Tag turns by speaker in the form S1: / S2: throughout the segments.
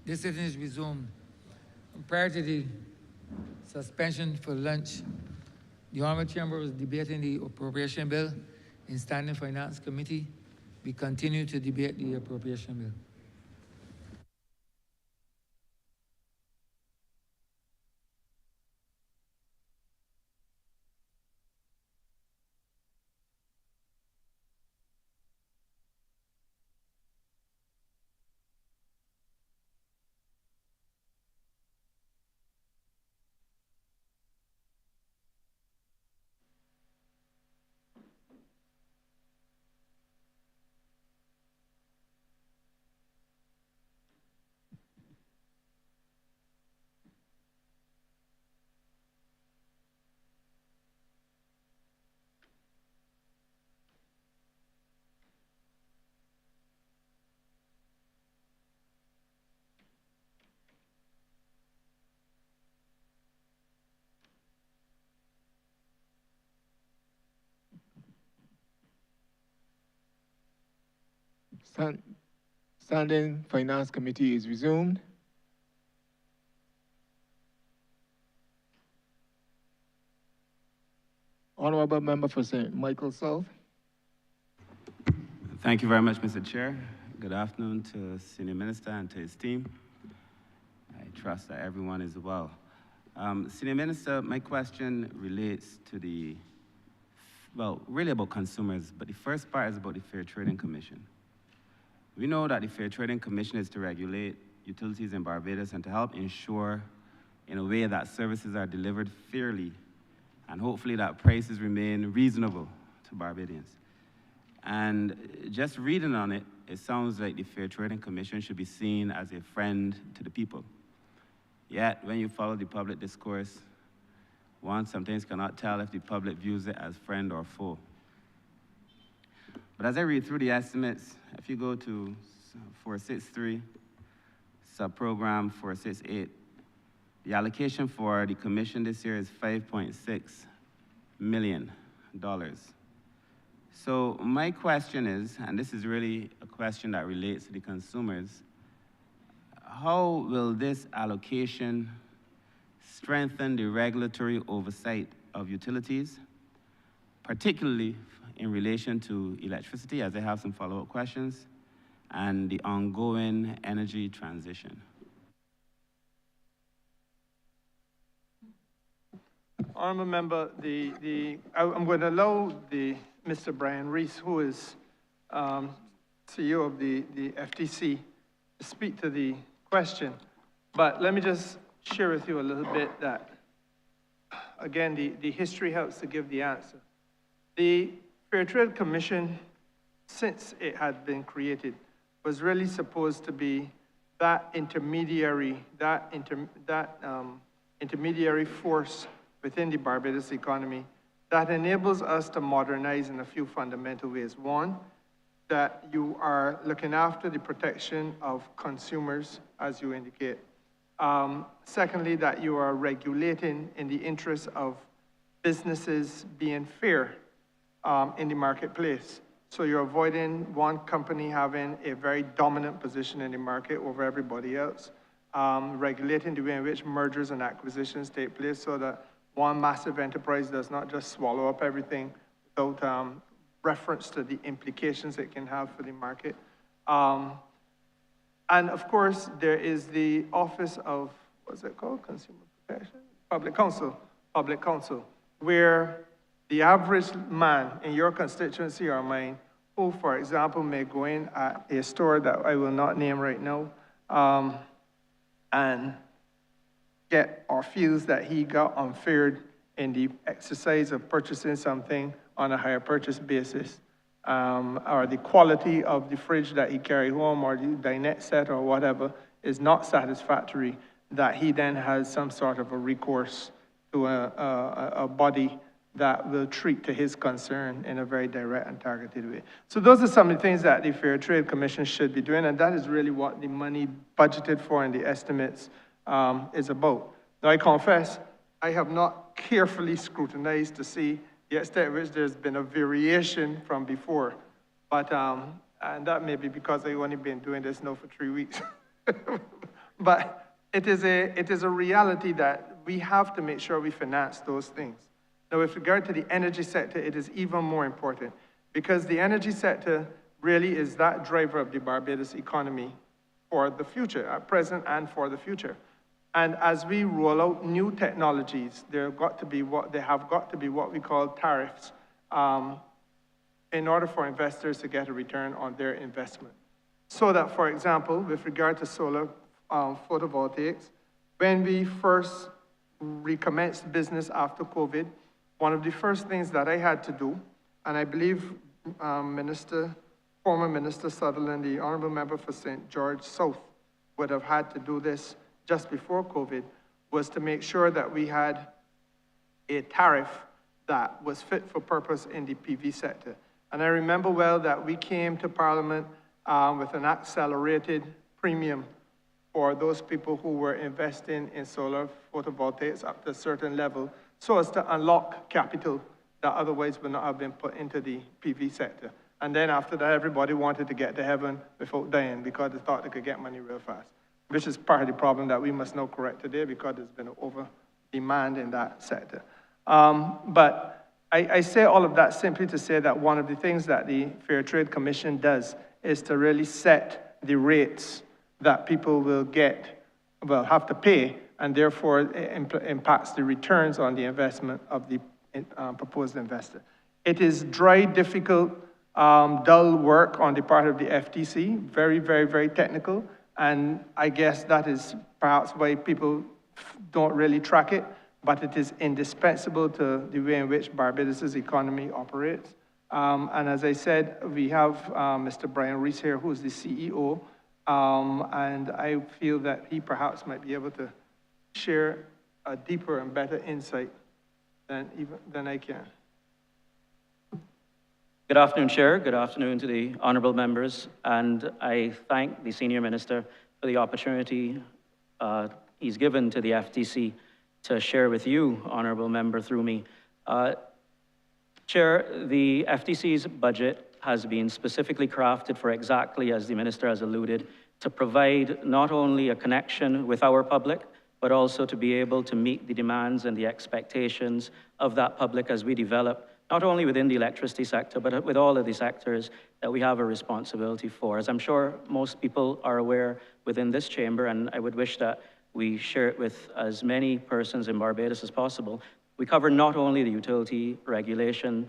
S1: This sitting is resumed. Prior to the suspension for lunch, the Honourable Chamber was debating the appropriation bill in Standing Finance Committee. We continue to debate the appropriation bill.
S2: Standing Finance Committee is resumed. Honourable Member for St. Michael South.
S3: Thank you very much, Mr. Chair. Good afternoon to Senior Minister and to his team. I trust that everyone is well. Senior Minister, my question relates to really about consumers, but the first part is about the Fair Trading Commission. We know that the Fair Trading Commission is to regulate utilities in Barbados and to help ensure in a way that services are delivered fairly and hopefully that prices remain reasonable to Barbadians. And just reading on it, it sounds like the Fair Trading Commission should be seen as a friend to the people. Yet, when you follow the public discourse, one sometimes cannot tell if the public views it as friend or foe. But as I read through the estimates, if you go to 463, subprogram 468, the allocation for the commission this year is $5.6 million. So my question is, and this is really a question that relates to the consumers, how will this allocation strengthen the regulatory oversight of utilities, particularly in relation to electricity, as I have some follow-up questions, and the ongoing energy transition?
S4: Honourable Member, I'm going to allow Mr. Brian Rees, who is CEO of the FTC, to speak to the question. But let me just share with you a little bit that, again, the history helps to give the answer. The Fair Trade Commission, since it had been created, was really supposed to be that intermediary, intermediary force within the Barbados economy that enables us to modernize in a few fundamental ways. One, that you are looking after the protection of consumers, as you indicate. Secondly, that you are regulating in the interest of businesses being fair in the marketplace. So you're avoiding one company having a very dominant position in the market over everybody else. Regulating the way in which mergers and acquisitions take place so that one massive enterprise does not just swallow up everything without reference to the implications it can have for the market. And of course, there is the Office of, what's it called? Consumer Protection? Public Counsel, where the average man in your constituency or mine, who, for example, may go in at a store that I will not name right now, and get or feels that he got unfair in the exercise of purchasing something on a higher purchase basis, or the quality of the fridge that he carry home or the dinette set or whatever is not satisfactory, that he then has some sort of a recourse to a body that will treat to his concern in a very direct and targeted way. So those are some of the things that the Fair Trade Commission should be doing, and that is really what the money budgeted for in the estimates is about. Now, I confess, I have not carefully scrutinized to see the extent to which there's been a variation from before, but and that may be because I've only been doing this now for 3 weeks. But it is a reality that we have to make sure we finance those things. Now, with regard to the energy sector, it is even more important because the energy sector really is that driver of the Barbados economy for the future, at present and for the future. And as we roll out new technologies, there have got to be what we call tariffs in order for investors to get a return on their investment. So that, for example, with regard to solar photovoltaics, when we first recommenced business after COVID, one of the first things that I had to do, and I believe former Minister Sutherland, the Honourable Member for St. George South, would have had to do this just before COVID, was to make sure that we had a tariff that was fit for purpose in the PV sector. And I remember well that we came to Parliament with an accelerated premium for those people who were investing in solar photovoltaics up to a certain level, so as to unlock capital that otherwise would not have been put into the PV sector. And then after that, everybody wanted to get to heaven without dying because they thought they could get money real fast, which is part of the problem that we must now correct today because there's been an over-demand in that sector. But I say all of that simply to say that one of the things that the Fair Trade Commission does is to really set the rates that people will have to pay, and therefore it impacts the returns on the investment of the proposed investor. It is dry, difficult, dull work on the part of the FTC, very, very, very technical, and I guess that is perhaps why people don't really track it, but it is indispensable to the way in which Barbados' economy operates. And as I said, we have Mr. Brian Rees here, who's the CEO, and I feel that he perhaps might be able to share a deeper and better insight than I can.
S5: Good afternoon, Chair. Good afternoon to the honourable members. And I thank the Senior Minister for the opportunity he's given to the FTC to share with you, honourable member, through me. Chair, the FTC's budget has been specifically crafted for exactly as the Minister has alluded, to provide not only a connection with our public, but also to be able to meet the demands and the expectations of that public as we develop, not only within the electricity sector, but with all of the sectors that we have a responsibility for. As I'm sure most people are aware within this chamber, and I would wish that we share it with as many persons in Barbados as possible, we cover not only the utility regulation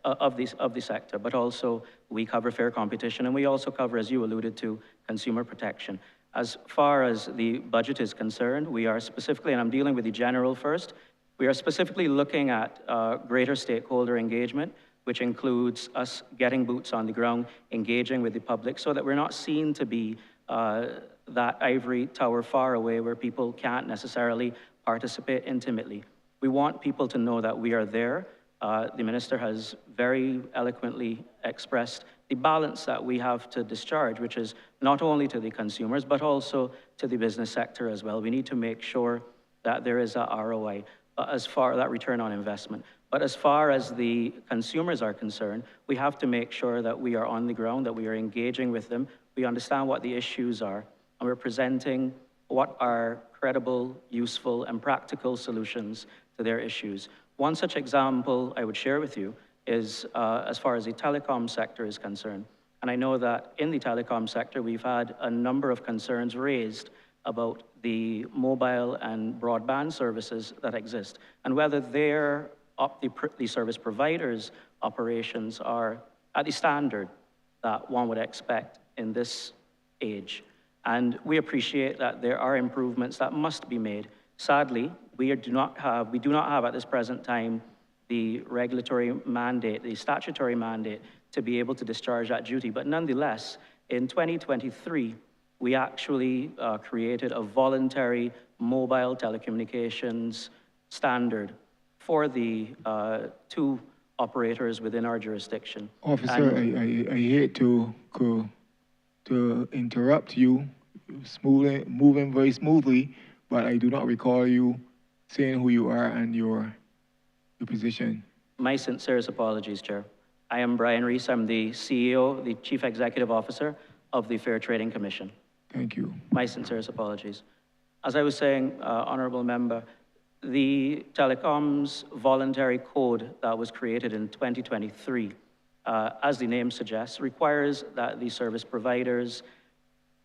S5: of the sector, but also we cover fair competition, and we also cover, as you alluded to, consumer protection. As far as the budget is concerned, we are specifically, and I'm dealing with the general first, we are specifically looking at greater stakeholder engagement, which includes us getting boots on the ground, engaging with the public, so that we're not seen to be that ivory tower far away where people can't necessarily participate intimately. We want people to know that we are there. The Minister has very eloquently expressed the balance that we have to discharge, which is not only to the consumers, but also to the business sector as well. We need to make sure that there is a ROI, that return on investment. But as far as the consumers are concerned, we have to make sure that we are on the ground, that we are engaging with them, we understand what the issues are, and we're presenting what are credible, useful, and practical solutions to their issues. One such example I would share with you is as far as the telecom sector is concerned. And I know that in the telecom sector, we've had a number of concerns raised about the mobile and broadband services that exist, and whether the service providers' operations are at the standard that one would expect in this age. And we appreciate that there are improvements that must be made. Sadly, we do not have at this present time the regulatory mandate, the statutory mandate to be able to discharge that duty. But nonetheless, in 2023, we actually created a voluntary mobile telecommunications standard for the two operators within our jurisdiction.
S2: Officer, I hate to interrupt you, moving very smoothly, but I do not recall you saying who you are and your position.
S5: My sincerest apologies, Chair. I am Brian Rees. I'm the CEO, the Chief Executive Officer of the Fair Trading Commission.
S2: Thank you.
S5: My sincerest apologies. As I was saying, Honourable Member, the telecoms voluntary code that was created in 2023, as the name suggests, requires that the service providers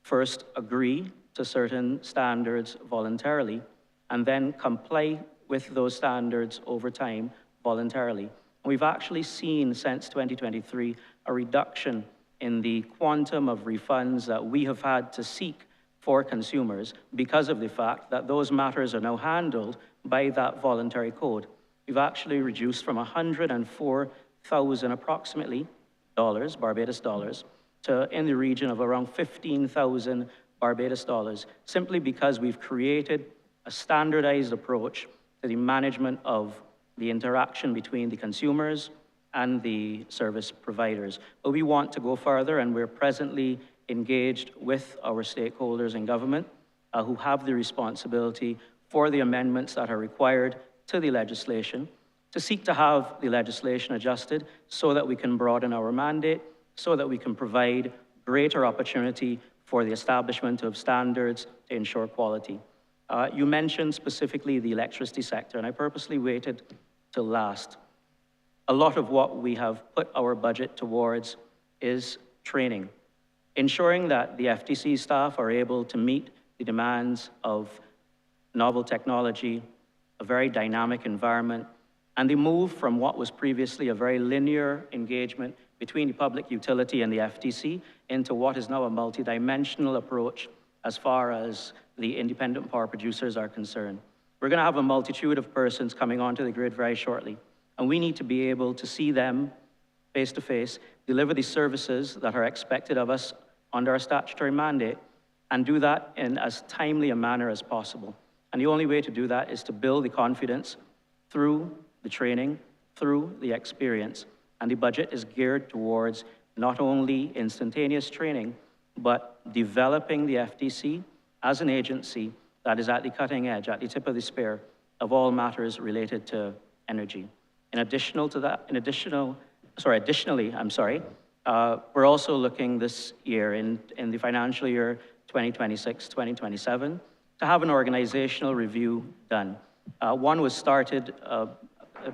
S5: first agree to certain standards voluntarily and then comply with those standards over time voluntarily. And we've actually seen since 2023 a reduction in the quantum of refunds that we have had to seek for consumers because of the fact that those matters are now handled by that voluntary code. We've actually reduced from 104,000 approximately Barbados dollars, to in the region of around 15,000 Barbados dollars, simply because we've created a standardized approach to the management of the interaction between the consumers and the service providers. But we want to go further, and we're presently engaged with our stakeholders in government who have the responsibility for the amendments that are required to the legislation, to seek to have the legislation adjusted so that we can broaden our mandate, so that we can provide greater opportunity for the establishment of standards to ensure quality. You mentioned specifically the electricity sector, and I purposely waited till last. A lot of what we have put our budget towards is training, ensuring that the FTC staff are able to meet the demands of novel technology, a very dynamic environment, and the move from what was previously a very linear engagement between the public utility and the FTC into what is now a multidimensional approach as far as the independent power producers are concerned. We're going to have a multitude of persons coming onto the grid very shortly, and we need to be able to see them face to face, deliver the services that are expected of us under our statutory mandate, and do that in as timely a manner as possible. And the only way to do that is to build the confidence through the training, through the experience. And the budget is geared towards not only instantaneous training, but developing the FTC as an agency that is at the cutting edge, at the tip of the spear of all matters related to energy. Additionally, we're also looking this year in the financial year 2026-2027 to have an organizational review done. One was started, I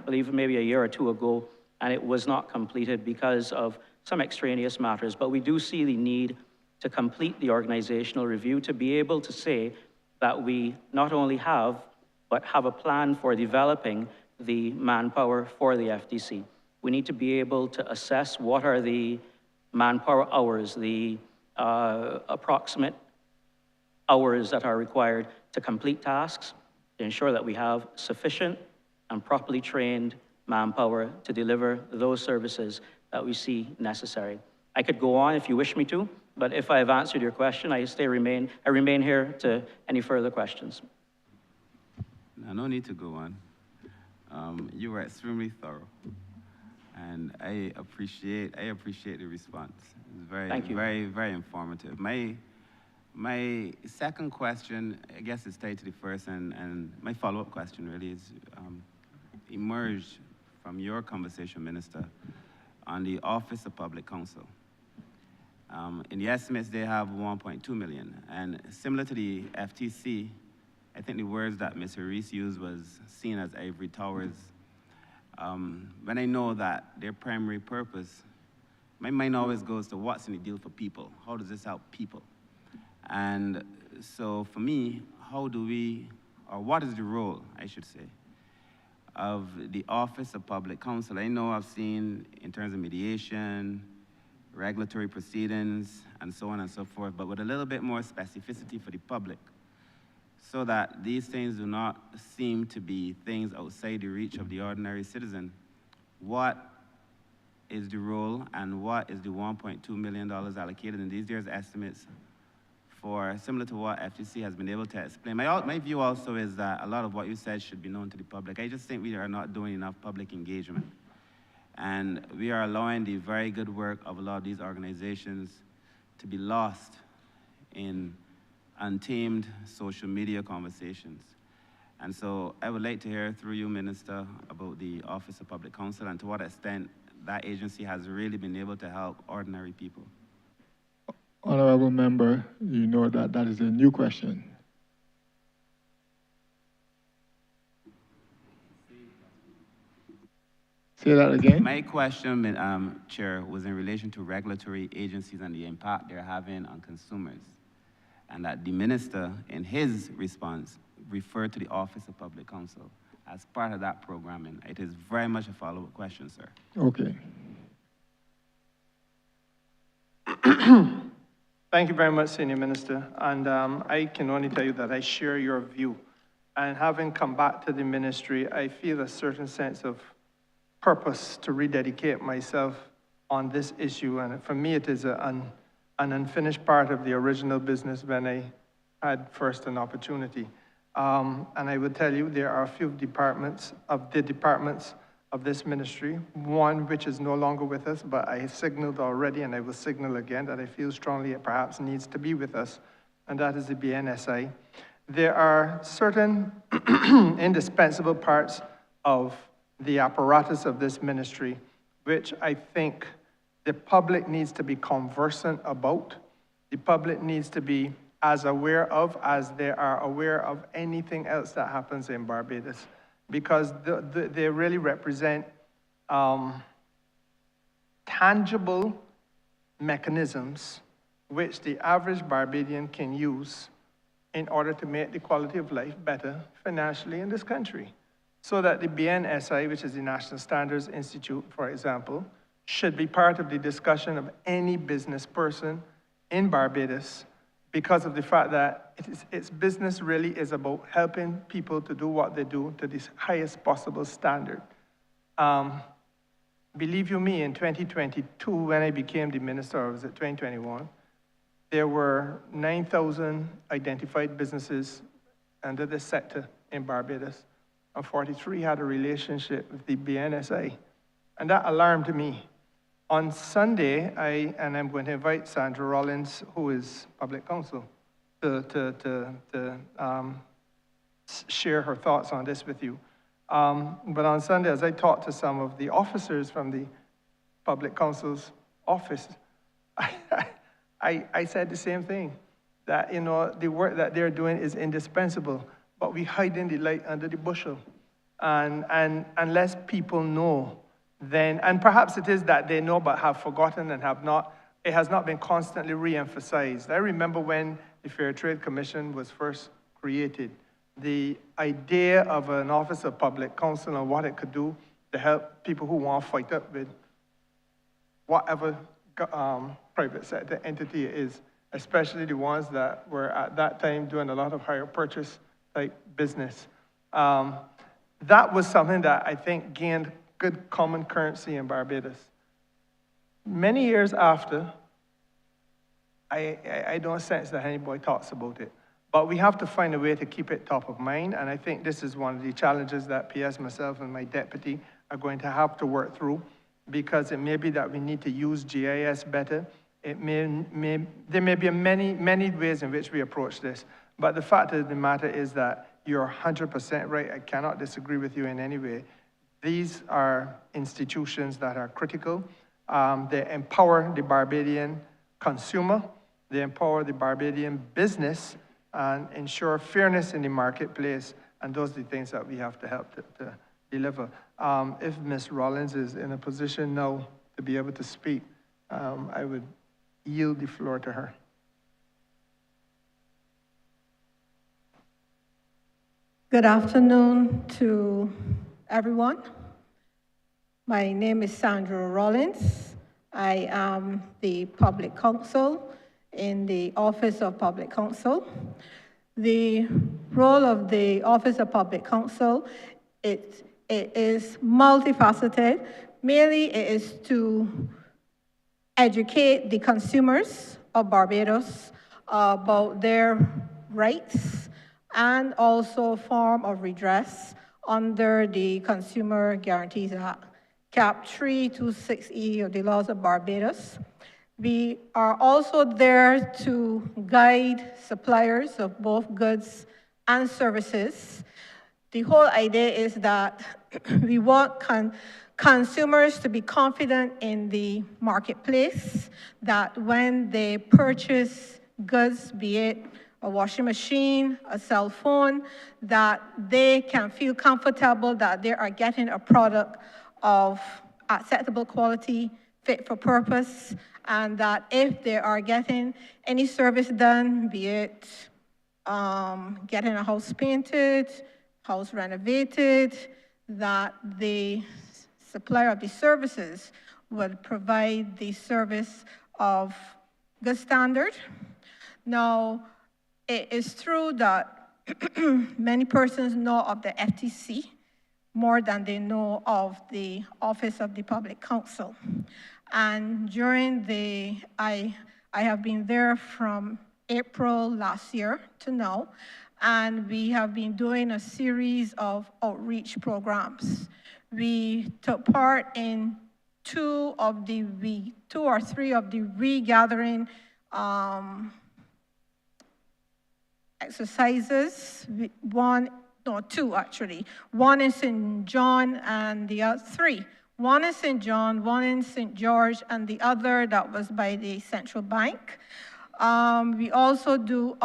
S5: believe maybe a year or two ago, and it was not completed because of some extraneous matters. But we do see the need to complete the organizational review to be able to say that we not only have, but have a plan for developing the manpower for the FTC. We need to be able to assess what are the manpower hours, the approximate hours that are required to complete tasks, to ensure that we have sufficient and properly trained manpower to deliver those services that we see necessary. I could go on if you wish me to, but if I have answered your question, I remain here to any further questions.
S3: No need to go on. You were extremely thorough, and I appreciate the response. It's very informative. My second question, I guess it's tied to the first, and my follow-up question really is emerged from your conversation, Minister, on the Office of Public Counsel. In the estimates, they have 1.2 million, and similar to the FTC, I think the words that Mr. Reese used was seen as ivory towers. When I know that their primary purpose, my mind always goes to what's in the deal for people. How does this help people? And so for me, how do we, or what is the role, I should say, of the Office of Public Counsel? I know I've seen in terms of mediation, regulatory proceedings, and so on and so forth, but with a little bit more specificity for the public, so that these things do not seem to be things outside the reach of the ordinary citizen. What is the role and what is the $1.2 million allocated in these year's estimates for, similar to what FTC has been able to explain? My view also is that a lot of what you said should be known to the public. I just think we are not doing enough public engagement. And we are allowing the very good work of a lot of these organizations to be lost in untamed social media conversations. And so I would like to hear through you, Minister, about the Office of Public Counsel and to what extent that agency has really been able to help ordinary people.
S2: Honorable member, you know that that is a new question. Say that again.
S3: My question, Chair, was in relation to regulatory agencies and the impact they're having on consumers. And that the minister, in his response, referred to the Office of Public Counsel as part of that programming. It is very much a follow-up question, sir.
S2: Okay.
S4: Thank you very much, Senior Minister. And I can only tell you that I share your view. And having come back to the ministry, I feel a certain sense of purpose to rededicate myself on this issue. And for me, it is an unfinished part of the original business when I had first an opportunity. And I would tell you there are a few departments of this ministry, one which is no longer with us, but I have signaled already, and I will signal again, that I feel strongly it perhaps needs to be with us, and that is the BNSI. There are certain indispensable parts of the apparatus of this ministry, which I think the public needs to be conversant about. The public needs to be as aware of as they are aware of anything else that happens in Barbados, because they really represent tangible mechanisms which the average Barbadian can use in order to make the quality of life better financially in this country. So that the BNSI, which is the National Standards Institute, for example, should be part of the discussion of any business person in Barbados, because of the fact that its business really is about helping people to do what they do to the highest possible standard. Believe you me, in 2022, when I became the minister, or was it 2021, there were 9,000 identified businesses under this sector in Barbados, and 43 had a relationship with the BNSI. And that alarmed me. On Sunday, I'm going to invite Sandra Rollins, who is public counsel, to share her thoughts on this with you. But on Sunday, as I talked to some of the officers from the public counsel's office, I said the same thing, that the work that they're doing is indispensable, but we hide in the light under the bushel. And unless people know, then, and perhaps it is that they know but have forgotten and have not, it has not been constantly re-emphasized. I remember when the Fair Trade Commission was first created, the idea of an Office of Public Counsel and what it could do to help people who want to fight up with whatever private sector entity it is, especially the ones that were at that time doing a lot of hire purchase type business. That was something that I think gained good common currency in Barbados. Many years after, I don't sense that anybody talks about it. But we have to find a way to keep it top of mind, and I think this is one of the challenges that PS, myself, and my deputy are going to have to work through, because it may be that we need to use GIS better. There may be many ways in which we approach this, but the fact of the matter is that you're 100% right. I cannot disagree with you in any way. These are institutions that are critical. They empower the Barbadian consumer, they empower the Barbadian business, and ensure fairness in the marketplace, and those are the things that we have to help to deliver. If Ms. Rollins is in a position now to be able to speak, I would yield the floor to her.
S6: Good afternoon to everyone. My name is Sandra Rollins. I am the public counsel in the Office of Public Counsel. The role of the Office of Public Counsel, it is multifaceted. Mainly it is to educate the consumers of Barbados about their rights and also form of redress under the Consumer Guarantees Act, Cap 326E of the laws of Barbados. We are also there to guide suppliers of both goods and services. The whole idea is that we want consumers to be confident in the marketplace, that when they purchase goods, be it a washing machine, a cell phone, that they can feel comfortable that they are getting a product of acceptable quality, fit for purpose, and that if they are getting any service done, be it getting a house painted, house renovated, that the supplier of the services would provide the service of good standard. Now, it is true that many persons know of the FTC more than they know of the Office of the Public Counsel. And during I have been there from April last year to now, and we have been doing a series of outreach programs. We took part in two or three of the regathering exercises, two actually. One in St. John and the other three. One in St. John, one in St. George, and the other that was by the central bank. We also do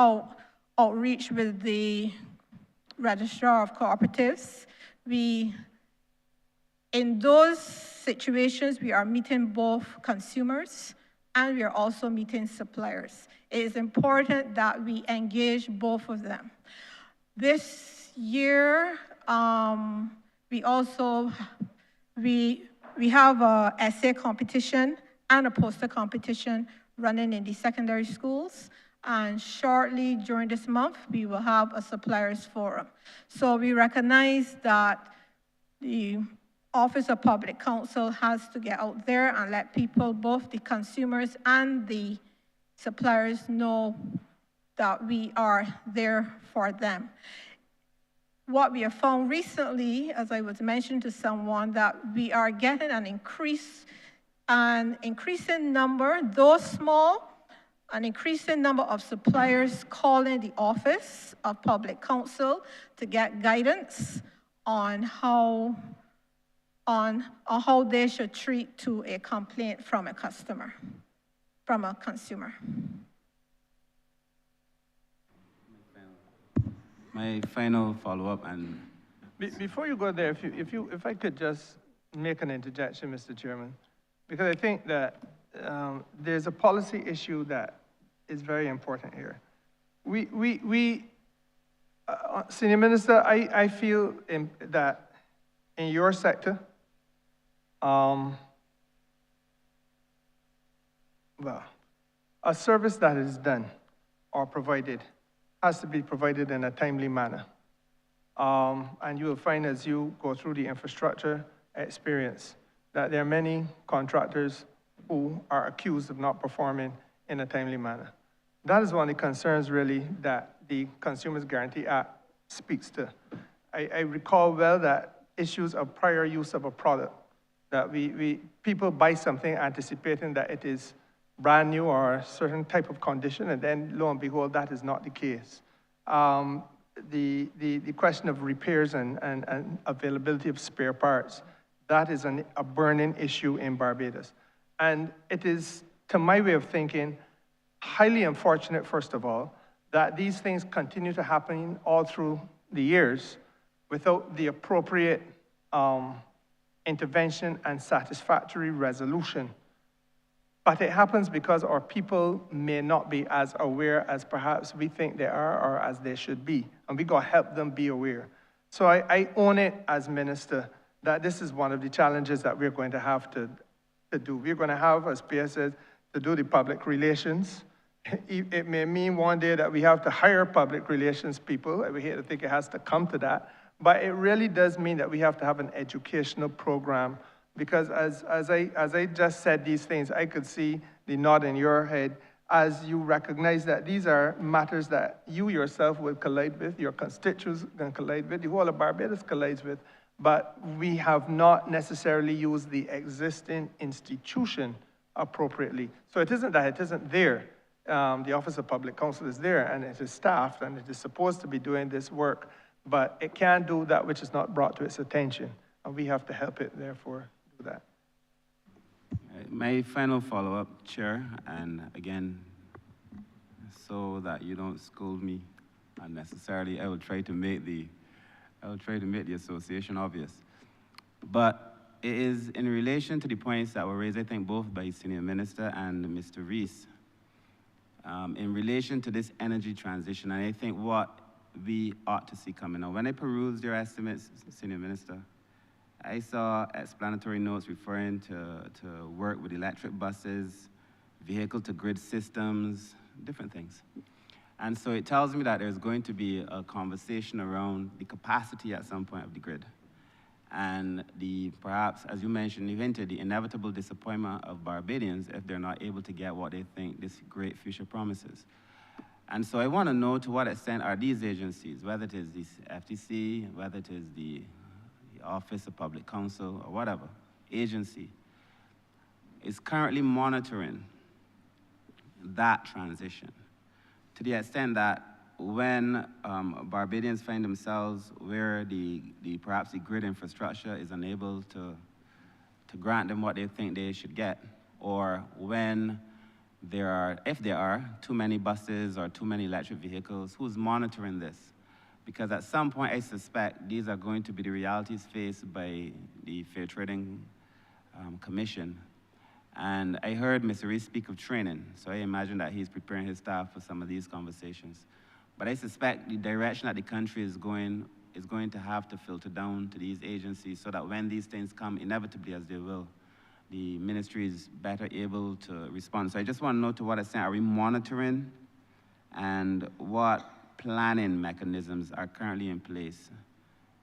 S6: outreach with the registrar of cooperatives. In those situations, we are meeting both consumers and we are also meeting suppliers. It is important that we engage both of them. This year, we have a essay competition and a poster competition running in the secondary schools. And shortly during this month, we will have a suppliers forum. So we recognize that the Office of Public Counsel has to get out there and let people, both the consumers and the suppliers, know that we are there for them. What we have found recently, as I was mentioning to someone, that we are getting an increasing number, though small, an increasing number of suppliers calling the Office of Public Counsel to get guidance on how they should treat to a complaint from a consumer.
S3: My final follow-up, and
S4: Before you go there, if I could just make an interjection, Mr. Chairman, because I think that there's a policy issue that is very important here. Senior Minister, I feel that in your sector, well, a service that is done or provided has to be provided in a timely manner. And you will find as you go through the infrastructure experience that there are many contractors who are accused of not performing in a timely manner. That is one of the concerns really that the Consumers Guarantee Act speaks to. I recall well that issues of prior use of a product, that people buy something anticipating that it is brand new or a certain type of condition, and then lo and behold, that is not the case. The question of repairs and availability of spare parts, that is a burning issue in Barbados. And it is, to my way of thinking, highly unfortunate, first of all, that these things continue to happen all through the years without the appropriate intervention and satisfactory resolution. But it happens because our people may not be as aware as perhaps we think they are or as they should be. And we got to help them be aware. So I own it as minister that this is one of the challenges that we're going to have to do. We're going to have, as Pierre said, to do the public relations. It may mean one day that we have to hire public relations people. We hate to think it has to come to that. But it really does mean that we have to have an educational program. Because as I just said these things, I could see the nod in your head as you recognize that these are matters that you yourself will collide with, your constituents can collide with, the whole of Barbados collides with, but we have not necessarily used the existing institution appropriately. So it isn't that it isn't there. The Office of Public Counsel is there, and it is staffed, and it is supposed to be doing this work, but it can't do that which is not brought to its attention, and we have to help it, therefore,
S3: My final follow-up, Chair, and again, so that you don't scold me unnecessarily, I will try to make the association obvious. But it is in relation to the points that were raised, I think, both by Senior Minister and Mr. Rees, in relation to this energy transition, and I think what we ought to see coming. Now, when I perused your estimates, Senior Minister, I saw explanatory notes referring to work with electric buses, vehicle-to-grid systems, different things. And so it tells me that there's going to be a conversation around the capacity at some point of the grid. And perhaps, as you mentioned, you hinted, the inevitable disappointment of Barbadians if they're not able to get what they think this great future promises. And so I want to know to what extent are these agencies, whether it is the FTC, whether it is the Office of Public Counsel, or whatever agency, is currently monitoring that transition to the extent that when Barbadians find themselves where perhaps the grid infrastructure is unable to grant them what they think they should get, or when if there are too many buses or too many electric vehicles, who's monitoring this? Because at some point, I suspect these are going to be the realities faced by the Fair Trading Commission. And I heard Mr. Rees speak of training, so I imagine that he's preparing his staff for some of these conversations. But I suspect the direction that the country is going to have to filter down to these agencies so that when these things come, inevitably as they will, the ministry is better able to respond. So I just want to know to what extent are we monitoring and what planning mechanisms are currently in place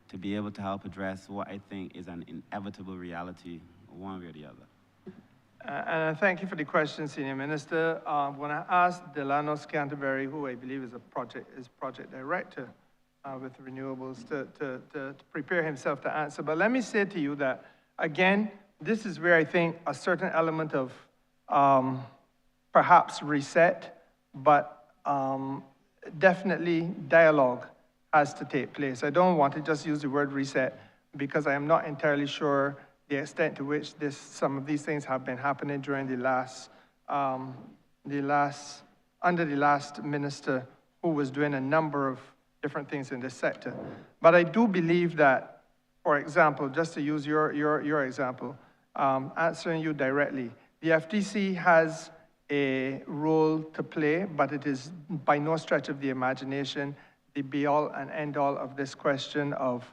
S3: to be able to help address what I think is an inevitable reality, one way or the other.
S4: And thank you for the question, Senior Minister. When I asked Delano Canterbury, who I believe is project director with renewables, to prepare himself to answer. But let me say to you that, again, this is where I think a certain element of perhaps reset, but definitely dialogue has to take place. I don't want to just use the word reset because I am not entirely sure the extent to which some of these things have been happening during under the last minister who was doing a number of different things in this sector. But I do believe that, for example, just to use your example, answering you directly, the FTC has a role to play, but it is by no stretch of the imagination the be-all and end-all of this question of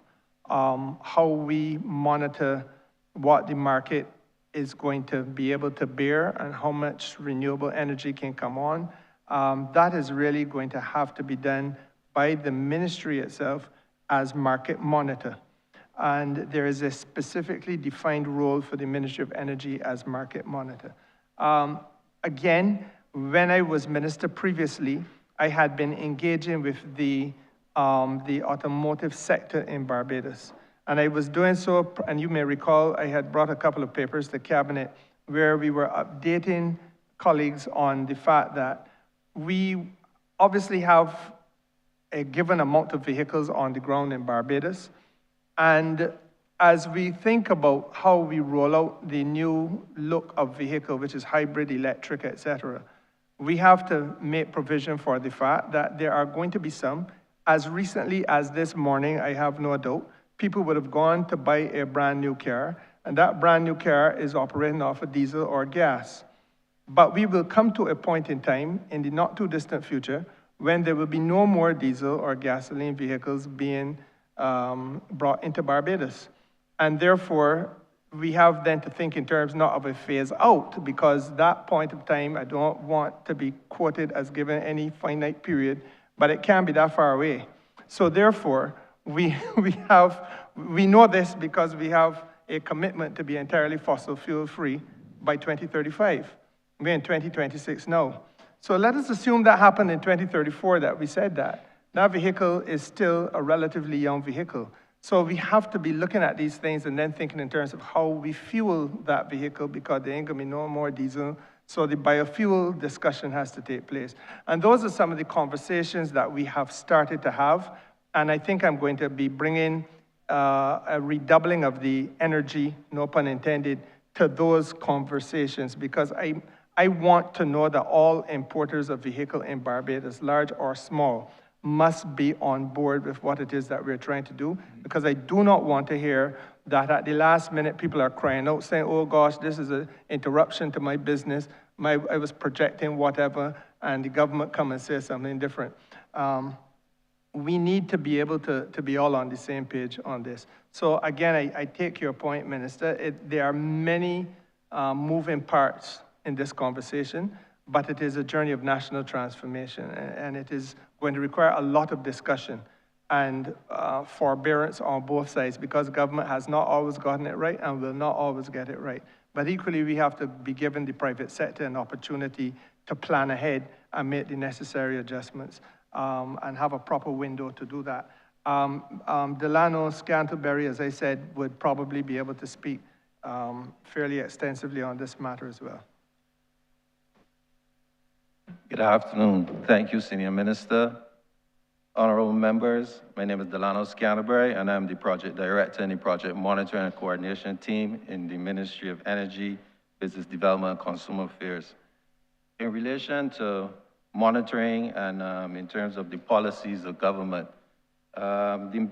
S4: how we monitor what the market is going to be able to bear and how much renewable energy can come on. That is really going to have to be done by the ministry itself as market monitor. And there is a specifically defined role for the Ministry of Energy as market monitor. Again, when I was minister previously, I had been engaging with the automotive sector in Barbados. And I was doing so, and you may recall, I had brought a couple of papers to Cabinet where we were updating colleagues on the fact that we obviously have a given amount of vehicles on the ground in Barbados. And as we think about how we roll out the new look of vehicle, which is hybrid, electric, etc., we have to make provision for the fact that there are going to be some, as recently as this morning, I have no doubt, people would have gone to buy a brand new car, and that brand new car is operating off of diesel or gas. But we will come to a point in time, in the not too distant future, when there will be no more diesel or gasoline vehicles being brought into Barbados. And therefore, we have then to think in terms not of a phase out, because that point of time, I don't want to be quoted as given any finite period, but it can't be that far away. So therefore, we know this because we have a commitment to be entirely fossil fuel free by 2035. We're in 2026 now. So let us assume that happened in 2034, that we said that. That vehicle is still a relatively young vehicle. So we have to be looking at these things and then thinking in terms of how we fuel that vehicle, because there ain't gonna be no more diesel. So the biofuel discussion has to take place. And those are some of the conversations that we have started to have. And I think I'm going to be bringing a redoubling of the energy, no pun intended, to those conversations, because I want to know that all importers of vehicle in Barbados, large or small, must be on board with what it is that we're trying to do, because I do not want to hear that at the last minute people are crying out saying, oh gosh, this is an interruption to my business, I was projecting whatever, and the government come and say something different. We need to be able to be all on the same page on this. So again, I take your point, Minister. There are many moving parts in this conversation, but it is a journey of national transformation, and it is going to require a lot of discussion and forbearance on both sides, because government has not always gotten it right and will not always get it right. But equally, we have to be given the private sector an opportunity to plan ahead and make the necessary adjustments, and have a proper window to do that. Delano Scantlebury, as I said, would probably be able to speak fairly extensively on this matter as well.
S7: Good afternoon. Thank you, Senior Minister. Honorable members, my name is Delano Scantlebury, and I'm the Project Director in the Project Monitoring and Coordination Team in the Ministry of Energy, Business Development, and Consumer Affairs. In relation to monitoring and in terms of the policies of government, the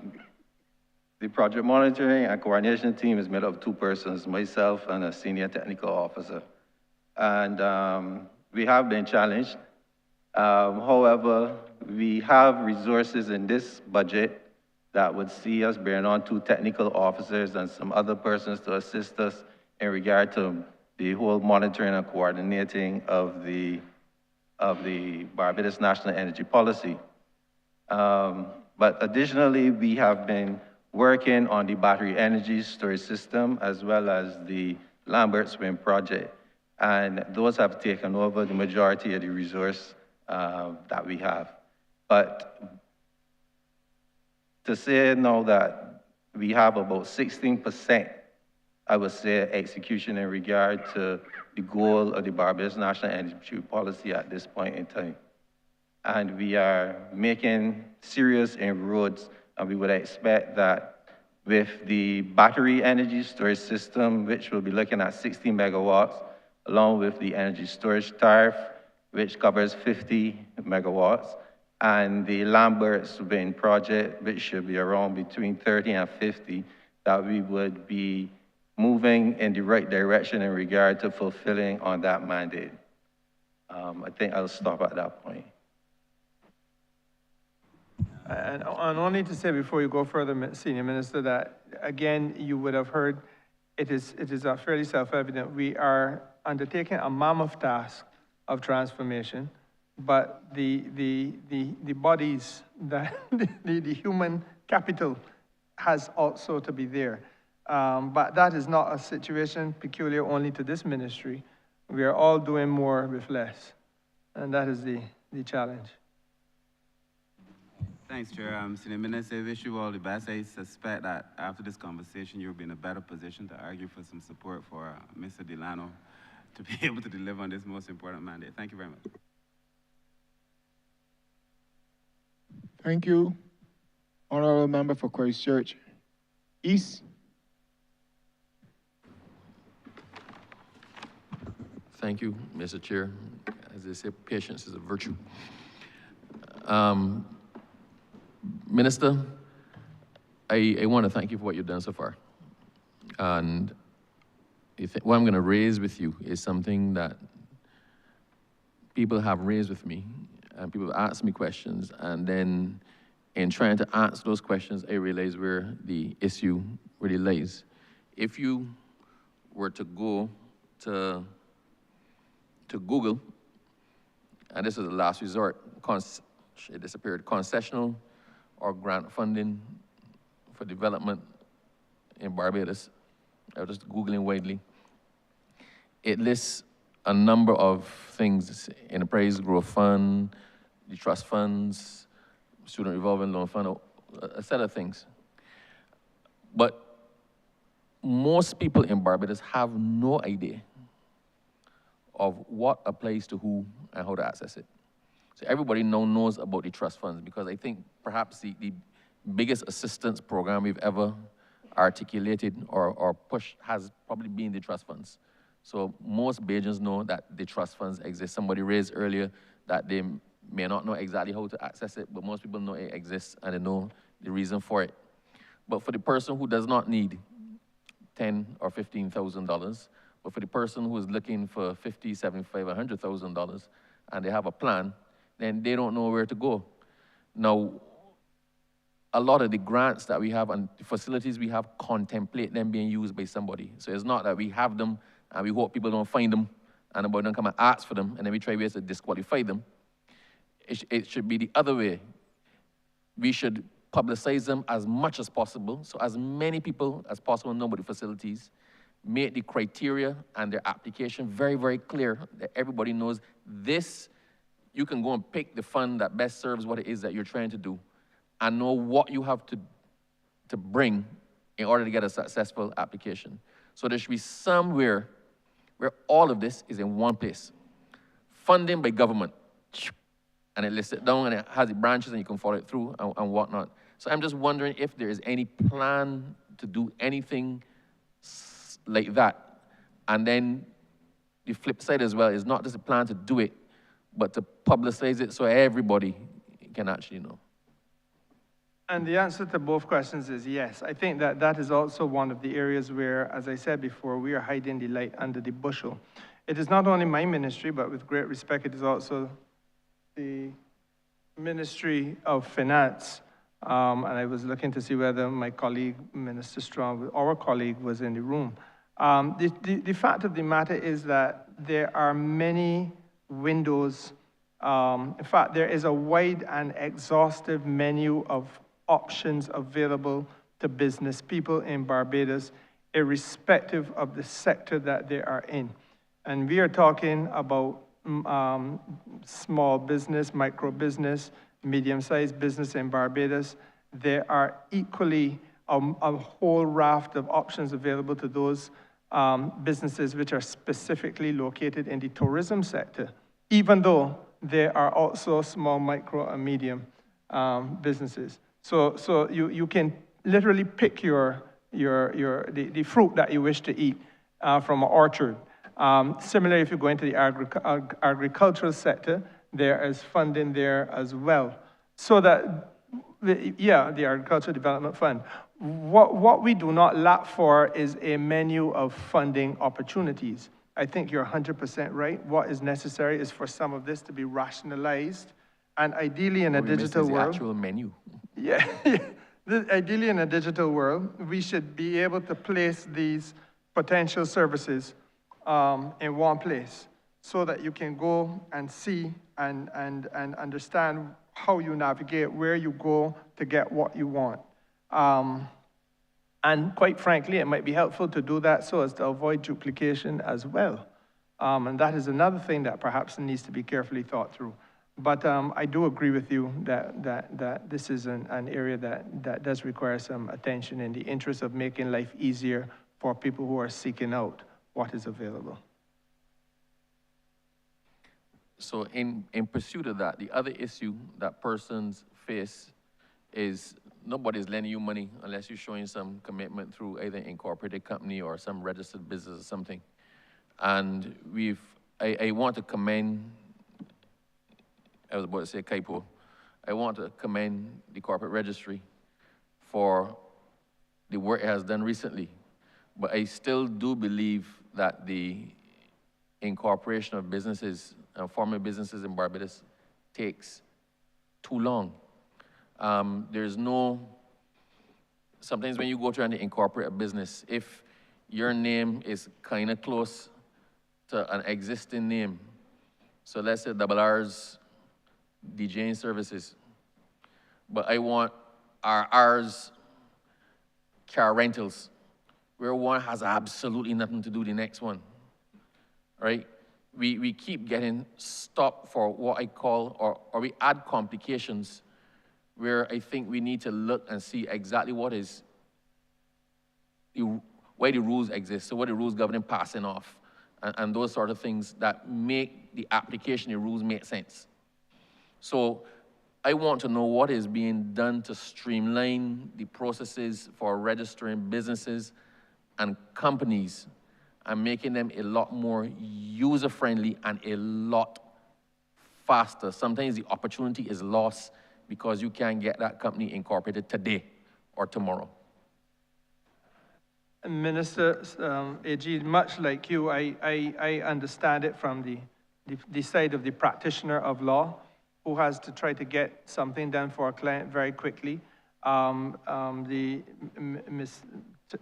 S7: Project Monitoring and Coordination Team is made up of 2 persons, myself and a Senior Technical Officer. And we have been challenged. However, we have resources in this budget that would see us bring on 2 technical officers and some other persons to assist us in regard to the whole monitoring and coordinating of the Barbados National Energy Policy. But additionally, we have been working on the battery energy storage system as well as the Lambert Wind project. And those have taken over the majority of the resource that we have. But to say now that we have about 16%, I would say, execution in regard to the goal of the Barbados National Energy Policy at this point in time. And we are making serious inroads, and we would expect that with the battery energy storage system, which will be looking at 60 megawatts, along with the energy storage tariff, which covers 50 megawatts, and the Lambert's Wind project, which should be around between 30 and 50, that we would be moving in the right direction in regard to fulfilling on that mandate. I think I'll stop at that point.
S4: And only to say before you go further, Senior Minister, that again, you would have heard, it is fairly self-evident. We are undertaking a mammoth task of transformation, but the bodies, the human capital has also to be there. But that is not a situation peculiar only to this ministry. We are all doing more with less, and that is the challenge.
S3: Thanks, Chair. Senior Minister, I wish you all the best. I suspect that after this conversation, you'll be in a better position to argue for some support for Mr. Delano to be able to deliver on this most important mandate. Thank you very much.
S2: Thank you, Honourable Member for Christchurch East.
S8: Thank you, Mr. Chair. As they say, patience is a virtue. Minister, I want to thank you for what you've done so far. And what I'm going to raise with you is something that people have raised with me, and people have asked me questions, and then in trying to answer those questions, I realize where the issue really lies. If you were to go to Google, and this is the last resort, it disappeared, concessional or grant funding for development in Barbados. I was just Googling widely. It lists a number of things: enterprise growth fund, the trust funds, student revolving loan fund, a set of things. But most people in Barbados have no idea of what applies to who and how to access it. So everybody now knows about the trust funds, because I think perhaps the biggest assistance program we've ever articulated or pushed has probably been the trust funds. So most Bajans know that the trust funds exist. Somebody raised earlier that they may not know exactly how to access it, but most people know it exists and they know the reason for it. But for the person who does not need $10,000 or $15,000, but for the person who is looking for $50,000, $75,000, $100,000, and they have a plan, then they don't know where to go. Now, a lot of the grants that we have and the facilities we have contemplate them being used by somebody. So it's not that we have them and we hope people don't find them and nobody don't come and ask for them and then we try ways to disqualify them. It should be the other way. We should publicize them as much as possible, so as many people as possible know about the facilities, make the criteria and their application very, very clear that everybody knows this, you can go and pick the fund that best serves what it is that you're trying to do and know what you have to bring in order to get a successful application. So there should be somewhere where all of this is in one place. Funding by government, and it lists it down and it has the branches and you can follow it through and whatnot. So I'm just wondering if there is any plan to do anything like that. And then the flip side as well is not just a plan to do it, but to publicize it so everybody can actually know.
S4: And the answer to both questions is yes. I think that that is also one of the areas where, as I said before, we are hiding the light under the bushel. It is not only my ministry, but with great respect, it is also the Ministry of Finance. And I was looking to see whether my colleague, Minister Strong, our colleague, was in the room. The fact of the matter is that there are many windows. In fact, there is a wide and exhaustive menu of options available to business people in Barbados, irrespective of the sector that they are in. And we are talking about small business, micro business, medium-sized business in Barbados. There are equally a whole raft of options available to those businesses which are specifically located in the tourism sector, even though there are also small, micro, and medium businesses. So you can literally pick the fruit that you wish to eat from an orchard. Similarly, if you go into the agricultural sector, there is funding there as well. So that, the Agricultural Development Fund. What we do not lack for is a menu of funding opportunities. I think you're 100% right. What is necessary is for some of this to be rationalized, and ideally in a digital world.
S8: The actual menu.
S4: Yeah, ideally in a digital world, we should be able to place these potential services in one place so that you can go and see and understand how you navigate, where you go to get what you want. And quite frankly, it might be helpful to do that so as to avoid duplication as well. And that is another thing that perhaps needs to be carefully thought through. But I do agree with you that this is an area that does require some attention in the interest of making life easier for people who are seeking out what is available.
S8: So in pursuit of that, the other issue that persons face is nobody's lending you money unless you're showing some commitment through either an incorporated company or some registered business or something. And I want to commend, I was about to say Kaipo, I want to commend the corporate registry for the work it has done recently. But I still do believe that the incorporation of businesses and forming businesses in Barbados takes too long. Sometimes when you go trying to incorporate a business, if your name is kind of close to an existing name, so let's say Double R's DJing services, but I want R's car rentals, where one has absolutely nothing to do with the next one, right? We keep getting stopped for what I call, or we add complications where I think we need to look and see exactly why the rules exist, so what the rules governing passing off, and those sort of things that make the application of rules make sense. So I want to know what is being done to streamline the processes for registering businesses and companies and making them a lot more user-friendly and a lot faster. Sometimes the opportunity is lost because you can't get that company incorporated today or tomorrow.
S4: Minister, AG, much like you, I understand it from the side of the practitioner of law who has to try to get something done for a client very quickly. Ms.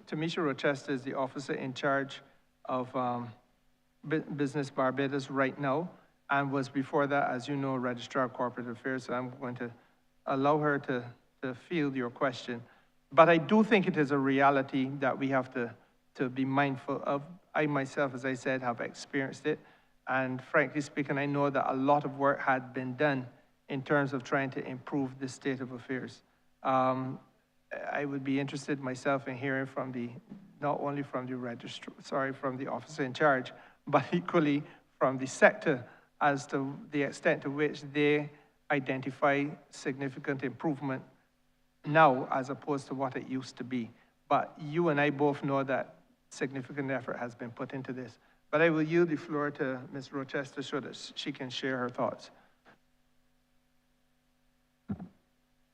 S4: Tamisha Rochester is the officer in charge of Business Barbados right now, and was before that, as you know, Registrar of Corporate Affairs, so I'm going to allow her to field your question. But I do think it is a reality that we have to be mindful of. I myself, as I said, have experienced it. And frankly speaking, I know that a lot of work had been done in terms of trying to improve the state of affairs. I would be interested myself in hearing from not only from the from the officer in charge, but equally from the sector as to the extent to which they identify significant improvement now as opposed to what it used to be. But you and I both know that significant effort has been put into this. But I will yield the floor to Ms. Rochester so that she can share her thoughts.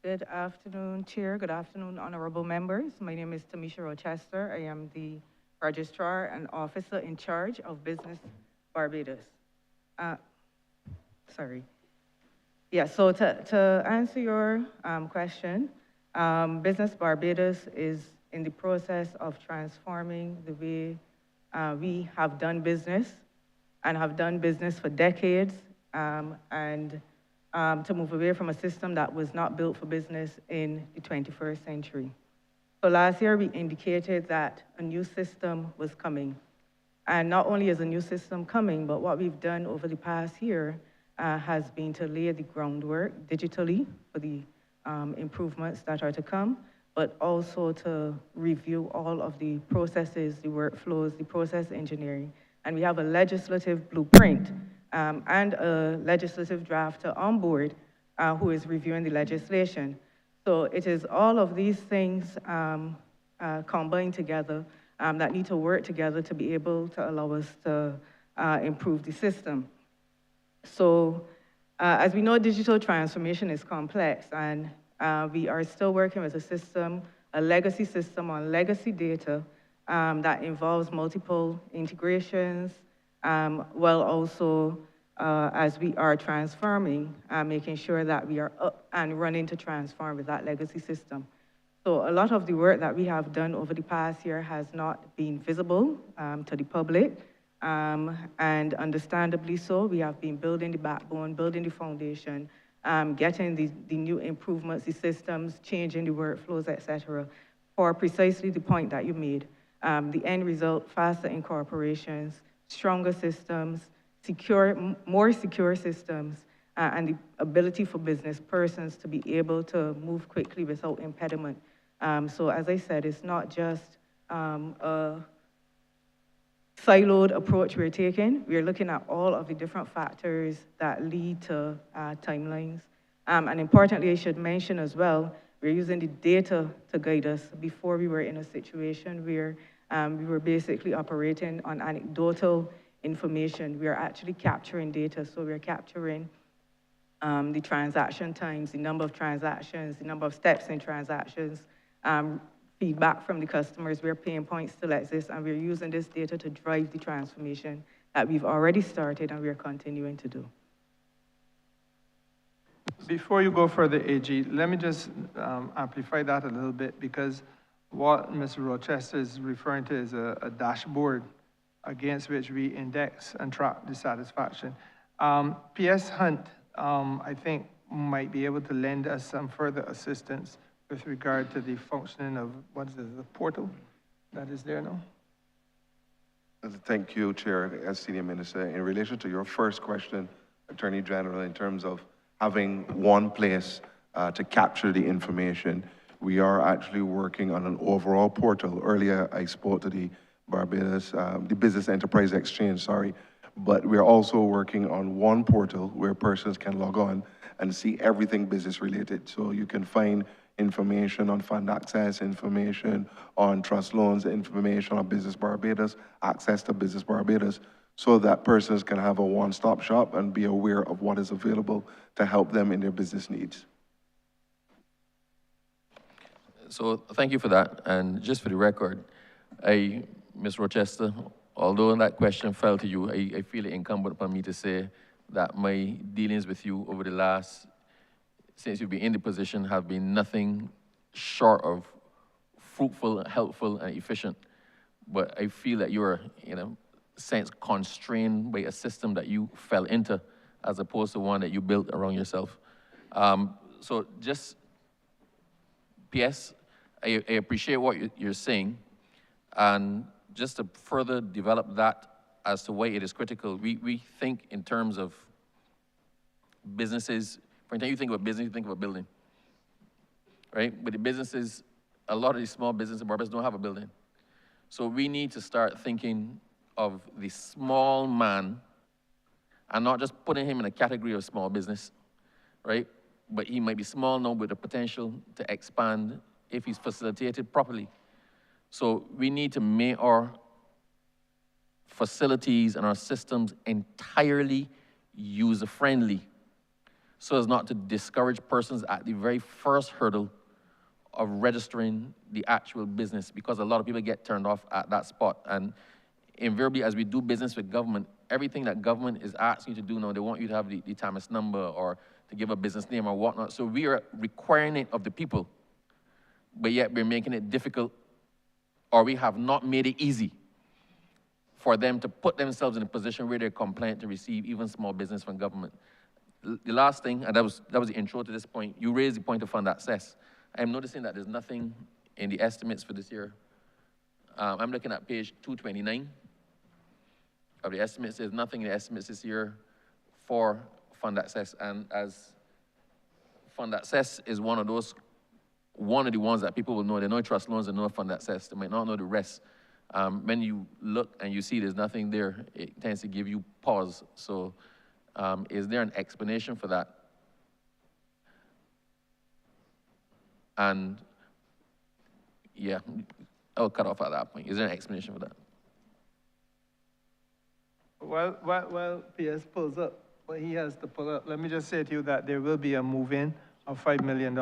S9: Good afternoon, Chair. Good afternoon, honorable members. My name is Tamisha Rochester. I am the Registrar and Officer in charge of Business Barbados. Sorry. Yeah, so to answer your question, Business Barbados is in the process of transforming the way we have done business and have done business for decades, and to move away from a system that was not built for business in the 21st century. So last year, we indicated that a new system was coming. And not only is a new system coming, but what we've done over the past year has been to lay the groundwork digitally for the improvements that are to come, but also to review all of the processes, the workflows, the process engineering. And we have a legislative blueprint and a legislative drafter on board who is reviewing the legislation. So it is all of these things combined together that need to work together to be able to allow us to improve the system. So as we know, digital transformation is complex, and we are still working with a system, a legacy system on legacy data that involves multiple integrations, while also as we are transforming, making sure that we are up and running to transform with that legacy system. So a lot of the work that we have done over the past year has not been visible to the public, and understandably so. We have been building the backbone, building the foundation, getting the new improvements, the systems, changing the workflows, et cetera, for precisely the point that you made. The end result, faster incorporations, stronger systems, more secure systems, and the ability for business persons to be able to move quickly without impediment. So as I said, it's not just a siloed approach we're taking. We're looking at all of the different factors that lead to timelines. And importantly, I should mention as well, we're using the data to guide us. Before we were in a situation where we were basically operating on anecdotal information. We are actually capturing data, so we're capturing the transaction times, the number of transactions, the number of steps in transactions, feedback from the customers where pain points still exist, and we're using this data to drive the transformation that we've already started and we're continuing to do.
S4: Before you go further, AG, let me just amplify that a little bit, because what Mr. Rochester is referring to is a dashboard against which we index and track the satisfaction. PS Hunt, I think, might be able to lend us some further assistance with regard to the functioning of, what is it, the portal that is there now?
S10: Thank you, Chair. As Senior Minister, in relation to your first question, Attorney General, in terms of having one place to capture the information, we are actually working on an overall portal. Earlier, I spoke to the Barbados, the Business Enterprise Exchange, sorry, but we're also working on one portal where persons can log on and see everything business related. So you can find information on fund access, information on trust loans, information on Business Barbados, access to Business Barbados, so that persons can have a one-stop shop and be aware of what is available to help them in their business needs.
S8: So thank you for that. And just for the record, Ms. Rochester, although that question fell to you, I feel it incumbent upon me to say that my dealings with you over the last, since you've been in the position, have been nothing short of fruitful, helpful, and efficient. But I feel that you're, in a sense, constrained by a system that you fell into, as opposed to one that you built around yourself. So just, P.S., I appreciate what you're saying, and just to further develop that as to why it is critical, we think in terms of businesses. For example, you think about business, you think of a building, right? But the businesses, a lot of these small businesses in Barbados don't have a building. So we need to start thinking of the small man and not just putting him in a category of small business, right? But he might be small now with the potential to expand if he's facilitated properly. So we need to make our facilities and our systems entirely user-friendly so as not to discourage persons at the very first hurdle of registering the actual business, because a lot of people get turned off at that spot. And invariably, as we do business with government, everything that government is asking you to do now, they want you to have the TAMIS number or to give a business name or whatnot. So we are requiring it of the people, but yet we're making it difficult, or we have not made it easy for them to put themselves in a position where they're compliant to receive even small business from government. The last thing, and that was the intro to this point, you raised the point of fund access. I'm noticing that there's nothing in the estimates for this year. I'm looking at page 229 of the estimates. There's nothing in the estimates this year for fund access. And as fund access is one of the ones that people will know. They know trust loans and know fund access. They might not know the rest. When you look and you see there's nothing there, it tends to give you pause. So is there an explanation for that? And yeah, I'll cut off at that point. Is there an explanation for that?
S4: Well, PS pulls up what he has to pull up. Let me just say to you that there will be a move-in of $5 million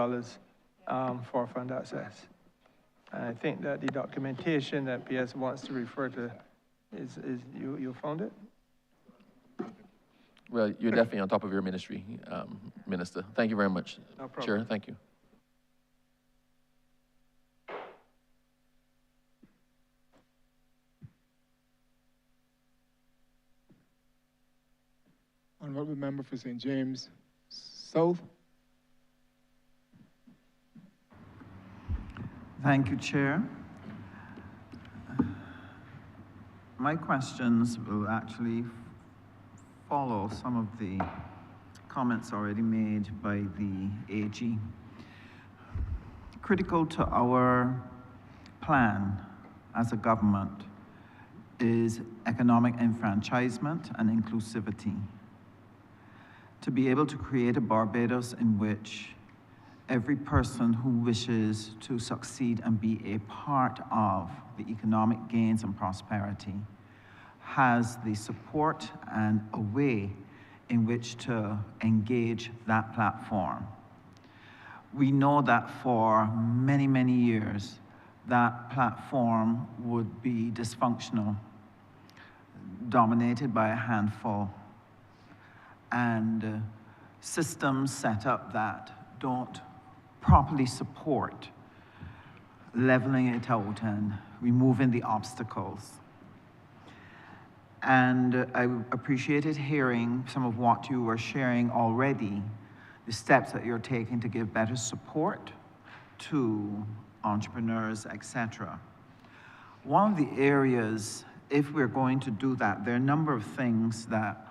S4: for fund access. And I think that the documentation that PS wants to refer to is you found it?
S8: Well, you're definitely on top of your ministry, Minister. Thank you very much.
S4: No problem.
S8: Chair, thank you.
S2: Honourable Member for St. James South.
S11: Thank you, Chair. My questions will actually follow some of the comments already made by the AG. Critical to our plan as a government is economic enfranchisement and inclusivity. To be able to create a Barbados in which every person who wishes to succeed and be a part of the economic gains and prosperity has the support and a way in which to engage that platform. We know that for many, many years, that platform would be dysfunctional, dominated by a handful, and systems set up that don't properly support leveling it out and removing the obstacles. And I appreciated hearing some of what you were sharing already, the steps that you're taking to give better support to entrepreneurs, etc. One of the areas, if we're going to do that, there are a number of things that,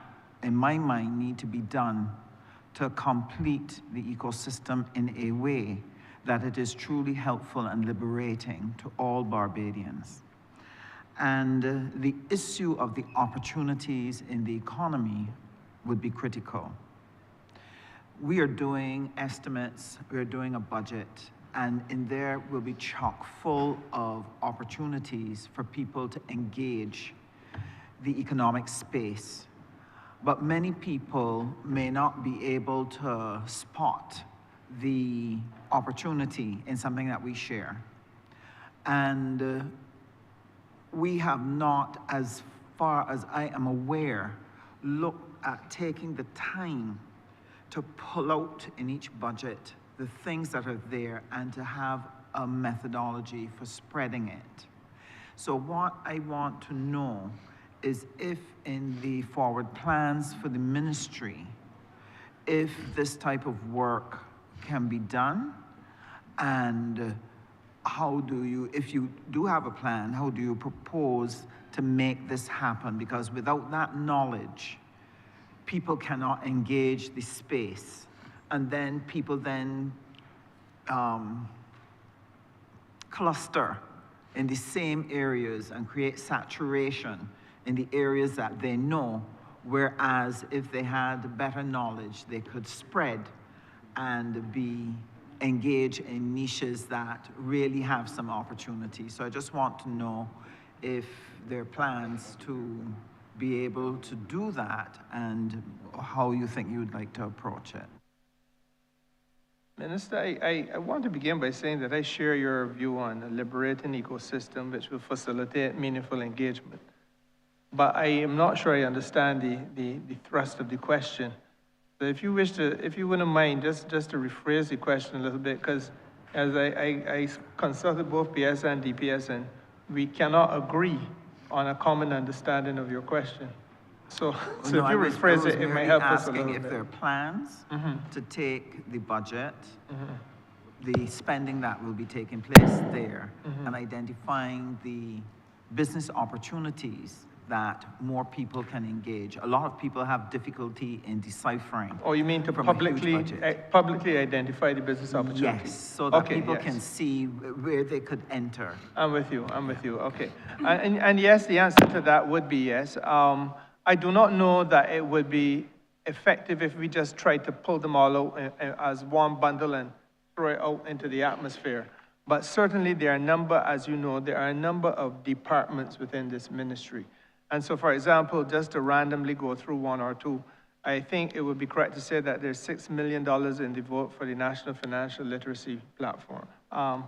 S11: in my mind, need to be done to complete the ecosystem in a way that it is truly helpful and liberating to all Barbadians. And the issue of the opportunities in the economy would be critical. we are doing estimates, we are doing a budget, and in there will be chock full of opportunities for people to engage the economic space. But many people may not be able to spot the opportunity in something that we share. And we have not, as far as I am aware, looked at taking the time to pull out in each budget the things that are there and to have a methodology for spreading it. So what I want to know is if in the forward plans for the ministry, if this type of work can be done, and how do you, if you do have a plan, how do you propose to make this happen? Because without that knowledge, people cannot engage the space. And then people then cluster in the same areas and create saturation in the areas that they know, whereas if they had better knowledge, they could spread and be engaged in niches that really have some opportunity. So I just want to know if there are plans to be able to do that and how you think you would like to approach it.
S4: Minister, I want to begin by saying that I share your view on a liberating ecosystem which will facilitate meaningful engagement. But I am not sure I understand the thrust of the question. So if you wish to, if you wouldn't mind, just to rephrase the question a little bit, because as I consulted both PS and DPS, and we cannot agree on a common understanding of your question. So if you rephrase it, it might help us a little bit.
S11: If there are plans to take the budget, the spending that will be taking place there, and identifying the business opportunities that more people can engage. A lot of people have difficulty in deciphering.
S4: Oh, you mean to publicly identify the business opportunities?
S11: Yes, so that people can see where they could enter.
S4: I'm with you, okay. And yes, the answer to that would be yes. I do not know that it would be effective if we just tried to pull them all out as one bundle and throw it out into the atmosphere. But certainly there are a number, as you know, there are a number of departments within this ministry. And so, for example, just to randomly go through one or two, I think it would be correct to say that there's $6 million in the vote for the National Financial Literacy Platform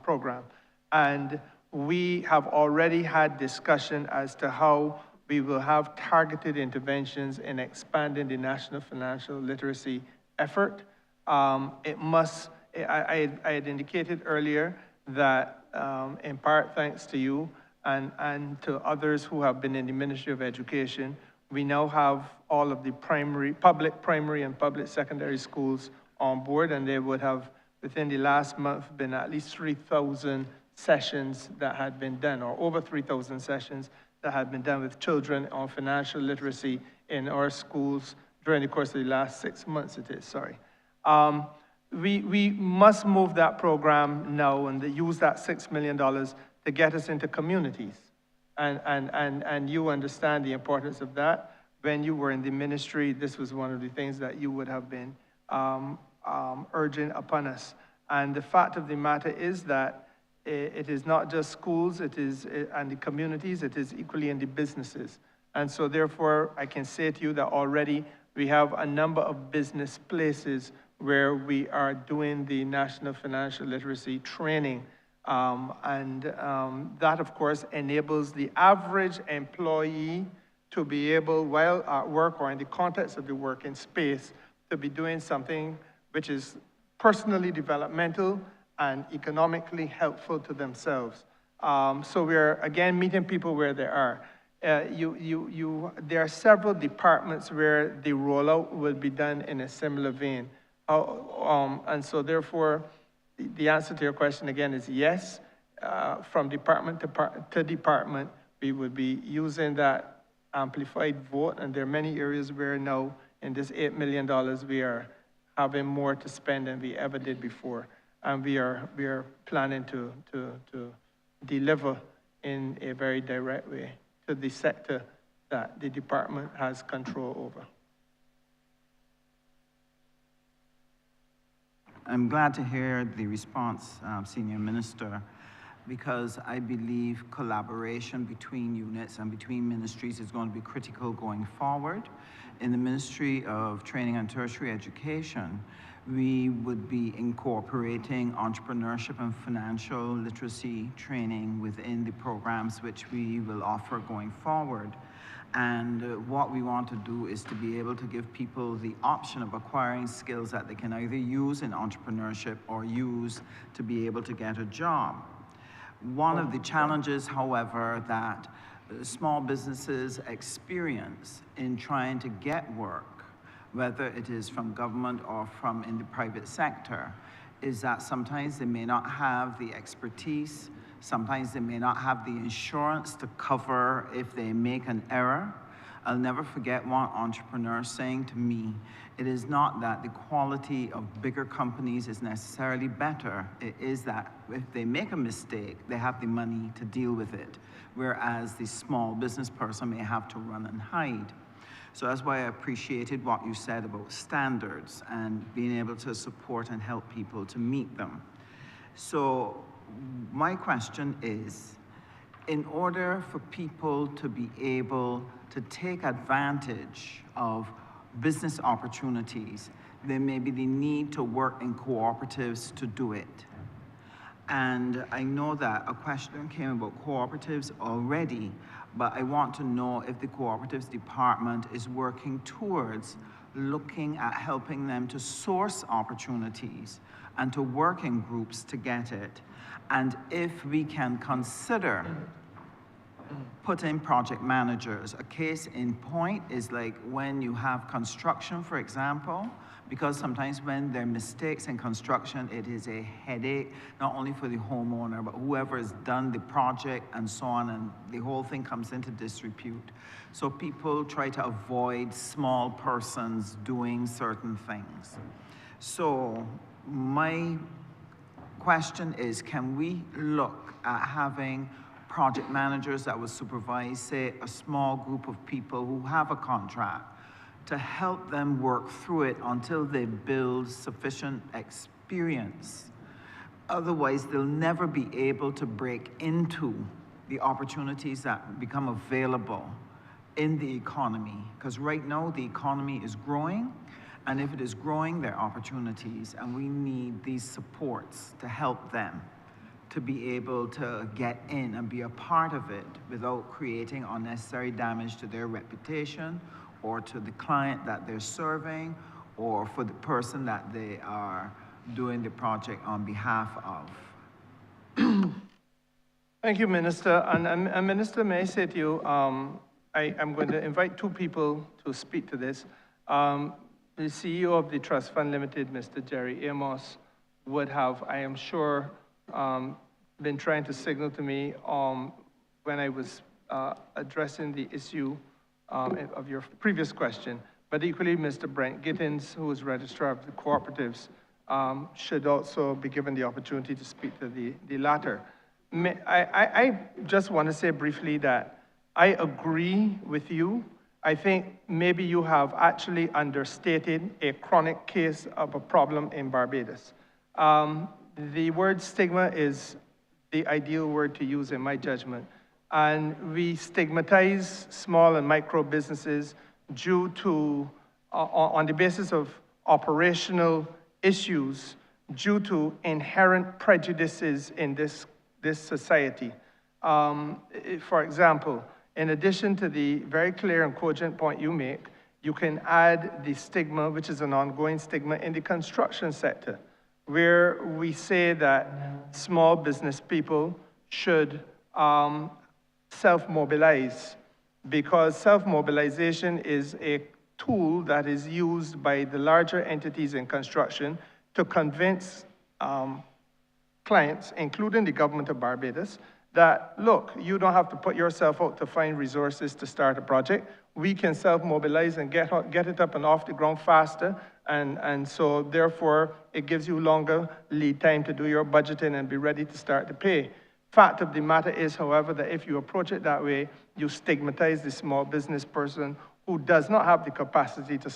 S4: program. And we have already had discussion as to how we will have targeted interventions in expanding the National Financial Literacy effort. I had indicated earlier that in part thanks to you, and to others who have been in the Ministry of Education, we now have all of the public primary and public secondary schools on board, and they would have, within the last month, been at least 3,000 sessions that had been done, or over 3,000 sessions that had been done with children on financial literacy in our schools during the course of the last 6 months, We must move that program now and use that $6 million to get us into communities. And you understand the importance of that. When you were in the ministry, this was one of the things that you would have been urging upon us. And the fact of the matter is that it is not just schools, and the communities, it is equally in the businesses. And so therefore, I can say to you that already we have a number of business places where we are doing the National Financial Literacy training. That, of course, enables the average employee to be able, while at work or in the context of the working space, to be doing something which is personally developmental and economically helpful to themselves. So we're, again, meeting people where they are. There are several departments where the rollout will be done in a similar vein. And so therefore, the answer to your question again is yes. From department to department, we would be using that amplified vote, and there are many areas where now in this $8 million we are having more to spend than we ever did before, and we are planning to deliver in a very direct way to the sector that the department has control over.
S11: I'm glad to hear the response, Senior Minister, because I believe collaboration between units and between ministries is going to be critical going forward. In the Ministry of Training and Tertiary Education, we would be incorporating entrepreneurship and financial literacy training within the programs which we will offer going forward. And what we want to do is to be able to give people the option of acquiring skills that they can either use in entrepreneurship or use to be able to get a job. One of the challenges, however, that small businesses experience in trying to get work, whether it is from government or from in the private sector, is that sometimes they may not have the expertise, sometimes they may not have the insurance to cover if they make an error. I'll never forget one entrepreneur saying to me, it is not that the quality of bigger companies is necessarily better. It is that if they make a mistake, they have the money to deal with it, whereas the small business person may have to run and hide. So that's why I appreciated what you said about standards and being able to support and help people to meet them. So my question is, in order for people to be able to take advantage of business opportunities, there may be the need to work in cooperatives to do it. And I know that a question came about cooperatives already, but I want to know if the cooperatives department is working towards looking at helping them to source opportunities and to work in groups to get it. And if we can consider putting project managers. A case in point is like when you have construction, for example, because sometimes when there are mistakes in construction, it is a headache, not only for the homeowner, but whoever has done the project and so on, and the whole thing comes into disrepute. So people try to avoid small persons doing certain things. So my question is, can we look at having project managers that will supervise, say, a small group of people who have a contract to help them work through it until they build sufficient experience? Otherwise, they'll never be able to break into the opportunities that become available in the economy. Because right now, the economy is growing, and if it is growing, there are opportunities, and we need these supports to help them to be able to get in and be a part of it without creating unnecessary damage to their reputation or to the client that they're serving or for the person that they are doing the project on behalf of.
S4: Thank you, Minister. And Minister, may I say to you, I'm going to invite two people to speak to this. The CEO of the Trust Fund Limited, Mr. Jerry Amos, would have, I am sure, been trying to signal to me when I was addressing the issue of your previous question. But equally, Mr. Brent Gittins, who is Registrar of the Cooperatives, should also be given the opportunity to speak to the latter. I just want to say briefly that I agree with you. I think maybe you have actually understated a chronic case of a problem in Barbados. The word stigma is the ideal word to use in my judgment. And we stigmatize small and micro businesses due to, on the basis of operational issues, due to inherent prejudices in this society. For example, in addition to the very clear and cogent point you make, you can add the stigma, which is an ongoing stigma in the construction sector, where we say that small business people should self-mobilize, because self-mobilization is a tool that is used by the larger entities in construction to convince clients, including the government of Barbados, that, look, you don't have to put yourself out to find resources to start a project. We can self-mobilize and get it up and off the ground faster, and so therefore it gives you longer lead time to do your budgeting and be ready to start to pay. Fact of the matter is, however, that if you approach it that way, you stigmatize the small business person who does not have the capacity to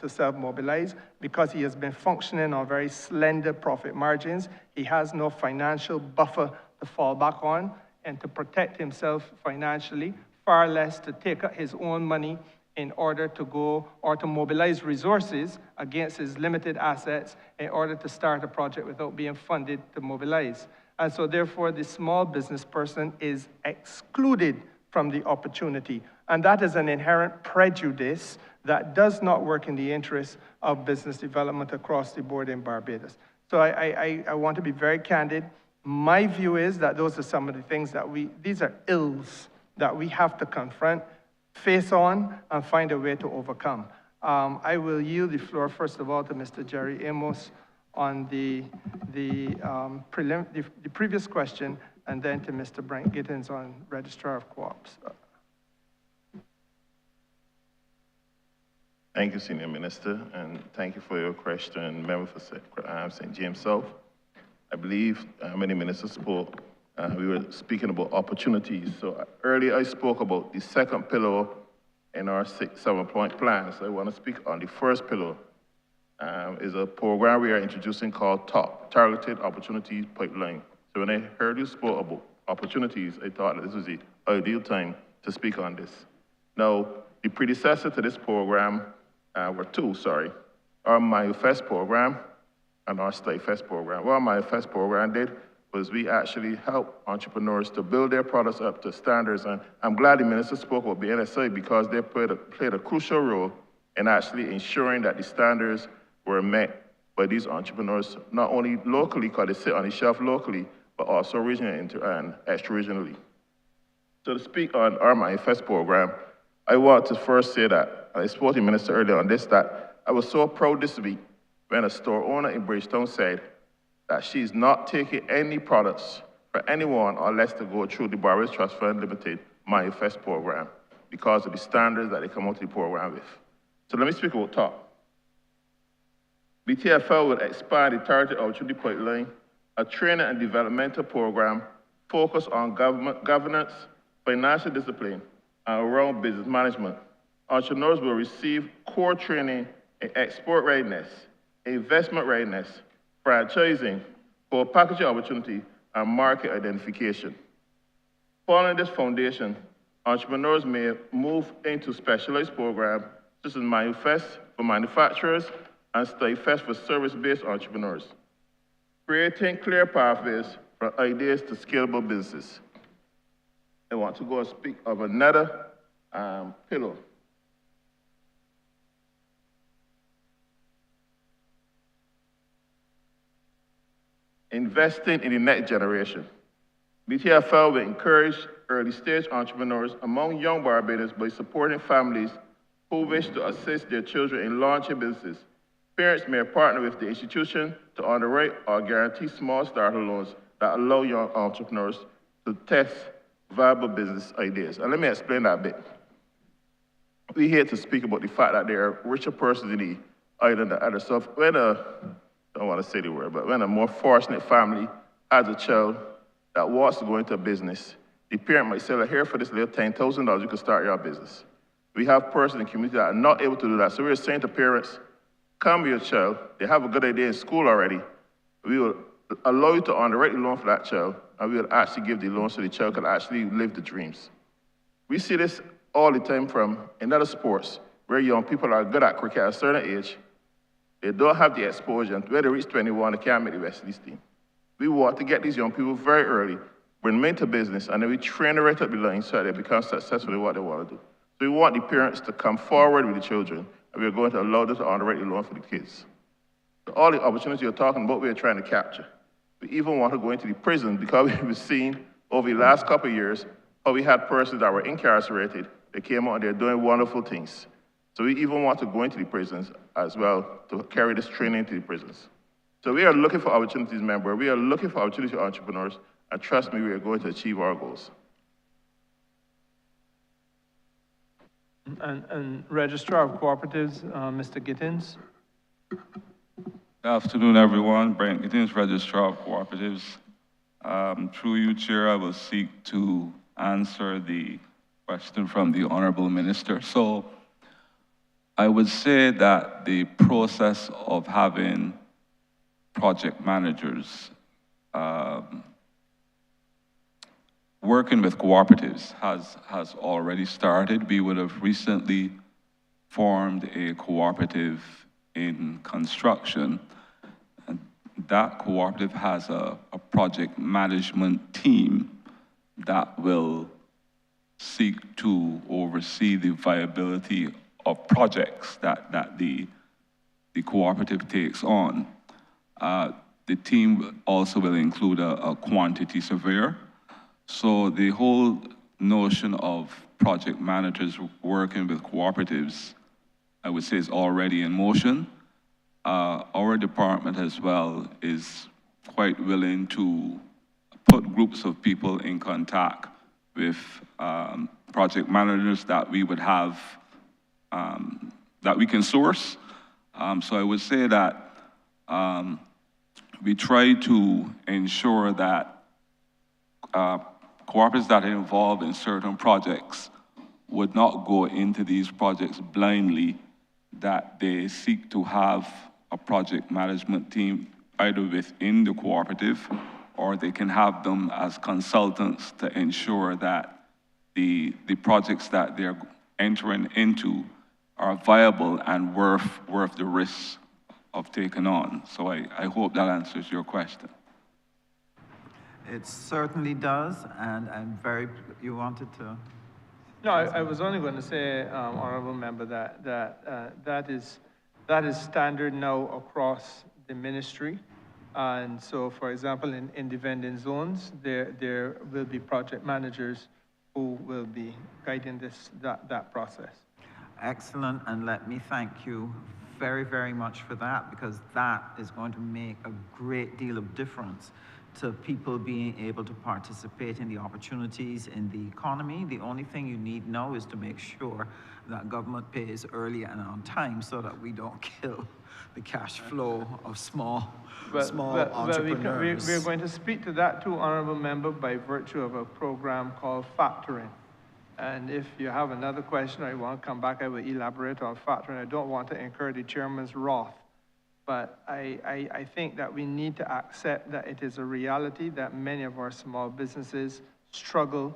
S4: self-mobilize because he has been functioning on very slender profit margins. He has no financial buffer to fall back on and to protect himself financially, far less to take out his own money in order to go or to mobilize resources against his limited assets in order to start a project without being funded to mobilize. And so therefore, the small business person is excluded from the opportunity. And that is an inherent prejudice that does not work in the interest of business development across the board in Barbados. So I want to be very candid. My view is that those are some of the things that these are ills that we have to confront, face on, and find a way to overcome. I will yield the floor, first of all, to Mr. Jerry Amos on the previous question, and then to Mr. Brent Gittins on Registrar of Co-ops.
S12: Thank you, Senior Minister, and thank you for your question, Member for St. James South. I believe many ministers spoke. We were speaking about opportunities. So earlier I spoke about the second pillar in our 7-point plan. So I want to speak on the first pillar. Is a program we are introducing called TOP, Targeted Opportunities Pipeline. So when I heard you spoke about opportunities, I thought this was the ideal time to speak on this. Now, the predecessor to this program were two, our MyFest program and our Stay Fest program. What our MyFest program did was we actually help entrepreneurs to build their products up to standards. And I'm glad the minister spoke about BNSA because they played a crucial role in actually ensuring that the standards were met by these entrepreneurs, not only locally, because they sit on the shelf locally, but also regionally and extra-regionally. So to speak on our MyFest program, I want to first say that, I spoke to the minister earlier on this, that I was so proud this week when a store owner in Bridgetown said that she's not taking any products for anyone unless to go through the Barbados Trust Fund Limited MyFest program because of the standards that they come out to the program with. So let me speak about TOP. BTFL will expand the Targeted Opportunity Pipeline, a training and developmental program focused on governance, financial discipline, and around business management. Entrepreneurs will receive core training in export readiness, investment readiness, franchising, for packaging opportunity, and market identification. Following this foundation, entrepreneurs may move into specialized programs such as MyFest for manufacturers and Stay Fest for service-based entrepreneurs, creating clear pathways from ideas to scalable businesses. I want to go and speak of another pillar. Investing in the next generation. BTFL will encourage early-stage entrepreneurs among young Barbadians by supporting families who wish to assist their children in launching businesses. Parents may partner with the institution to underwrite or guarantee small starter loans that allow young entrepreneurs to test viable business ideas. And let me explain that a bit. We're here to speak about the fact that there are richer persons in the island than others. So when I don't want to say the word, but when a more fortunate family has a child that wants to go into a business, the parent might say, here for this little $10,000, you can start your business. We have persons in the community that are not able to do that. So we're saying to parents, come with your child. They have a good idea in school already. We will allow you to underwrite the loan for that child, and we will actually give the loan so the child can actually live the dreams. We see this all the time from in other sports, where young people are good at cricket at a certain age. They don't have the exposure, and when they reach 21, they can't make the West Indies team. We want to get these young people very early, bring them into business, and then we train them right up the line so that they become successful in what they want to do. So we want the parents to come forward with the children, and we're going to allow them to underwrite the loan for the kids. So all the opportunities you're talking about, we're trying to capture. We even want to go into the prison because we've seen over the last couple of years how we had persons that were incarcerated. They came out and they're doing wonderful things. So we even want to go into the prisons as well to carry this training to the prisons. So we are looking for opportunities, member. We are looking for opportunities for entrepreneurs, and trust me, we are going to achieve our goals.
S4: And Registrar of Cooperatives, Mr. Gittins.
S13: Good afternoon, everyone. Brent Gittins, Registrar of Cooperatives. Through you, Chair, I will seek to answer the question from the Honourable Minister. So I would say that the process of having project managers working with cooperatives has already started. We would have recently formed a cooperative in construction. And that cooperative has a project management team that will seek to oversee the viability of projects that the cooperative takes on. The team also will include a quantity surveyor. So the whole notion of project managers working with cooperatives, I would say, is already in motion. Our department as well is quite willing to put groups of people in contact with project managers that we would have, that we can source. So I would say that we try to ensure that cooperatives that are involved in certain projects would not go into these projects blindly, that they seek to have a project management team either within the cooperative or they can have them as consultants to ensure that the projects that they're entering into are viable and worth the risks of taking on. So I hope that answers your question.
S11: It certainly does, and I'm very, you wanted to?
S4: No, I was only going to say, Honourable Member, that is standard now across the ministry. And so, for example, in the vending zones, there will be project managers who will be guiding that process.
S11: Excellent, and let me thank you very, very much for that, because that is going to make a great deal of difference to people being able to participate in the opportunities in the economy. The only thing you need now is to make sure that government pays early and on time so that we don't kill the cash flow of small entrepreneurs.
S4: We're going to speak to that too, Honourable Member, by virtue of a program called Factoring. And if you have another question or you want to come back, I will elaborate on factoring. I don't want to incur the chairman's wrath. But I think that we need to accept that it is a reality that many of our small businesses struggle.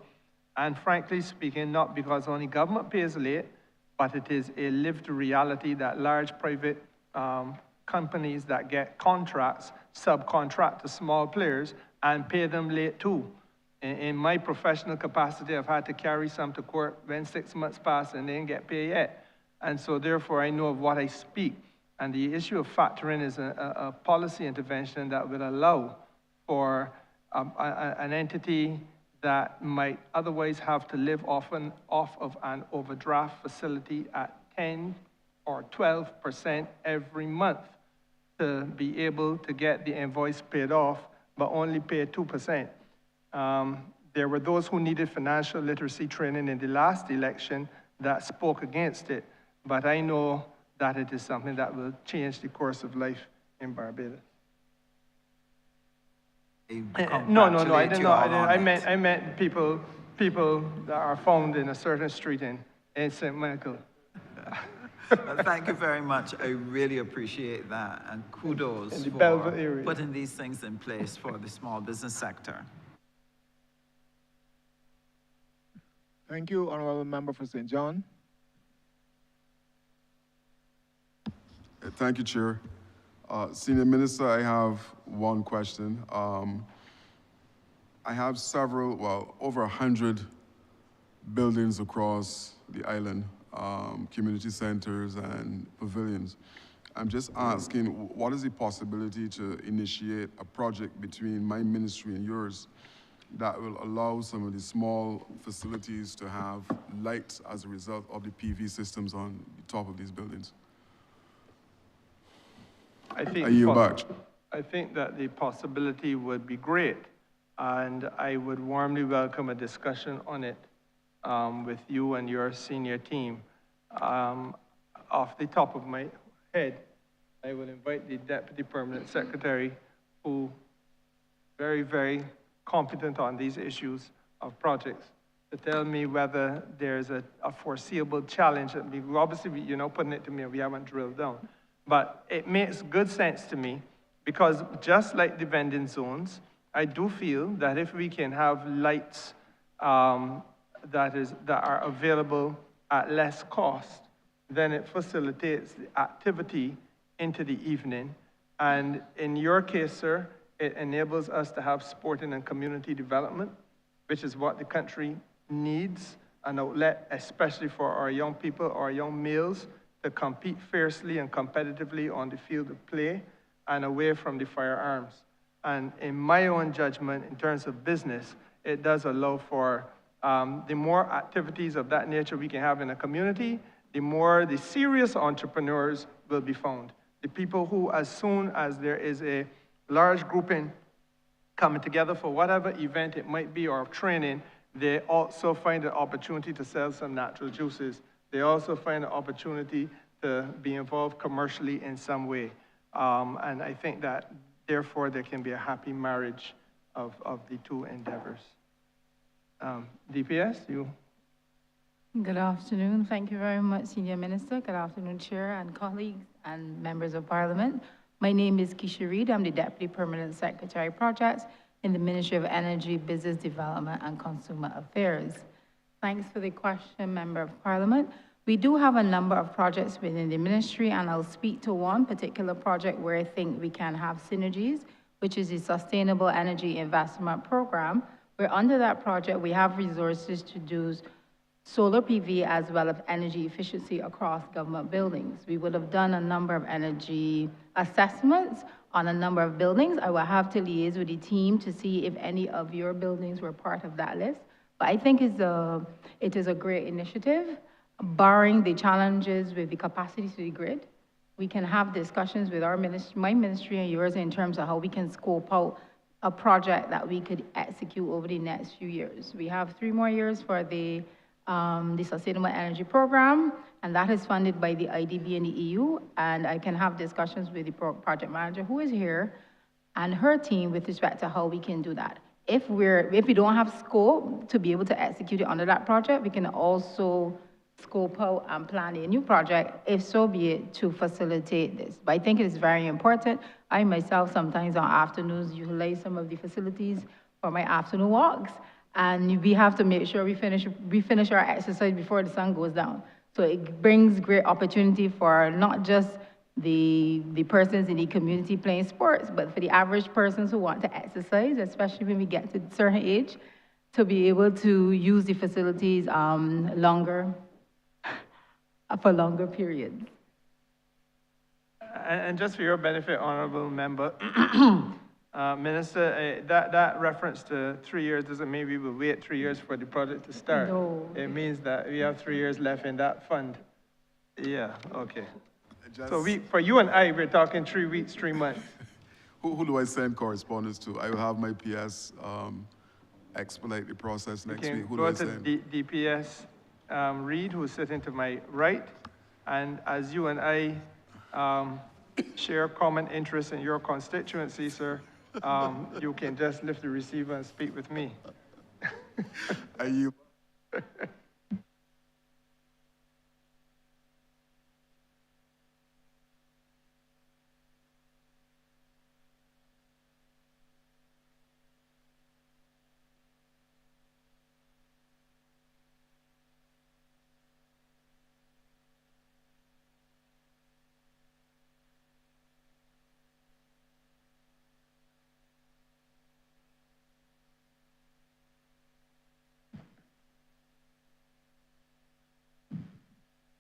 S4: And frankly speaking, not because only government pays late, but it is a lived reality that large private companies that get contracts subcontract to small players and pay them late too. In my professional capacity, I've had to carry some to court when 6 months pass and they didn't get paid yet. And so therefore I know of what I speak. And the issue of factoring is a policy intervention that will allow for an entity that might otherwise have to live off of an overdraft facility at 10 or 12% every month to be able to get the invoice paid off, but only pay 2%. There were those who needed financial literacy training in the last election that spoke against it, but I know that it is something that will change the course of life in Barbados. No, I didn't know. I meant people that are found in a certain street in St. Michael.
S11: Well, thank you very much. I really appreciate that, and kudos
S4: in the
S11: for
S4: area.
S11: Putting these things in place for the small business sector.
S2: Thank you, Honourable Member for St. John.
S14: Thank you, Chair. Senior Minister, I have one question. I have several, well, over 100 buildings across the island, community centers and pavilions. I'm just asking, what is the possibility to initiate a project between my ministry and yours that will allow some of the small facilities to have lights as a result of the PV systems on the top of these buildings?
S4: I think that the possibility would be great, and I would warmly welcome a discussion on it with you and your senior team. Off the top of my head, I will invite the Deputy Permanent Secretary, who very, very competent on these issues of projects, to tell me whether there's a foreseeable challenge. Obviously, you're not putting it to me, we haven't drilled down. But it makes good sense to me because just like the vending zones, I do feel that if we can have lights that are available at less cost, then it facilitates the activity into the evening. And in your case, sir, it enables us to have sporting and community development, which is what the country needs, an outlet, especially for our young people, our young males, to compete fiercely and competitively on the field of play and away from the firearms. And in my own judgment, in terms of business, it does allow for the more activities of that nature we can have in a community, the more the serious entrepreneurs will be found. The people who, as soon as there is a large grouping coming together for whatever event it might be or training, they also find an opportunity to sell some natural juices. They also find an opportunity to be involved commercially in some way. And I think that, therefore, there can be a happy marriage of the two endeavors. DPS, you.
S15: Good afternoon. Thank you very much, Senior Minister. Good afternoon, Chair and colleagues and members of Parliament. My name is Keisha Reed. I'm the Deputy Permanent Secretary Projects in the Ministry of Energy, Business Development and Consumer Affairs. Thanks for the question, Member of Parliament. We do have a number of projects within the ministry, and I'll speak to one particular project where I think we can have synergies, which is the Sustainable Energy Investment Program, where under that project, we have resources to do solar PV as well as energy efficiency across government buildings. We would have done a number of energy assessments on a number of buildings. I will have to liaise with the team to see if any of your buildings were part of that list. But I think it is a great initiative, barring the challenges with the capacity to the grid. We can have discussions with our ministry, my ministry and yours, in terms of how we can scope out a project that we could execute over the next few years. We have 3 more years for the Sustainable Energy Program, and that is funded by the IDB and the EU, and I can have discussions with the project manager who is here and her team with respect to how we can do that. If we don't have scope to be able to execute it under that project, we can also scope out and plan a new project, if so be it, to facilitate this. But I think it is very important. I myself sometimes on afternoons utilize some of the facilities for my afternoon walks, and we have to make sure we finish our exercise before the sun goes down. So it brings great opportunity for not just the persons in the community playing sports, but for the average persons who want to exercise, especially when we get to a certain age, to be able to use the facilities for longer periods.
S4: And just for your benefit, Honourable Member, Minister, that reference to 3 years doesn't mean we will wait 3 years for the project to start.
S15: No.
S4: It means that we have 3 years left in that fund. Yeah, okay. So for you and I, we're talking 3 weeks, 3 months.
S14: Who do I send correspondence to? I will have my PS expedite the process next week. Who do I send?
S4: Go to DPS Reed, who's sitting to my right, and as you and I share common interests in your constituency, sir, you can just lift the receiver and speak with me.
S14: Are you?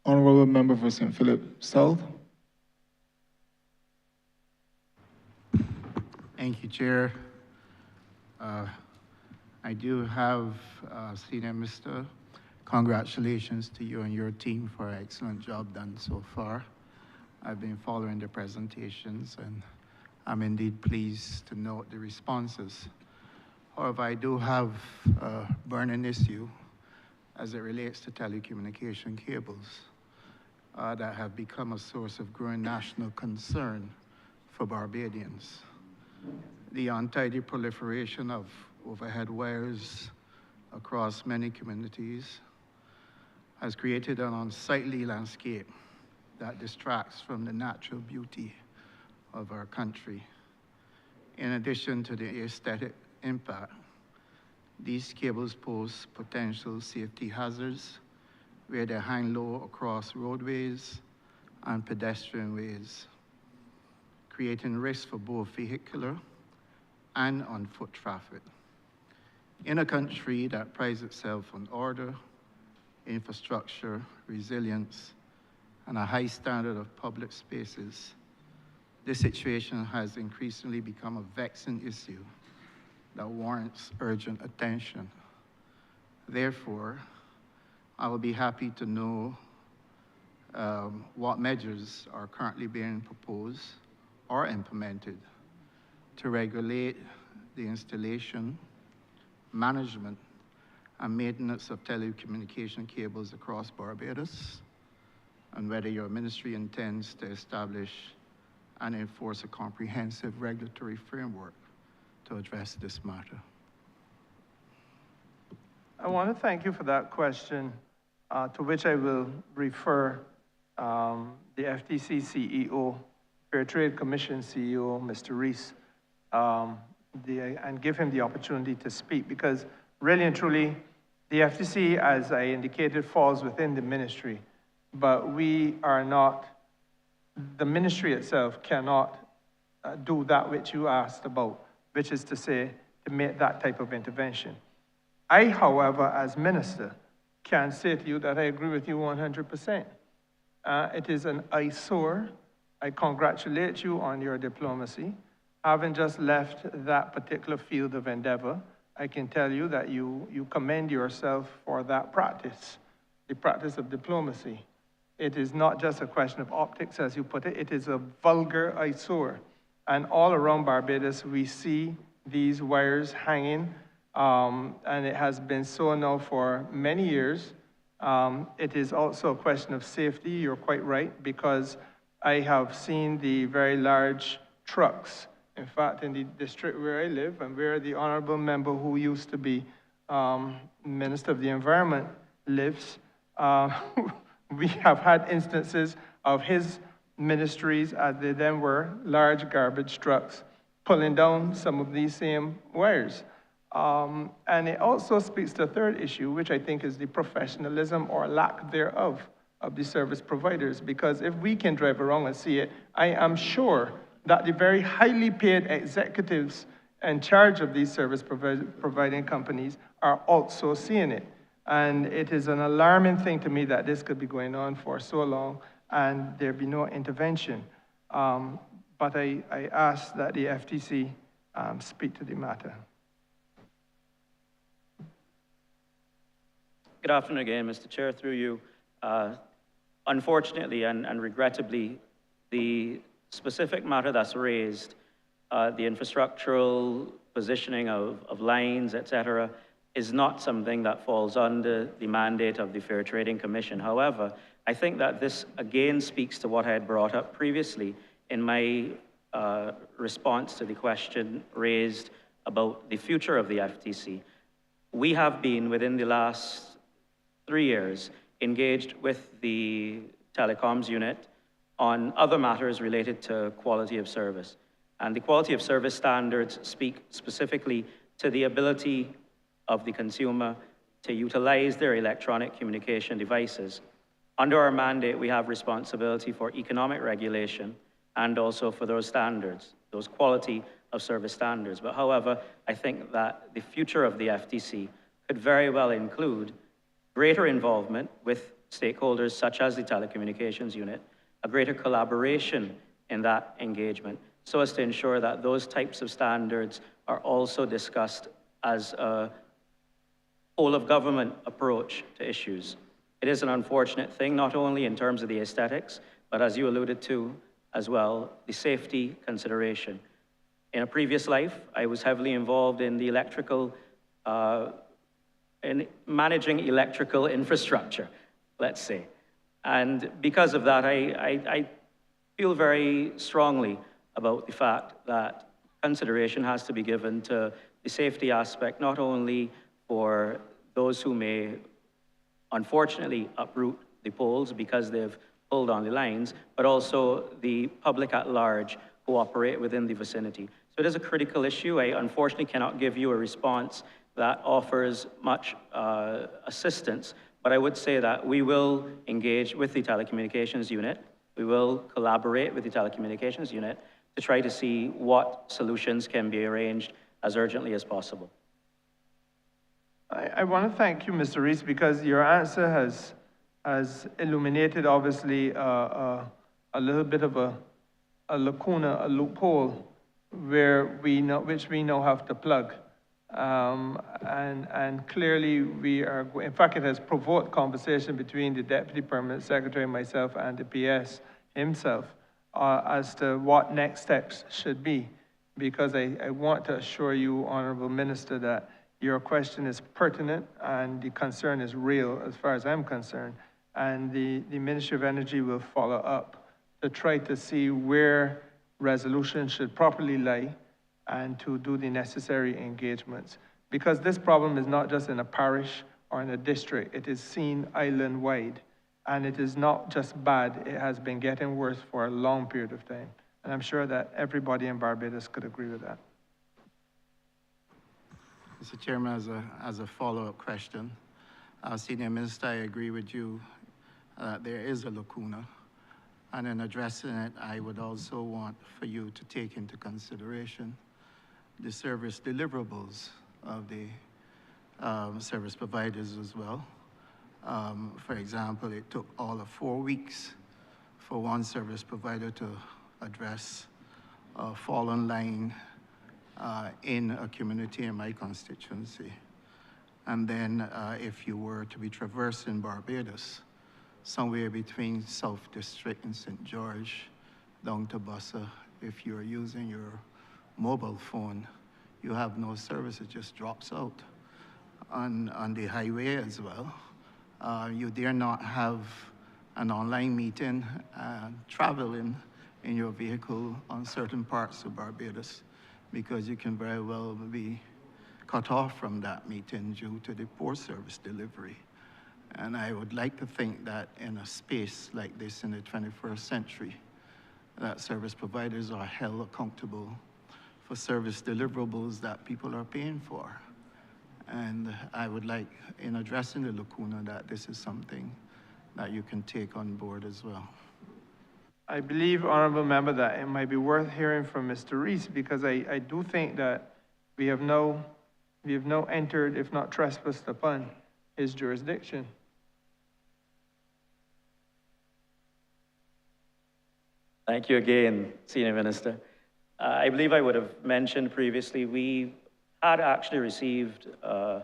S2: Honourable Member for St. Philip South.
S16: Thank you, Chair. I do have, Senior Minister, congratulations to you and your team for an excellent job done so far. I've been following the presentations, and I'm indeed pleased to note the responses. However, I do have a burning issue as it relates to telecommunication cables that have become a source of growing national concern for Barbadians. The untidy proliferation of overhead wires across many communities has created an unsightly landscape that distracts from the natural beauty of our country. In addition to the aesthetic impact, these cables pose potential safety hazards where they hang low across roadways and pedestrian ways, creating risks for both vehicular and on foot traffic. In a country that prides itself on order, infrastructure, resilience, and a high standard of public spaces, this situation has increasingly become a vexing issue that warrants urgent attention. Therefore, I will be happy to know what measures are currently being proposed or implemented to regulate the installation, management, and maintenance of telecommunication cables across Barbados, and whether your ministry intends to establish and enforce a comprehensive regulatory framework to address this matter.
S4: I want to thank you for that question, to which I will refer the FTC CEO, Fair Trade Commission CEO, Mr. Rees, and give him the opportunity to speak, because really and truly, the FTC, as I indicated, falls within the ministry, but we are not, the ministry itself cannot do that which you asked about, which is to say, to make that type of intervention. I, however, as minister, can say to you that I agree with you 100%. It is an eyesore. I congratulate you on your diplomacy. Having just left that particular field of endeavor, I can tell you that you commend yourself for that practice, the practice of diplomacy. It is not just a question of optics, as you put it. It is a vulgar eyesore. And all around Barbados, we see these wires hanging, and it has been so now for many years. It is also a question of safety, you're quite right, because I have seen the very large trucks. In fact, in the district where I live, and where the honorable member who used to be Minister of the Environment lives, we have had instances of his ministries, as they then were, large garbage trucks, pulling down some of these same wires. And it also speaks to a third issue, which I think is the professionalism or lack thereof of the service providers. Because if we can drive around and see it, I am sure that the very highly paid executives in charge of these service providing companies are also seeing it. And it is an alarming thing to me that this could be going on for so long and there be no intervention. But I ask that the FTC speak to the matter.
S5: Good afternoon again, Mr. Chair, through you. Unfortunately and regrettably, the specific matter that's raised, the infrastructural positioning of lines, et cetera, is not something that falls under the mandate of the Fair Trading Commission. However, I think that this again speaks to what I had brought up previously in my response to the question raised about the future of the FTC. We have been, within the last 3 years, engaged with the telecoms unit on other matters related to quality of service. And the quality of service standards speak specifically to the ability of the consumer to utilize their electronic communication devices. Under our mandate, we have responsibility for economic regulation and also for those standards, those quality of service standards. But however, I think that the future of the FTC could very well include greater involvement with stakeholders such as the telecommunications unit, a greater collaboration in that engagement, so as to ensure that those types of standards are also discussed as a whole of government approach to issues. It is an unfortunate thing, not only in terms of the aesthetics, but as you alluded to as well, the safety consideration. In a previous life, I was heavily involved in the electrical, in managing electrical infrastructure, let's say. And because of that, I feel very strongly about the fact that consideration has to be given to the safety aspect, not only for those who may unfortunately uproot the poles because they've pulled on the lines, but also the public at large who operate within the vicinity. So it is a critical issue. I unfortunately cannot give you a response that offers much assistance, but I would say that we will engage with the telecommunications unit. We will collaborate with the telecommunications unit to try to see what solutions can be arranged as urgently as possible.
S4: I want to thank you, Mr. Reese, because your answer has illuminated, obviously, a little bit of a lacuna, a loophole, which we now have to plug. And clearly we are, in fact, it has provoked conversation between the Deputy Permanent Secretary, myself, and the PS himself as to what next steps should be. Because I want to assure you, Honourable Minister, that your question is pertinent and the concern is real as far as I'm concerned. And the Ministry of Energy will follow up to try to see where resolution should properly lie and to do the necessary engagements. Because this problem is not just in a parish or in a district, it is seen island-wide. And it is not just bad, it has been getting worse for a long period of time. And I'm sure that everybody in Barbados could agree with that.
S16: Mr. Chairman, as a follow-up question, Senior Minister, I agree with you that there is a lacuna. And in addressing it, I would also want for you to take into consideration the service deliverables of the service providers as well. For example, it took all of 4 weeks for one service provider to address a fallen line in a community in my constituency. And then if you were to be traversing Barbados, somewhere between South District and St. George down to Bussa, if you're using your mobile phone, you have no service, it just drops out. On the highway as well, you dare not have an online meeting traveling in your vehicle on certain parts of Barbados because you can very well be cut off from that meeting due to the poor service delivery. And I would like to think that in a space like this in the 21st century, that service providers are held accountable for service deliverables that people are paying for. And I would like, in addressing the lacuna, that this is something that you can take on board as well.
S4: I believe, Honourable Member, that it might be worth hearing from Mr. Reese, because I do think that we have now entered, if not trespassed upon, his jurisdiction.
S5: Thank you again, Senior Minister. I believe I would have mentioned previously, we had actually received a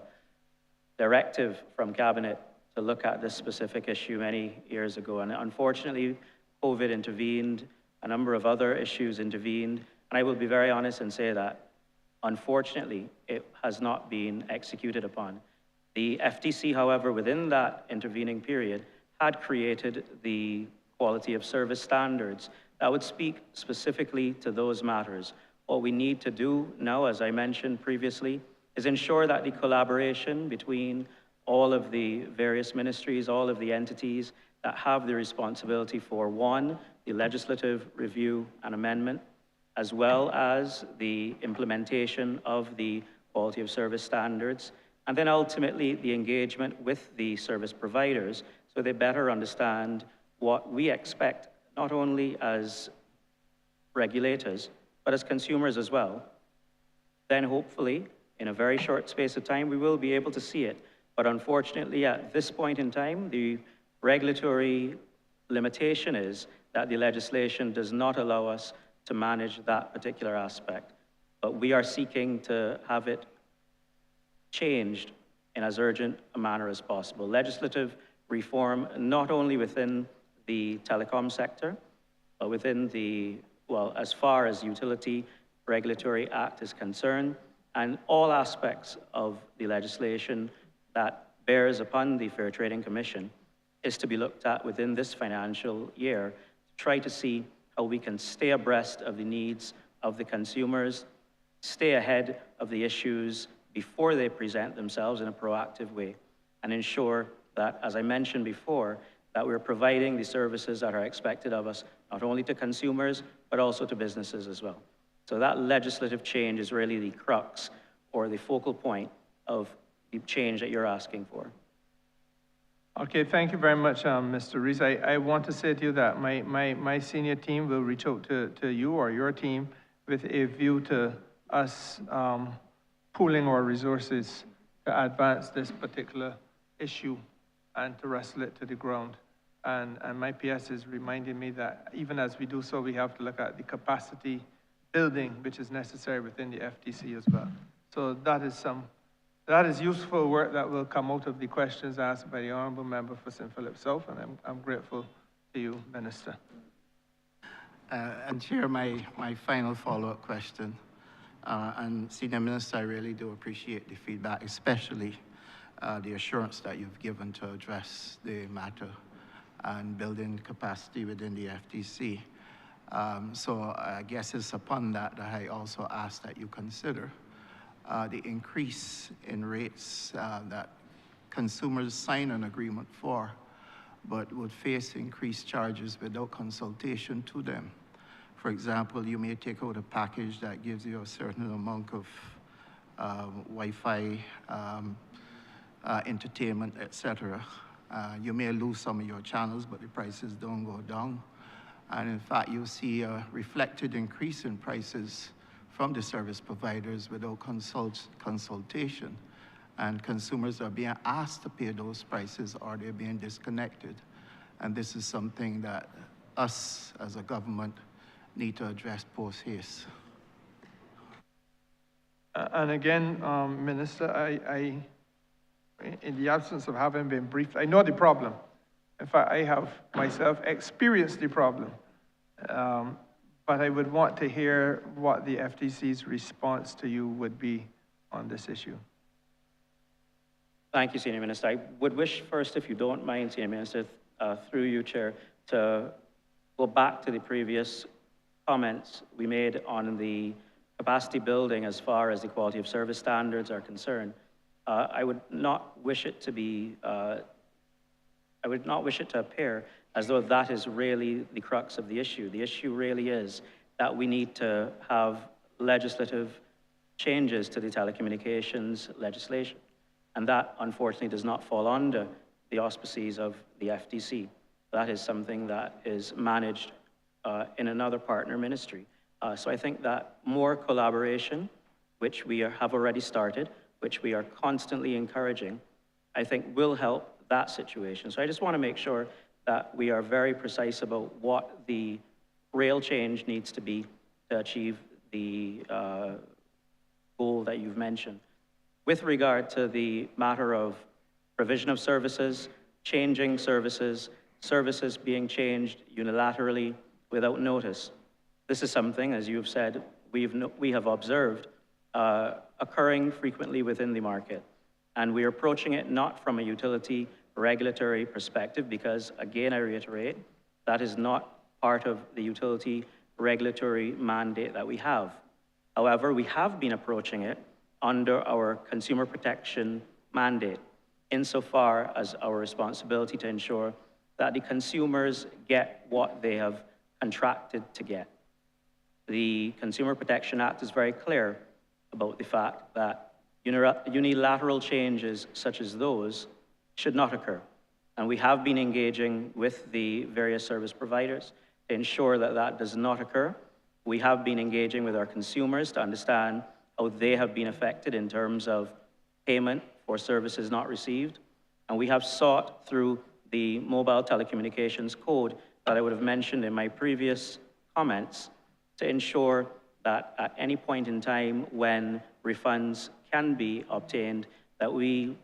S5: directive from Cabinet to look at this specific issue many years ago. And unfortunately, COVID intervened, a number of other issues intervened, and I will be very honest and say that, unfortunately, it has not been executed upon. The FTC, however, within that intervening period, had created the quality of service standards that would speak specifically to those matters. What we need to do now, as I mentioned previously, is ensure that the collaboration between all of the various ministries, all of the entities that have the responsibility for, one, the legislative review and amendment, as well as the implementation of the quality of service standards, and then ultimately the engagement with the service providers so they better understand what we expect, not only as regulators, but as consumers as well. Then hopefully, in a very short space of time, we will be able to see it. But unfortunately, at this point in time, the regulatory limitation is that the legislation does not allow us to manage that particular aspect. But we are seeking to have it changed in as urgent a manner as possible. Legislative reform, not only within the telecom sector, but within the, well, as far as Utility Regulatory Act is concerned, and all aspects of the legislation that bears upon the Fair Trading Commission is to be looked at within this financial year to try to see how we can stay abreast of the needs of the consumers, stay ahead of the issues before they present themselves in a proactive way. and ensure that, as I mentioned before, that we're providing the services that are expected of us, not only to consumers, but also to businesses as well. So that legislative change is really the crux or the focal point of the change that you're asking for.
S4: Okay, thank you very much, Mr. Reese. I want to say to you that my senior team will reach out to you or your team with a view to us pooling our resources to advance this particular issue and to wrestle it to the ground. And my PS is reminding me that even as we do so, we have to look at the capacity building which is necessary within the FTC as well. So that is useful work that will come out of the questions asked by the Honourable Member for St. Philip South, and I'm grateful to you, Minister.
S16: And Chair, my final follow-up question. And Senior Minister, I really do appreciate the feedback, especially the assurance that you've given to address the matter and building capacity within the FTC. So I guess it's upon that that I also ask that you consider the increase in rates that consumers sign an agreement for, but would face increased charges without consultation to them. For example, you may take out a package that gives you a certain amount of Wi-Fi, entertainment, etc. You may lose some of your channels, but the prices don't go down. And in fact, you see a reflected increase in prices from the service providers without consultation. And consumers are being asked to pay those prices or they're being disconnected. And this is something that us as a government need to address post-haste.
S4: And again, Minister, I, in the absence of having been briefed, I know the problem. In fact, I have myself experienced the problem. But I would want to hear what the FTC's response to you would be on this issue.
S5: Thank you, Senior Minister. I would wish first, if you don't mind, Senior Minister, through you, Chair, to go back to the previous comments we made on the capacity building as far as the quality of service standards are concerned. I would not wish it to be, I would not wish it to appear as though that is really the crux of the issue. The issue really is that we need to have legislative changes to the telecommunications legislation. And that, unfortunately, does not fall under the auspices of the FTC. That is something that is managed in another partner ministry. So I think that more collaboration, which we have already started, which we are constantly encouraging, I think will help that situation. So I just want to make sure that we are very precise about what the real change needs to be to achieve the goal that you've mentioned. With regard to the matter of provision of services, changing services, services being changed unilaterally without notice, this is something, as you've said, we have observed occurring frequently within the market. And we're approaching it not from a utility regulatory perspective, because again, I reiterate, that is not part of the utility regulatory mandate that we have. However, we have been approaching it under our consumer protection mandate, insofar as our responsibility to ensure that the consumers get what they have contracted to get. The Consumer Protection Act is very clear about the fact that unilateral changes such as those should not occur. And we have been engaging with the various service providers to ensure that that does not occur. We have been engaging with our consumers to understand how they have been affected in terms of payment for services not received. And we have sought through the Mobile Telecommunications Code that I would have mentioned in my previous comments to ensure that at any point in time when refunds can be obtained, that we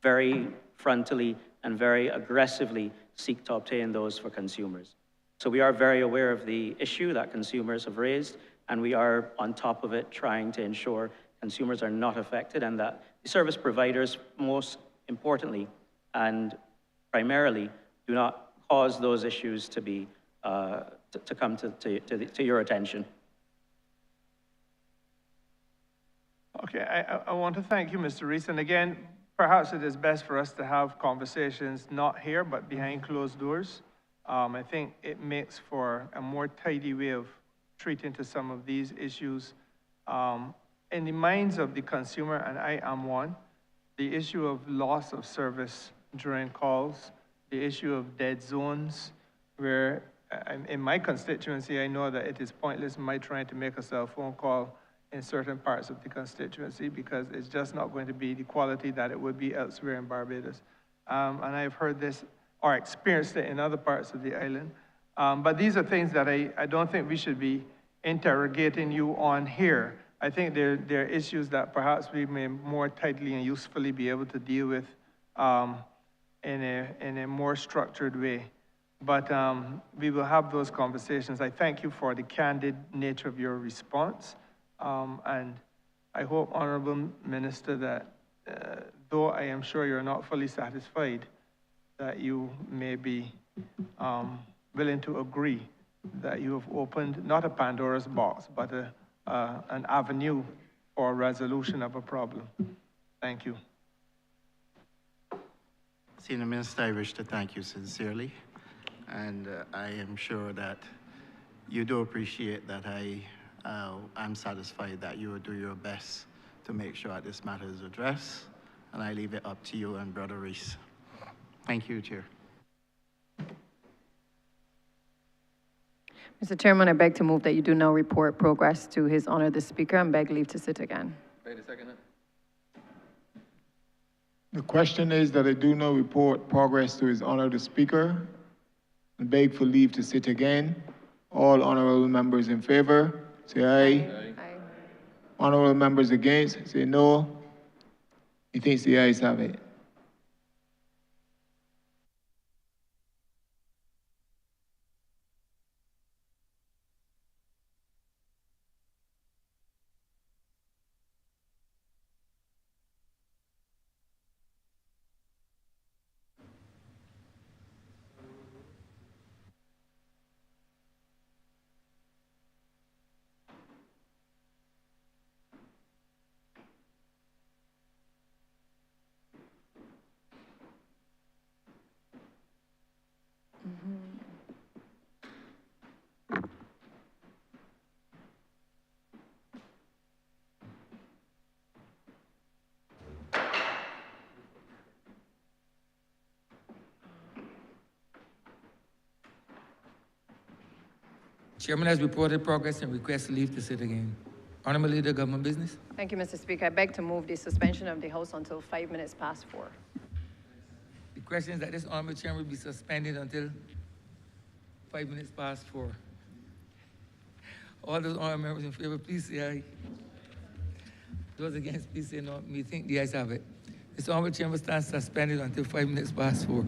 S5: very frontally and very aggressively seek to obtain those for consumers. So we are very aware of the issue that consumers have raised, and we are on top of it trying to ensure consumers are not affected and that the service providers, most importantly and primarily, do not cause those issues to be to come to your attention.
S4: Okay, I want to thank you, Mr. Reese. And again, perhaps it is best for us to have conversations not here, but behind closed doors. I think it makes for a more tidy way of treating to some of these issues. In the minds of the consumer, and I am one, the issue of loss of service during calls, the issue of dead zones, where in my constituency, I know that it is pointless in my trying to make a cell phone call in certain parts of the constituency because it's just not going to be the quality that it would be elsewhere in Barbados. And I've heard this or experienced it in other parts of the island. But these are things that I don't think we should be interrogating you on here. I think there are issues that perhaps we may more tightly and usefully be able to deal with in a more structured way. But we will have those conversations. I thank you for the candid nature of your response. And I hope, Honourable Minister, that though I am sure you're not fully satisfied, that you may be willing to agree that you have opened not a Pandora's box, but an avenue for resolution of a problem. Thank you.
S16: Senior Minister, I wish to thank you sincerely. And I am sure that you do appreciate that I'm satisfied that you will do your best to make sure that this matter is addressed. And I leave it up to you and Brother Reese. Thank you, Chair.
S17: Mr. Chairman, I beg to move that you do now report progress to His Honor the Speaker and beg leave to sit again.
S8: Wait a second.
S2: The question is that I do not report progress to His Honor the Speaker and beg for leave to sit again. All honorable members in favor, say aye.
S17: Aye.
S2: Honorable members against, say no. He thinks the ayes have it.
S1: Chairman has reported progress and requests leave to sit again. Honourable Leader, Government Business.
S17: Thank you, Mr. Speaker. I beg to move the suspension of the House until 5 minutes past 4.
S1: The question is that this Honourable Chairman will be suspended until 5 minutes past 4. All those honourable members in favor, please say aye. Those against, please say no. Me think the ayes have it. This Honourable Chairman stands suspended until 5 minutes past 4.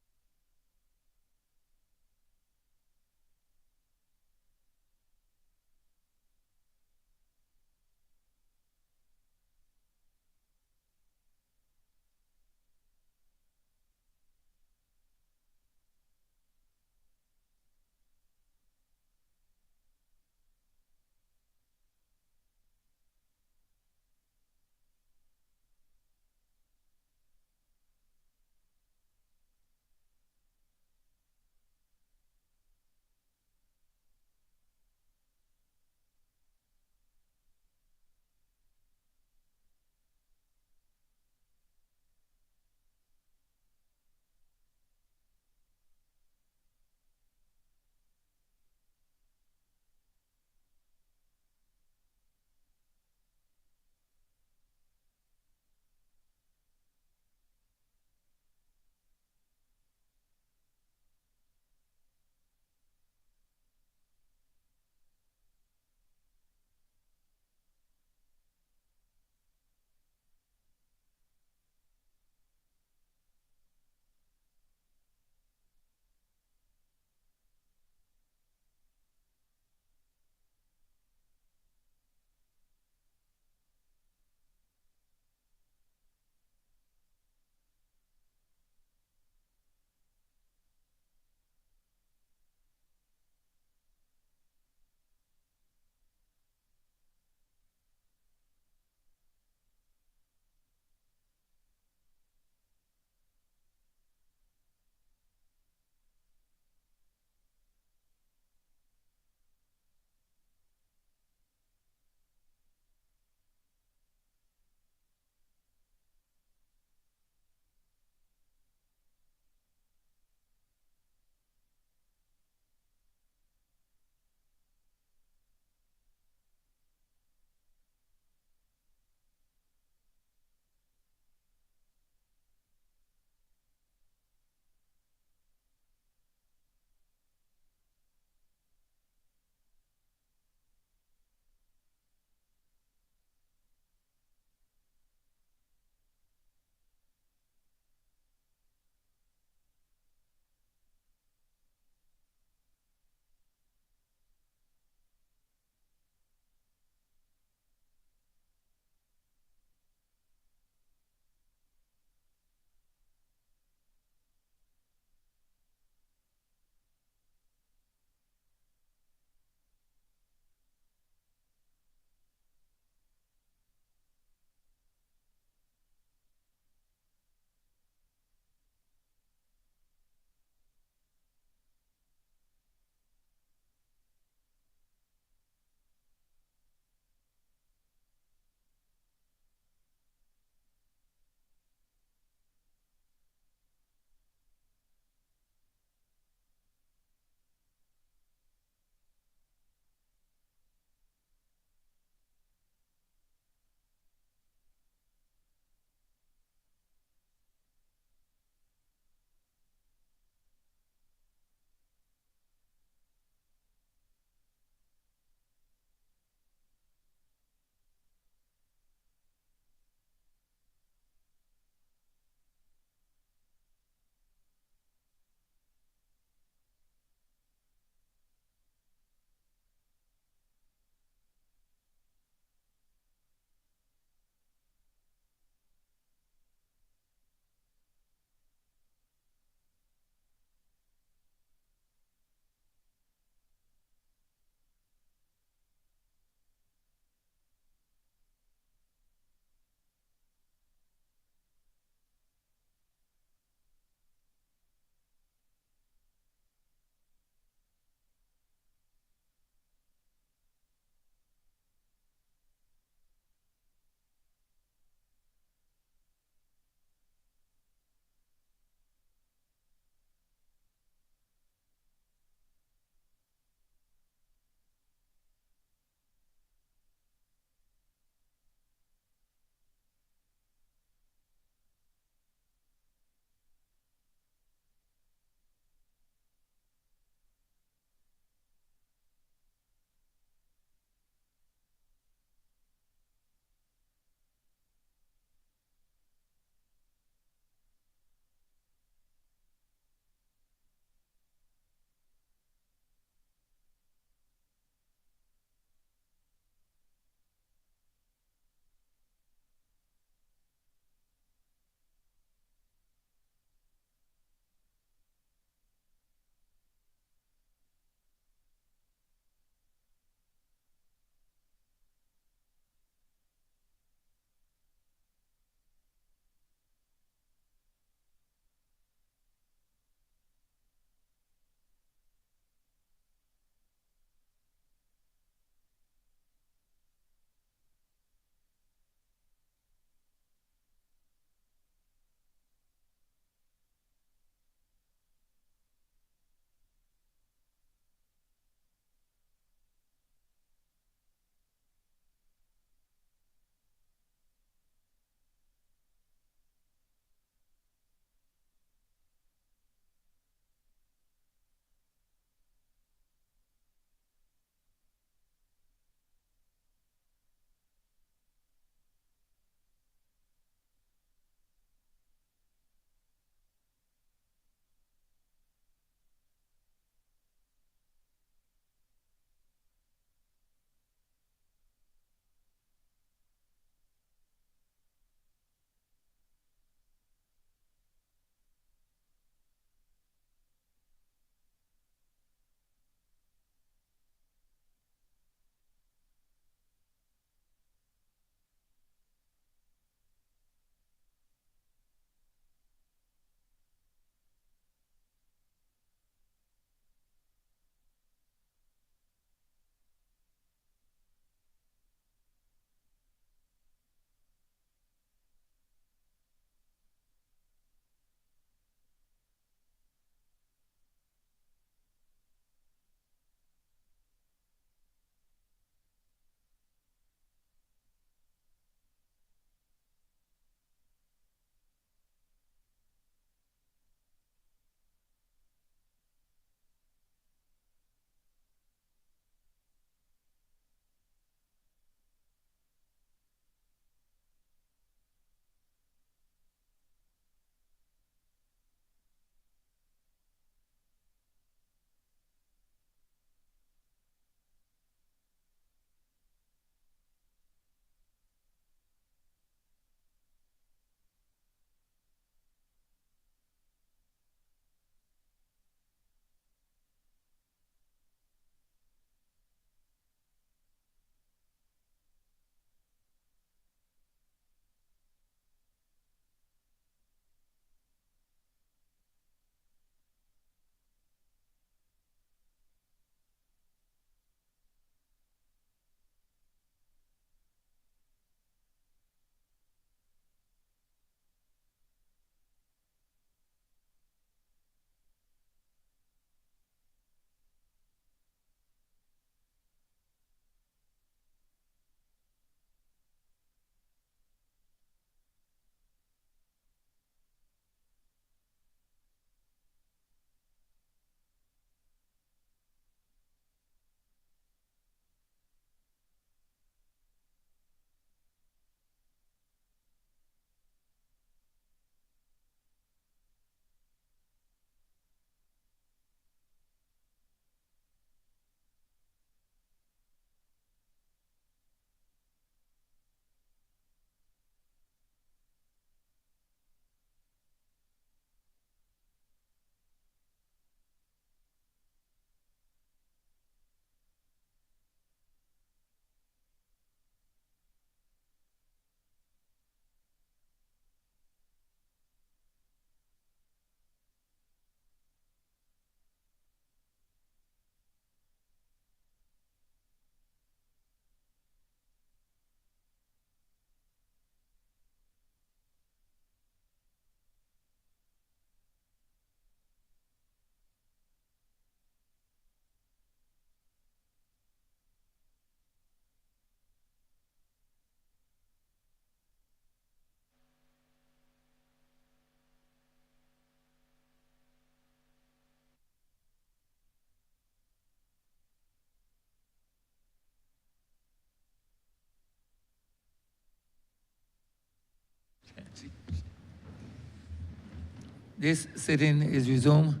S1: This sitting is resumed.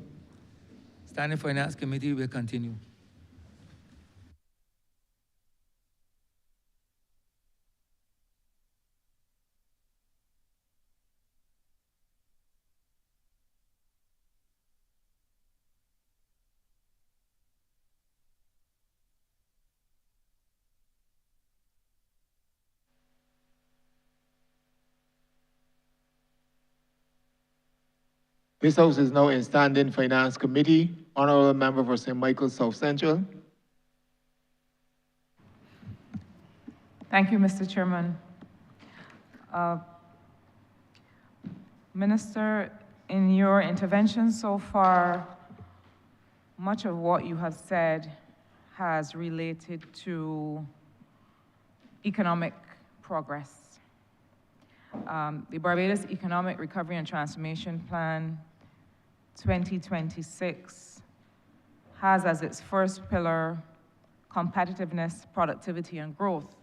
S1: Standing Finance Committee will continue.
S2: This House is now in standing Finance Committee. Honourable Member for St. Michael South Central.
S18: Thank you, Mr. Chairman. Minister, in your intervention so far, much of what you have said has related to economic progress. The Barbados Economic Recovery and Transformation Plan 2026 has as its first pillar competitiveness, productivity, and growth.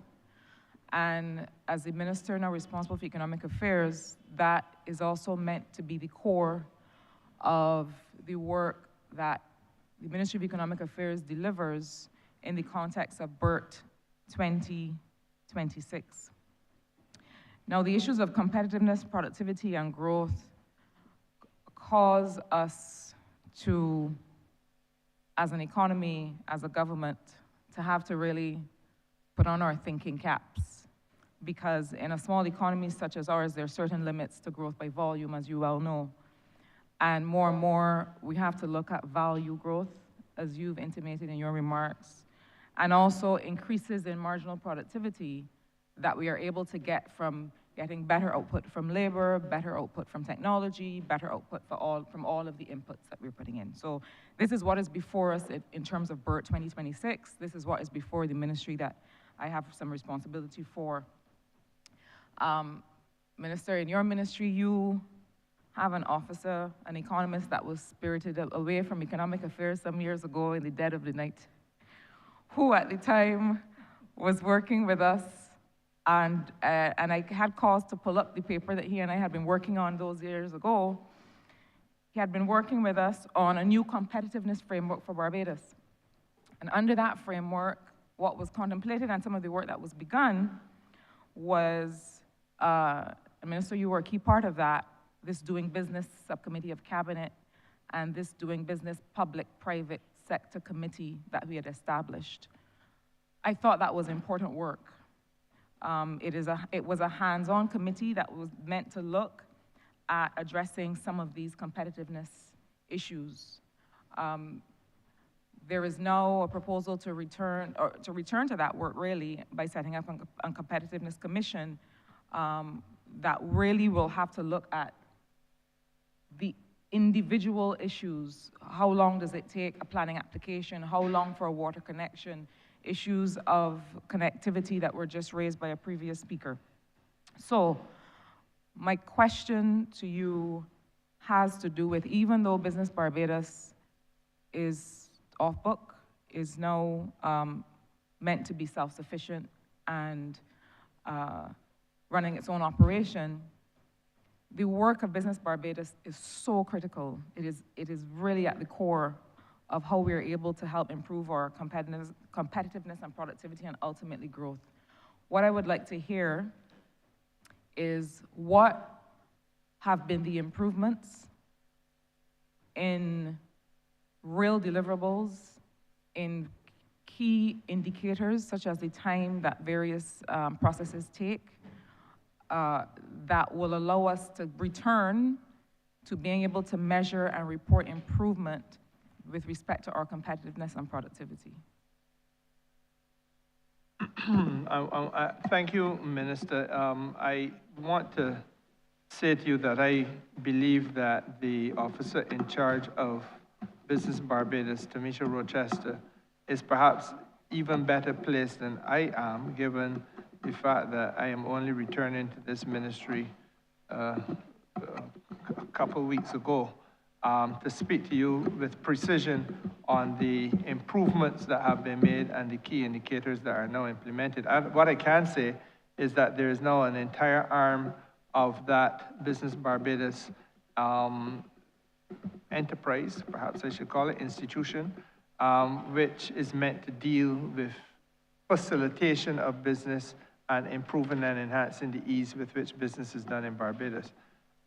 S18: And as the Minister now responsible for Economic Affairs, that is also meant to be the core of the work that the Ministry of Economic Affairs delivers in the context of BERT 2026. Now, the issues of competitiveness, productivity, and growth cause us to, as an economy, as a government, to have to really put on our thinking caps. Because in a small economy such as ours, there are certain limits to growth by volume, as you well know. And more, we have to look at value growth, as you've intimated in your remarks, and also increases in marginal productivity that we are able to get from getting better output from labor, better output from technology, better output from all of the inputs that we're putting in. So this is what is before us in terms of BERT 2026. This is what is before the ministry that I have some responsibility for. Minister, in your ministry, you have an officer, an economist that was spirited away from economic affairs some years ago in the dead of the night, who at the time was working with us, and I had cause to pull up the paper that he and I had been working on those years ago. He had been working with us on a new competitiveness framework for Barbados. And under that framework, what was contemplated and some of the work that was begun was, Minister, you were a key part of that, this Doing Business Subcommittee of Cabinet and this Doing Business Public-Private Sector Committee that we had established. I thought that was important work. It was a hands-on committee that was meant to look at addressing some of these competitiveness issues. There is now a proposal to return to that work, really, by setting up a competitiveness commission that really will have to look at the individual issues. How long does it take a planning application? How long for a water connection? Issues of connectivity that were just raised by a previous speaker. So my question to you has to do with, even though Business Barbados is off book, is now meant to be self-sufficient and running its own operation, the work of Business Barbados is so critical. It is really at the core of how we're able to help improve our competitiveness and productivity and ultimately growth. What I would like to hear is what have been the improvements in real deliverables, in key indicators such as the time that various processes take, that will allow us to return to being able to measure and report improvement with respect to our competitiveness and productivity.
S4: Thank you, Minister. I want to say to you that I believe that the officer in charge of Business Barbados, Tamisha Rochester, is perhaps even better placed than I am, given the fact that I am only returning to this ministry a couple of weeks ago, to speak to you with precision on the improvements that have been made and the key indicators that are now implemented. And what I can say is that there is now an entire arm of that Business Barbados enterprise, perhaps I should call it, institution, which is meant to deal with facilitation of business and improving and enhancing the ease with which business is done in Barbados.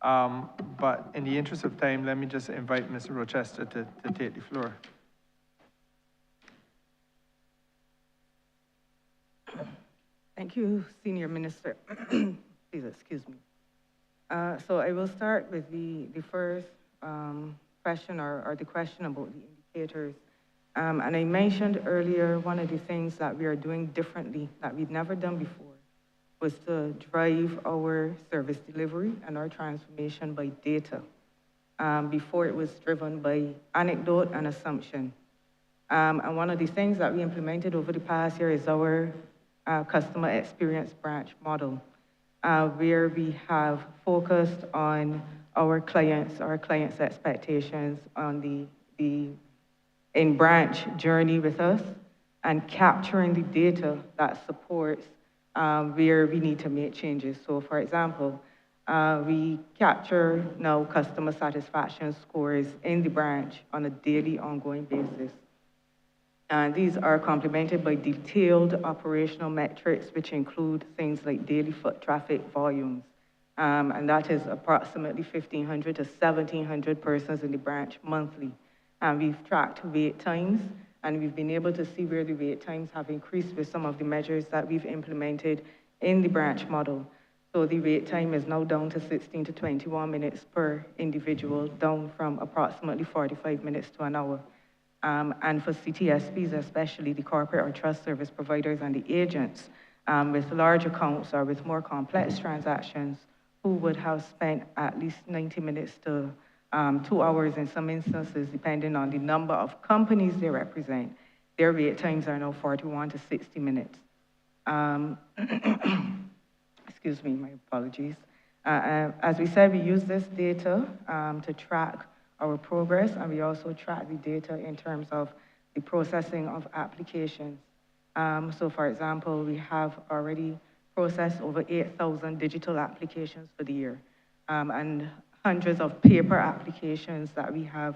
S4: But in the interest of time, let me just invite Mr. Rochester to take the floor.
S9: Thank you, Senior Minister. Please excuse me. So I will start with the first question or the question about the indicators. And I mentioned earlier one of the things that we are doing differently that we've never done before was to drive our service delivery and our transformation by data. Before it was driven by anecdote and assumption. And one of the things that we implemented over the past year is our customer experience branch model, where we have focused on our clients' expectations on the in-branch journey with us and capturing the data that supports where we need to make changes. So for example, we capture now customer satisfaction scores in the branch on a daily ongoing basis. And these are complemented by detailed operational metrics, which include things like daily foot traffic volumes. And that is approximately 1,500 to 1,700 persons in the branch monthly. And we've tracked wait times, and we've been able to see where the wait times have increased with some of the measures that we've implemented in the branch model. So the wait time is now down to 16 to 21 minutes per individual, down from approximately 45 minutes to an hour. And for CTSPs, especially the corporate or trust service providers and the agents with large accounts or with more complex transactions who would have spent at least 90 minutes to 2 hours in some instances, depending on the number of companies they represent, their wait times are now 41 to 60 minutes. Excuse me, my apologies. As we said, we use this data to track our progress, and we also track the data in terms of the processing of applications. So for example, we have already processed over 8,000 digital applications for the year, and hundreds of paper applications that we have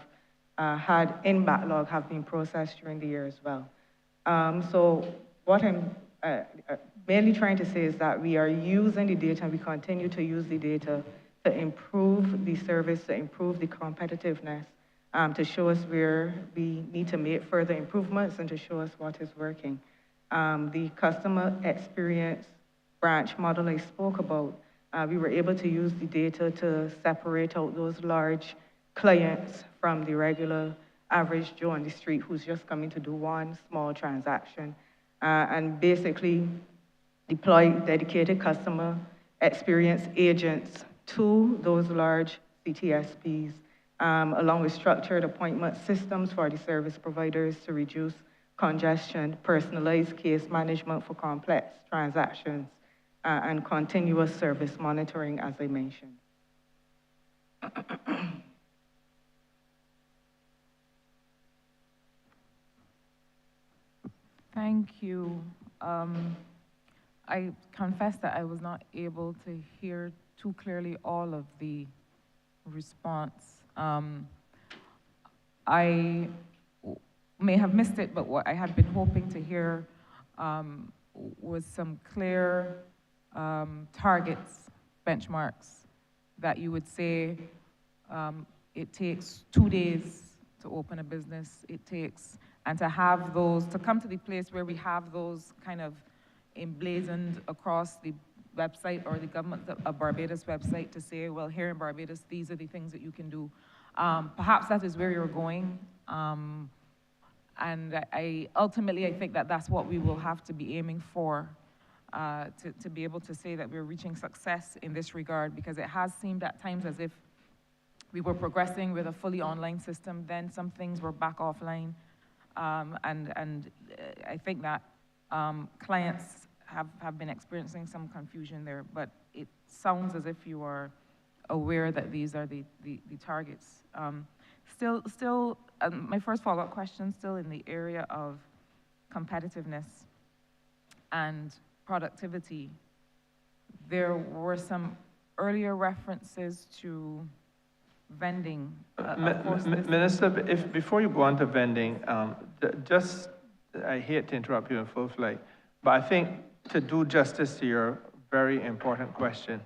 S9: had in backlog have been processed during the year as well. So what I'm mainly trying to say is that we are using the data, and we continue to use the data to improve the service, to improve the competitiveness, to show us where we need to make further improvements and to show us what is working. The customer experience branch model I spoke about, we were able to use the data to separate out those large clients from the regular average Joe on the street who's just coming to do one small transaction, and basically deploy dedicated customer experience agents to those large CTSPs, along with structured appointment systems for the service providers to reduce congestion, personalized case management for complex transactions, and continuous service monitoring, as I mentioned.
S18: Thank you. I confess that I was not able to hear too clearly all of the response. I may have missed it, but what I had been hoping to hear was some clear targets, benchmarks, that you would say it takes 2 days to open a business, it takes, and to have those, to come to the place where we have those kind of emblazoned across the website or the government of Barbados website to say, well, here in Barbados, these are the things that you can do. Perhaps that is where you're going. And ultimately, I think that that's what we will have to be aiming for to be able to say that we're reaching success in this regard, because it has seemed at times as if we were progressing with a fully online system, then some things were back offline. And I think that clients have been experiencing some confusion there, but it sounds as if you are aware that these are the targets. Still, my first follow-up question, still in the area of competitiveness and productivity. There were some earlier references to vending.
S4: Mi-
S18: Of course,
S4: Mi-
S18: this-
S4: Minister, if, before you go on to vending, just, I hate to interrupt you in full flight, but I think to do justice to your very important question,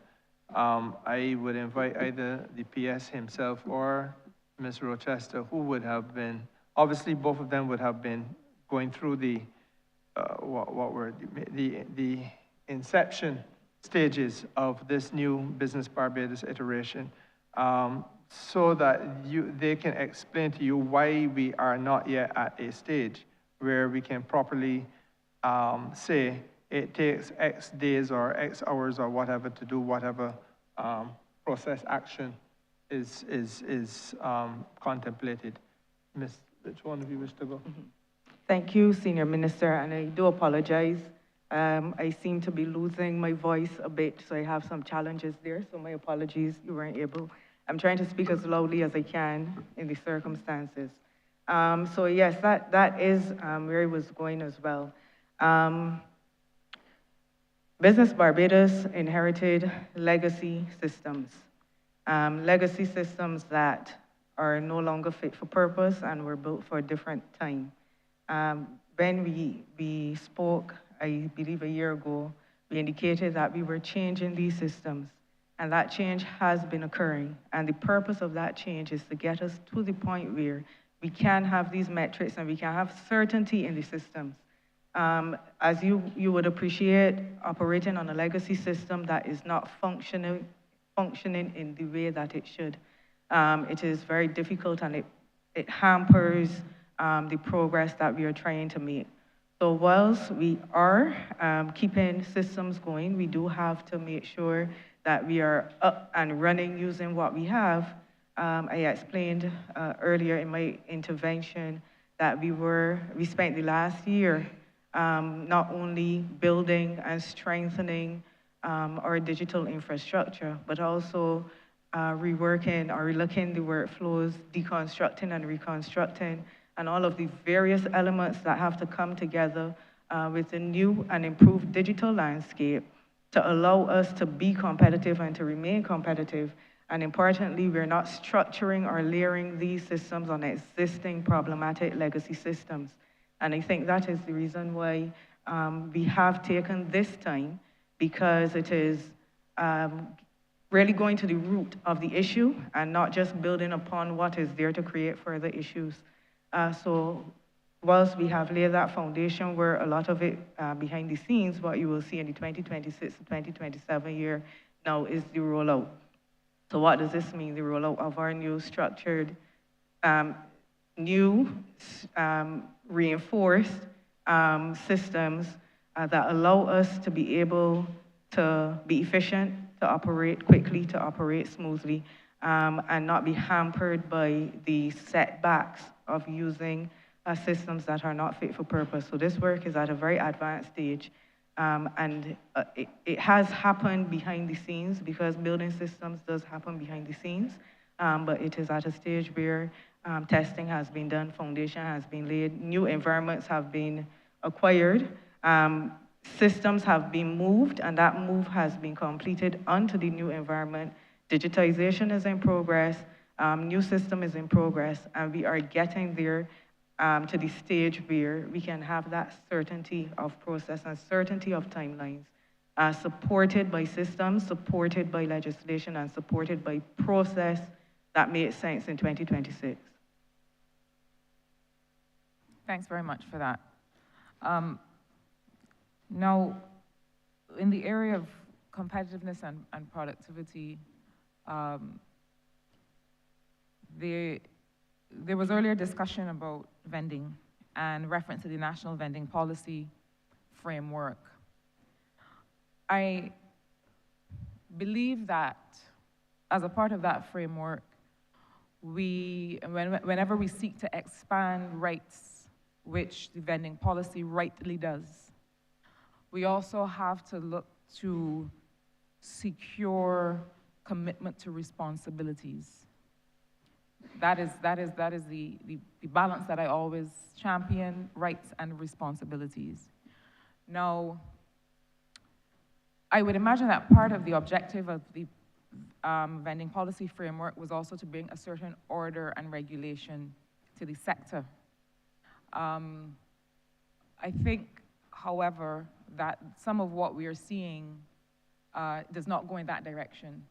S4: I would invite either the PS himself or Ms. Rochester, who would have been, obviously both of them would have been going through the, what were the inception stages of this new Business Barbados iteration, so that they can explain to you why we are not yet at a stage where we can properly say it takes X days or X hours or whatever to do whatever process action is contemplated. Ms., which one of you wish to go?
S9: Thank you, Senior Minister, and I do apologize. I seem to be losing my voice a bit, so I have some challenges there, so my apologies, you weren't able. I'm trying to speak as loudly as I can in the circumstances. So yes, that is where I was going as well. Business Barbados inherited legacy systems. Legacy systems that are no longer fit for purpose and were built for a different time. When we spoke, I believe a year ago, we indicated that we were changing these systems, and that change has been occurring. And the purpose of that change is to get us to the point where we can have these metrics and we can have certainty in the systems. As you would appreciate, operating on a legacy system that is not functioning in the way that it should, it is very difficult, and it hampers the progress that we are trying to make. So whilst we are keeping systems going, we do have to make sure that we are up and running using what we have. I explained earlier in my intervention that we spent the last year not only building and strengthening our digital infrastructure, but also reworking or relooking the workflows, deconstructing and reconstructing, and all of the various elements that have to come together with a new and improved digital landscape to allow us to be competitive and to remain competitive. And importantly, we're not structuring or layering these systems on existing problematic legacy systems. And I think that is the reason why we have taken this time, because it is really going to the root of the issue and not just building upon what is there to create further issues. So whilst we have laid that foundation where a lot of it behind the scenes, what you will see in the 2026 to 2027 year now is the rollout. So what does this mean? The rollout of our new structured, reinforced systems that allow us to be able to be efficient, to operate quickly, to operate smoothly, and not be hampered by the setbacks of using systems that are not fit for purpose. So this work is at a very advanced stage, and it has happened behind the scenes, because building systems does happen behind the scenes, but it is at a stage where testing has been done, foundation has been laid, new environments have been acquired, systems have been moved, and that move has been completed onto the new environment. Digitization is in progress, new system is in progress, and we are getting there to the stage where we can have that certainty of process and certainty of timelines, supported by systems, supported by legislation, and supported by process that makes sense in 2026.
S18: Thanks very much for that. Now, in the area of competitiveness and productivity, there was earlier discussion about vending and reference to the National Vending Policy Framework. I believe that as a part of that framework, whenever we seek to expand rights, which the vending policy rightly does, we also have to look to secure commitment to responsibilities. That is the balance that I always champion, rights and responsibilities. Now, I would imagine that part of the objective of vending policy framework was also to bring a certain order and regulation to the sector. I think, however, that some of what we are seeing does not go in that direction.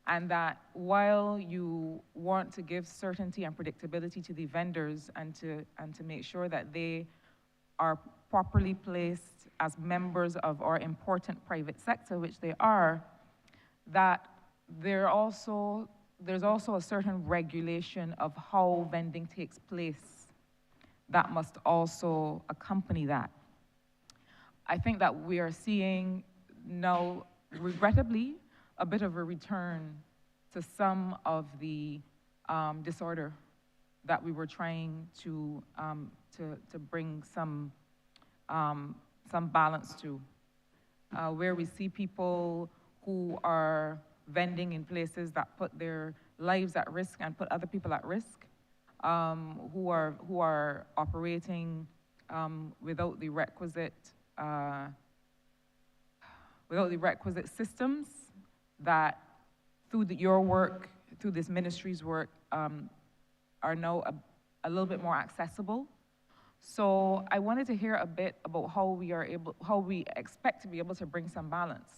S18: And that while you want to give certainty and predictability to the vendors and to make sure that they are properly placed as members of our important private sector, which they are, that there's also a certain regulation of how vending takes place that must also accompany that. I think that we are seeing now, regrettably, a bit of a return to some of the disorder that we were trying to bring some balance to, where we see people who are vending in places that put their lives at risk and put other people at risk, who are operating without the requisite systems that through your work, through this ministry's work, are now a little bit more accessible. So I wanted to hear a bit about how we expect to be able to bring some balance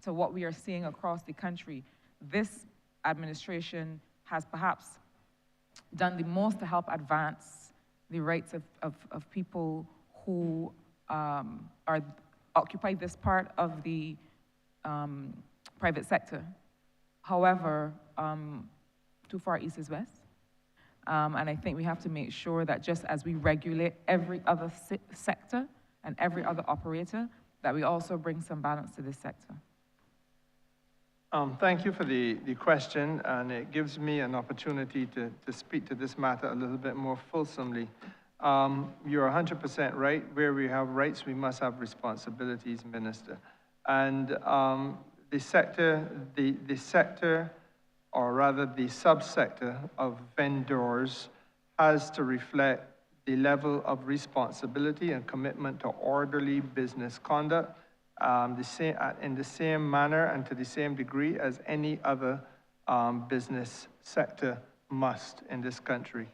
S18: to what we are seeing across the country. This administration has perhaps done the most to help advance the rights of people who occupy this part of the private sector. However, too far east is west. And I think we have to make sure that just as we regulate every other sector and every other operator, that we also bring some balance to this sector.
S4: Thank you for the question, and it gives me an opportunity to speak to this matter a little bit more fulsomely. You're 100% right. Where we have rights, we must have responsibilities, Minister. And the sector, or rather the subsector of vendors, has to reflect the level of responsibility and commitment to orderly business conduct in the same manner and to the same degree as any other business sector must in this country.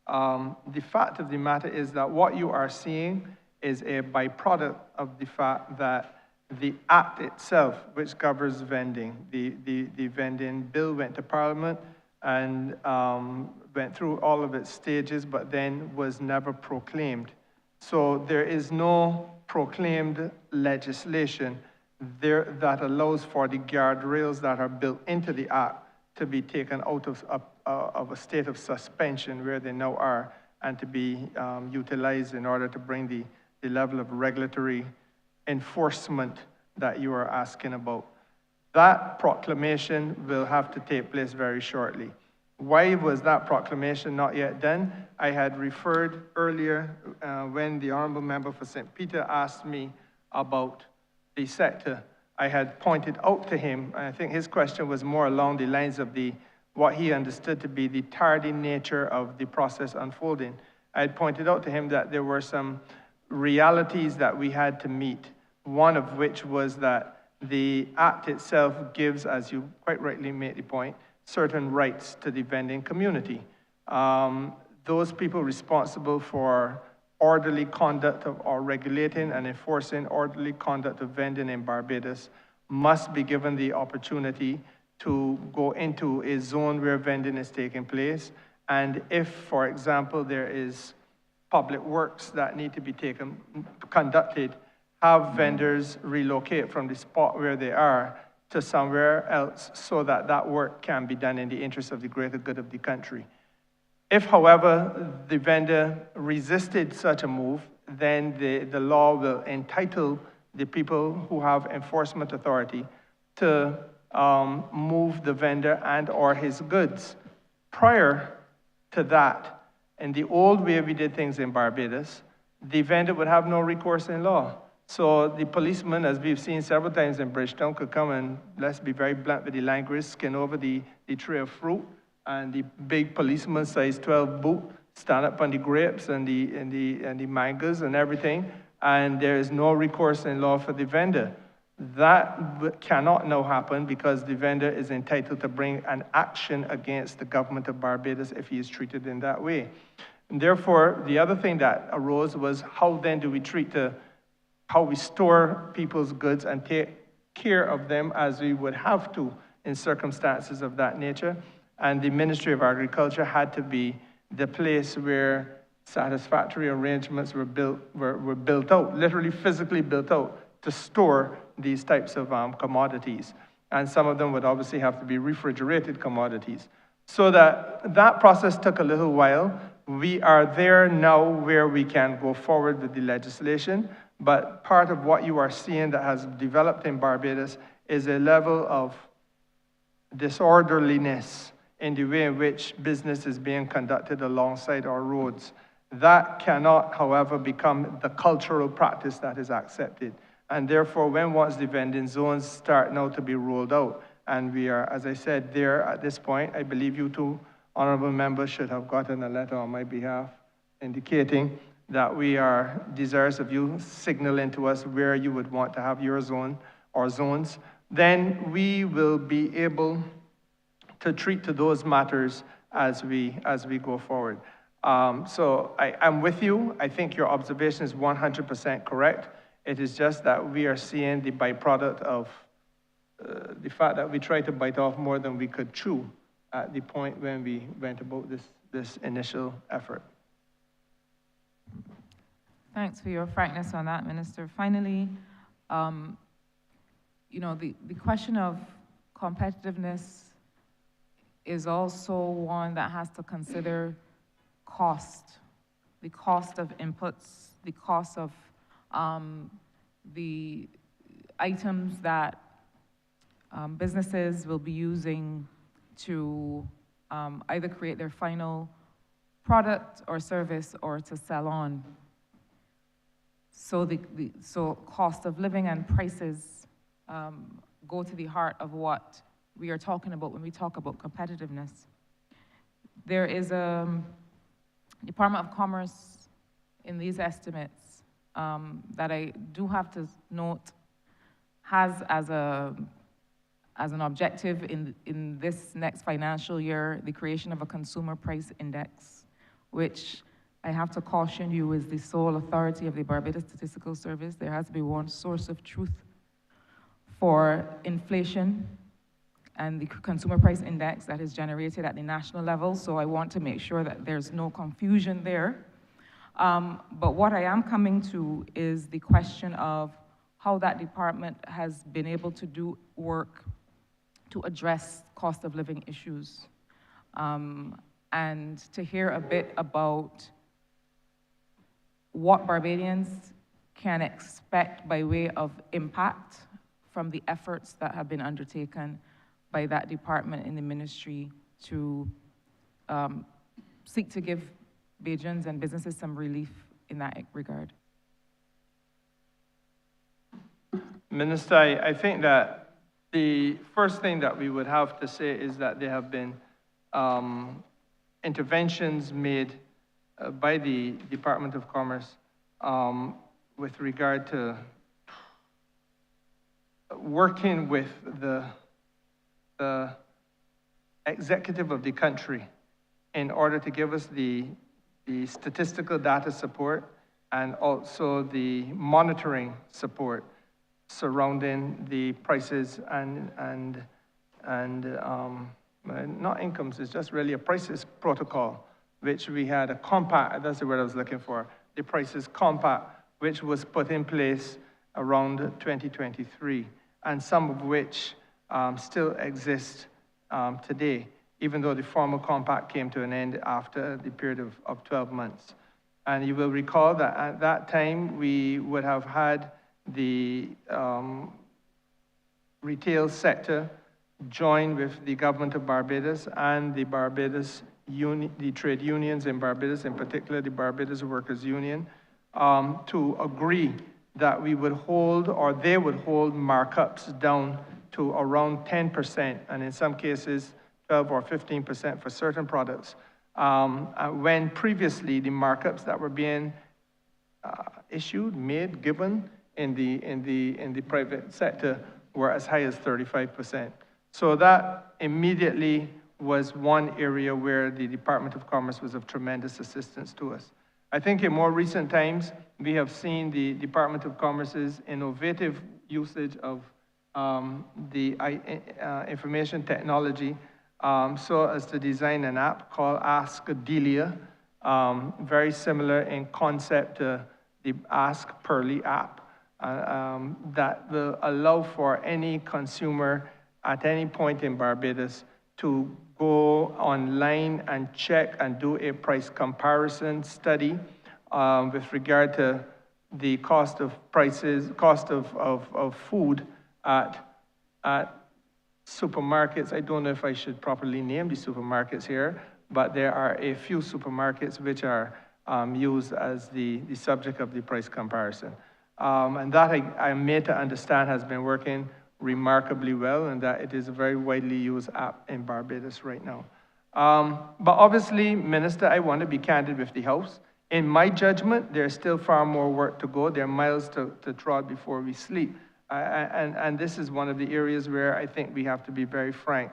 S4: The fact of the matter is that what you are seeing is a byproduct of the fact that the act itself, which governs vending, the vending bill went to Parliament and went through all of its stages, but then was never proclaimed. So there is no proclaimed legislation there that allows for the guardrails that are built into the act to be taken out of a state of suspension where they now are, and to be utilized in order to bring the level of regulatory enforcement that you are asking about. That proclamation will have to take place very shortly. Why was that proclamation not yet done? I had referred earlier when the Honourable Member for St. Peter asked me about the sector. I had pointed out to him, and I think his question was more along the lines of what he understood to be the tardy nature of the process unfolding. I had pointed out to him that there were some realities that we had to meet, one of which was that the act itself gives, as you quite rightly made the point, certain rights to the vending community. Those people responsible for orderly conduct or regulating and enforcing orderly conduct of vending in Barbados must be given the opportunity to go into a zone where vending is taking place. And if, for example, there is public works that need to be conducted, have vendors relocate from the spot where they are to somewhere else so that that work can be done in the interest of the greater good of the country. If, however, the vendor resisted such a move, then the law will entitle the people who have enforcement authority to move the vendor and or his goods. Prior to that, in the old way we did things in Barbados, the vendor would have no recourse in law. So the policeman, as we've seen several times in Bridgetown, could come and, let's be very blunt with the language, skin over the tray of fruit, and the big policeman size 12 boot stand up on the grapes and the mangoes and everything, and there is no recourse in law for the vendor. That cannot now happen because the vendor is entitled to bring an action against the government of Barbados if he is treated in that way. And therefore, the other thing that arose was how then do we treat how we store people's goods and take care of them as we would have to in circumstances of that nature. And the Ministry of Agriculture had to be the place where satisfactory arrangements were built out, literally physically built out, to store these types of commodities. And some of them would obviously have to be refrigerated commodities. So that process took a little while. We are there now where we can go forward with the legislation, but part of what you are seeing that has developed in Barbados is a level of disorderliness in the way in which business is being conducted alongside our roads. That cannot, however, become the cultural practice that is accepted. And therefore, once the vending zones start now to be rolled out, and we are, as I said, there at this point, I believe you two honorable members should have gotten a letter on my behalf indicating that we are desirous of you signaling to us where you would want to have your zone or zones. Then we will be able to treat to those matters as we go forward. So I'm with you. I think your observation is 100% correct. It is just that we are seeing the byproduct of the fact that we try to bite off more than we could chew at the point when we went about this initial effort.
S18: Thanks for your frankness on that, Minister. Finally, you know, the question of competitiveness is also one that has to consider cost, the cost of inputs, the cost of the items that businesses will be using to either create their final product or service or to sell on. So so cost of living and prices go to the heart of what we are talking about when we talk about competitiveness. There is a Department of Commerce in these estimates that I do have to note has as an objective in this next financial year the creation of a consumer price index, which I have to caution you is the sole authority of the Barbados Statistical Service. There has to be one source of truth for inflation and the consumer price index that is generated at the national level. So I want to make sure that there's no confusion there. But what I am coming to is the question of how that department has been able to do work to address cost of living issues. And to hear a bit about what Barbadians can expect by way of impact from the efforts that have been undertaken by that department in the ministry to seek to give Bajans and businesses some relief in that regard.
S4: Minister, I think that the first thing that we would have to say is that there have been interventions made by the Department of Commerce with regard to working with the executive of the country in order to give us the statistical data support and also the monitoring support surrounding the prices and not incomes, it's just really a prices protocol, which we had a compact, that's the word I was looking for, the prices compact, which was put in place around 2023, and some of which still exist today, even though the formal compact came to an end after the period of 12 months. And you will recall that at that time, we would have had the retail sector join with the government of Barbados and the the trade unions in Barbados, in particular the Barbados Workers Union, to agree that we would hold, or they would hold, markups down to around 10%, and in some cases 12 or 15% for certain products, when previously the markups that were being issued, made, given in the private sector were as high as 35%. So that immediately was one area where the Department of Commerce was of tremendous assistance to us. I think in more recent times, we have seen the Department of Commerce's innovative usage of the information technology so as to design an app called Ask Delia, very similar in concept to the Ask Pearly app that will allow for any consumer at any point in Barbados to go online and check and do a price comparison study with regard to the cost of food at supermarkets. I don't know if I should properly name the supermarkets here, but there are a few supermarkets which are used as the subject of the price comparison. And that I am made to understand has been working remarkably well, and that it is a very widely used app in Barbados right now. But obviously, Minister, I want to be candid with the House. In my judgment, there's still far more work to go. There are miles to trod before we sleep. And this is one of the areas where I think we have to be very frank.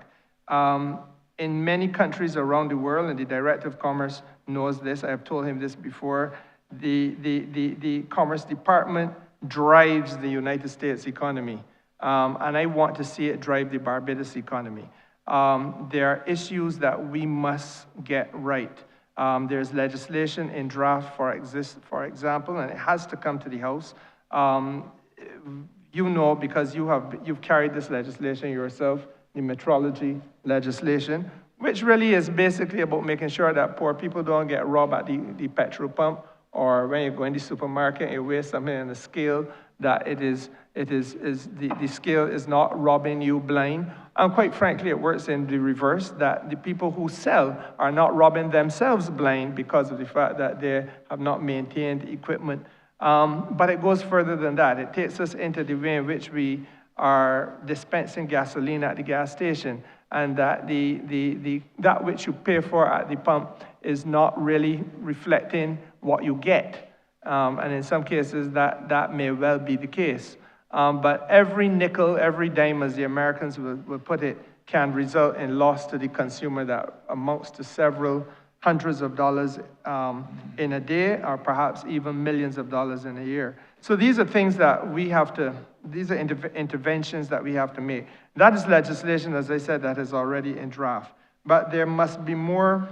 S4: In many countries around the world, and the Director of Commerce knows this, I have told him this before, the Commerce Department drives the United States economy. And I want to see it drive the Barbados economy. There are issues that we must get right. There's legislation in draft, for example, and it has to come to the House. You know, because you've carried this legislation yourself, the metrology legislation, which really is basically about making sure that poor people don't get robbed at the petrol pump, or when you go in the supermarket and you weigh something on the scale, that the scale is not robbing you blind. And quite frankly, it works in the reverse, that the people who sell are not robbing themselves blind because of the fact that they have not maintained equipment. But it goes further than that. It takes us into the way in which we are dispensing gasoline at the gas station, and that that which you pay for at the pump is not really reflecting what you get. And in some cases, that may well be the case. But every nickel, every dime, as the Americans would put it, can result in loss to the consumer that amounts to several hundreds of dollars in a day, or perhaps even millions of dollars in a year. So these are things that we have to, these are interventions that we have to make. That is legislation, as I said, that is already in draft. But there must be more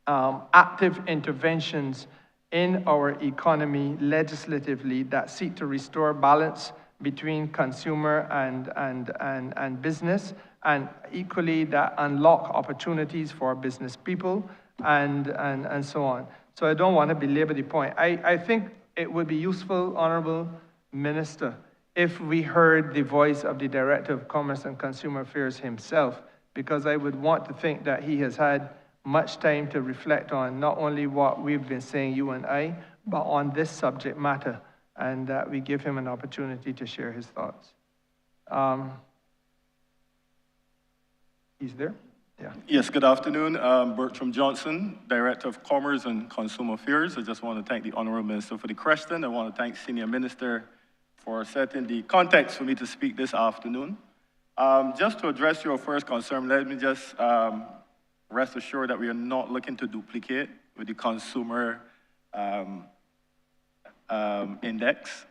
S4: active interventions in our economy legislatively that seek to restore balance between consumer and business, and equally that unlock opportunities for business people and so on. So I don't want to belabor the point. I think it would be useful, Honourable Minister, if we heard the voice of the Director of Commerce and Consumer Affairs himself, because I would want to think that he has had much time to reflect on not only what we've been saying, you and I, but on this subject matter, and that we give him an opportunity to share his thoughts. He's there? Yeah.
S19: Yes, good afternoon. Bertram Johnson, Director of Commerce and Consumer Affairs. I just want to thank the Honourable Minister for the question. I want to thank Senior Minister for setting the context for me to speak this afternoon. Just to address your first concern, let me just rest assured that we are not looking to duplicate with the consumer index.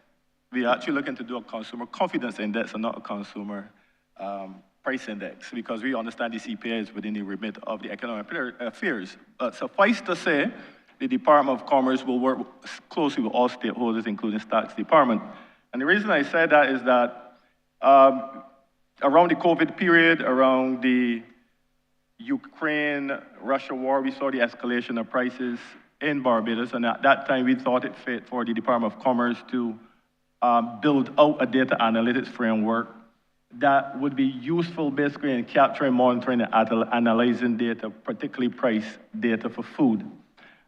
S19: We are actually looking to do a consumer confidence index and not a consumer price index, because we understand the CPI is within the remit of the economic affairs. But suffice to say, the Department of Commerce will work closely with all stakeholders, including Tax Department. And the reason I said that is that around the COVID period, around the Ukraine-Russia war, we saw the escalation of prices in Barbados, and at that time we thought it fit for the Department of Commerce to build out a data analytics framework that would be useful basically in capturing, monitoring, and analyzing data, particularly price data for food.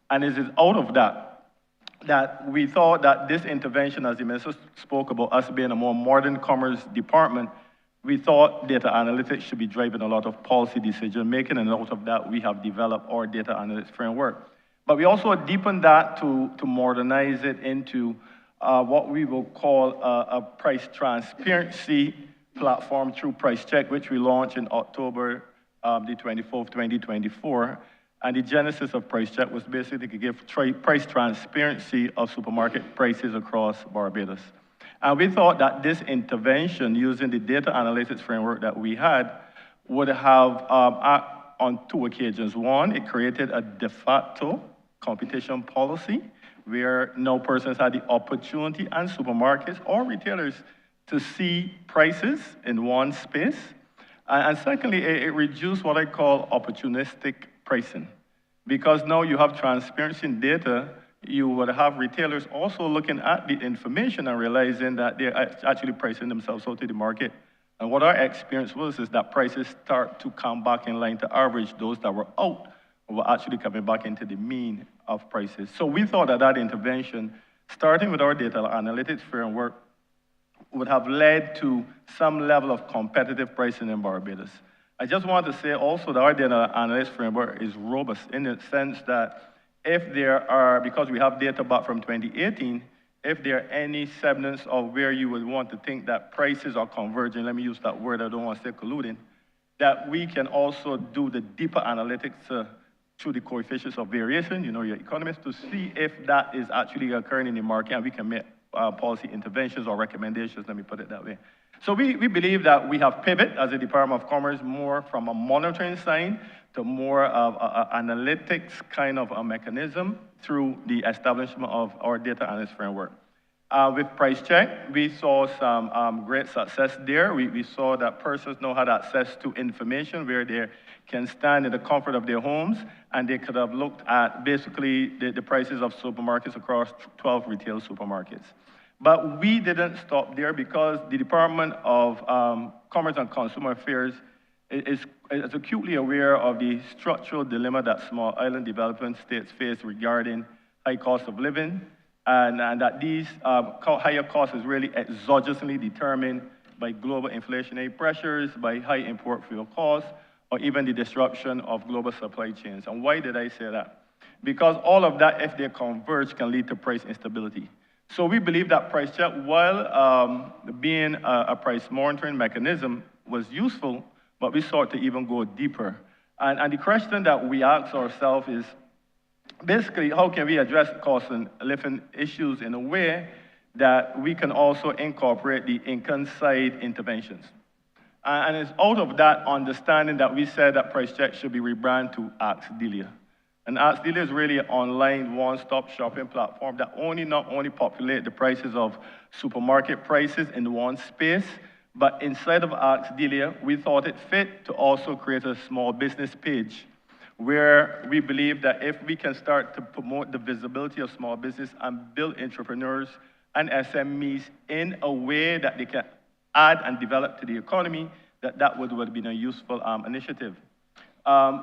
S19: And it is out of that we thought that this intervention, as the Minister spoke about us being a more modern commerce department, we thought data analytics should be driving a lot of policy decision making, and out of that we have developed our data analytics framework. But we also deepened that to modernize it into what we will call a price transparency platform through Price Check, which we launched in October the 24th, 2024. And the genesis of Price Check was basically to give price transparency of supermarket prices across Barbados. And we thought that this intervention, using the data analytics framework that we had, would have, on two occasions. One, it created a de facto competition policy where no persons had the opportunity, and supermarkets or retailers, to see prices in one space. And secondly, it reduced what I call opportunistic pricing. Because now you have transparency in data, you would have retailers also looking at the information and realizing that they're actually pricing themselves out to the market. And what our experience was is that prices start to come back in line to average. Those that were out were actually coming back into the mean of prices. So we thought that that intervention, starting with our data analytics framework, would have led to some level of competitive pricing in Barbados. I just want to say also that our data analytics framework is robust in the sense that if there are, because we have data back from 2018, if there are any semblance of where you would want to think that prices are converging, let me use that word, I don't want to say colluding, that we can also do the deeper analytics through the coefficients of variation, you know, your economists, to see if that is actually occurring in the market, and we can make policy interventions or recommendations, let me put it that way. So we believe that we have pivoted as a Department of Commerce more from a monitoring side to more of an analytics kind of a mechanism through the establishment of our data analytics framework. With Price Check, we saw some great success there. We saw that persons now had access to information where they can stand in the comfort of their homes, and they could have looked at basically the prices of supermarkets across 12 retail supermarkets. But we didn't stop there because the Department of Commerce and Consumer Affairs is acutely aware of the structural dilemma that small island developing states face regarding high cost of living, and that these higher costs is really exogenously determined by global inflationary pressures, by high import fuel costs, or even the disruption of global supply chains. And why did I say that? Because all of that, if they converge, can lead to price instability. So we believe that Price Check, while being a price monitoring mechanism, was useful, but we sought to even go deeper. And the question that we ask ourselves is, basically, how can we address cost and living issues in a way that we can also incorporate the income side interventions? And it's out of that understanding that we said that Price Check should be rebranded to Ask Delia. And Ask Delia is really an online one-stop shopping platform that not only populate the prices of supermarket prices in one space, but inside of Ask Delia, we thought it fit to also create a small business page where we believe that if we can start to promote the visibility of small business and build entrepreneurs and SMEs in a way that they can add and develop to the economy, that would have been a useful initiative.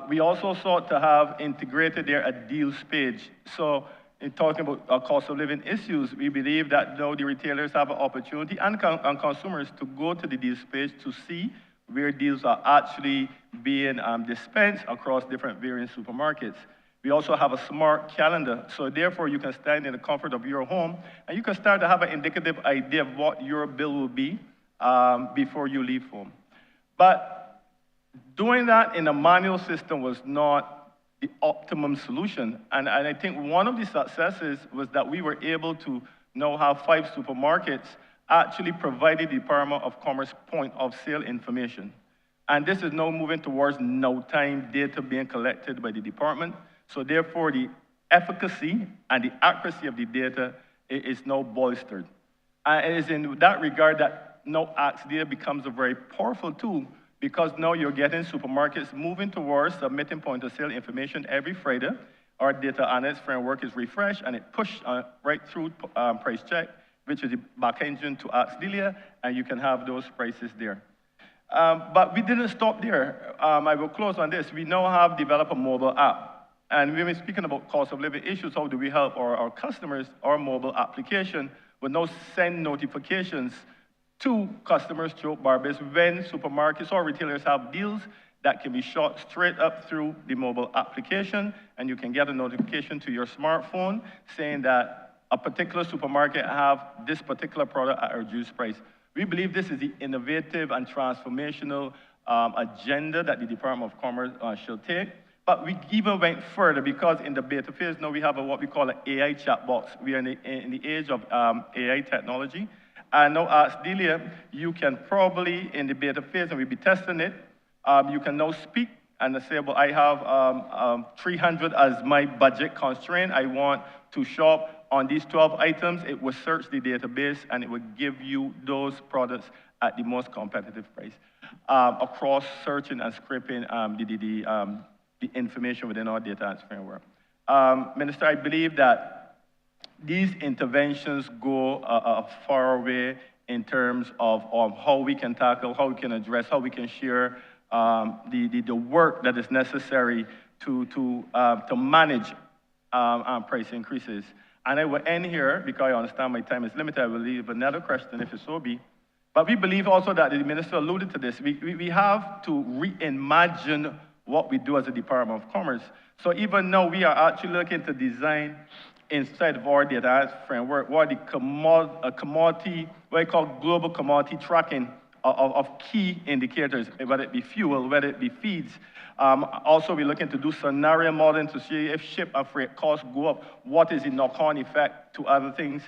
S19: We also sought to have integrated there a deals page. So in talking about cost of living issues, we believe that now the retailers have an opportunity and consumers to go to the deals page to see where deals are actually being dispensed across different various supermarkets. We also have a smart calendar, so therefore you can stand in the comfort of your home and you can start to have an indicative idea of what your bill will be before you leave home. But doing that in a manual system was not the optimum solution. And I think one of the successes was that we were able to now have 5 supermarkets actually provided the Department of Commerce point of sale information. And this is now moving towards no-time data being collected by the department. So therefore, the efficacy and the accuracy of the data is now bolstered. And it is in that regard that now Ask Delia becomes a very powerful tool, because now you're getting supermarkets moving towards submitting point of sale information every Friday. Our data analytics framework is refreshed and it pushed right through Price Check, which is the back engine to Ask Delia, and you can have those prices there. But we didn't stop there. I will close on this. We now have developed a mobile app. And when we're speaking about cost of living issues, how do we help our customers? Our mobile application will now send notifications to customers throughout Barbados when supermarkets or retailers have deals that can be shot straight up through the mobile application, and you can get a notification to your smartphone saying that a particular supermarket have this particular product at a reduced price. We believe this is the innovative and transformational agenda that the Department of Commerce should take. But we even went further because in the beta phase now we have what we call an AI chat box. We are in the age of AI technology. And now ask Delia, you can probably in the beta phase, and we'll be testing it, you can now speak and say, well, I have 300 as my budget constraint. I want to shop on these 12 items. It will search the database and it will give you those products at the most competitive price. Across searching and scraping the information within our data and framework. Minister, I believe that these interventions go a far way in terms of how we can tackle, how we can address, how we can share the work that is necessary to manage price increases. And I will end here because I understand my time is limited. I will leave another question if it so be. But we believe also that the minister alluded to this. We have to reimagine what we do as a Department of Commerce. So even now we are actually looking to design inside of our data framework what the commodity, what I call global commodity tracking of key indicators, whether it be fuel, whether it be feeds. Also, we're looking to do scenario modeling to see if ship and freight costs go up, what is the knock-on effect to other things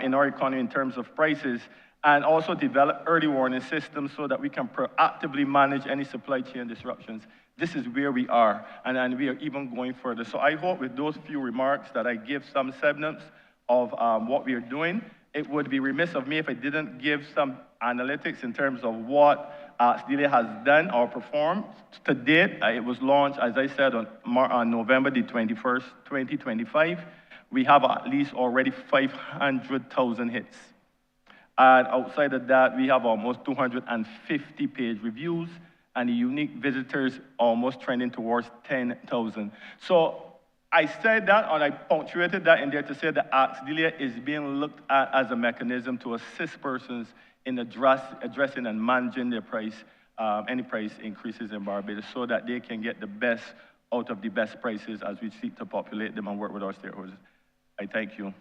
S19: in our economy in terms of prices, and also develop early warning systems so that we can proactively manage any supply chain disruptions. This is where we are, and we are even going further. So I hope with those few remarks that I give some semblance of what we are doing. It would be remiss of me if I didn't give some analytics in terms of what SDLA has done or performed. To date, it was launched, as I said, on November the 21st, 2025. We have at least already 500,000 hits. And outside of that, we have almost 250 page reviews, and the unique visitors almost trending towards 10,000. So I said that, and I punctuated that in there to say that AXDELIA is being looked at as a mechanism to assist persons in addressing and managing their price, any price increases in Barbados, so that they can get the best out of the best prices as we seek to populate them and work with our stakeholders. I thank you.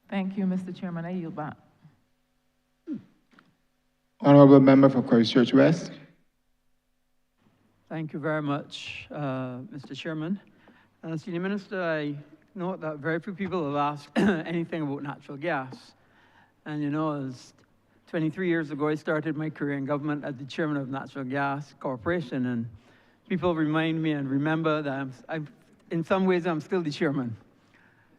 S18: Thank you, Mr. Chairman. I yield back.
S2: Honourable Member for Christchurch West.
S20: Thank you very much, Mr. Chairman. Senior Minister, I note that very few people have asked anything about natural gas. And you know, as 23 years ago, I started my career in government as the chairman of Natural Gas Corporation, and people remind me and remember that in some ways, I'm still the chairman.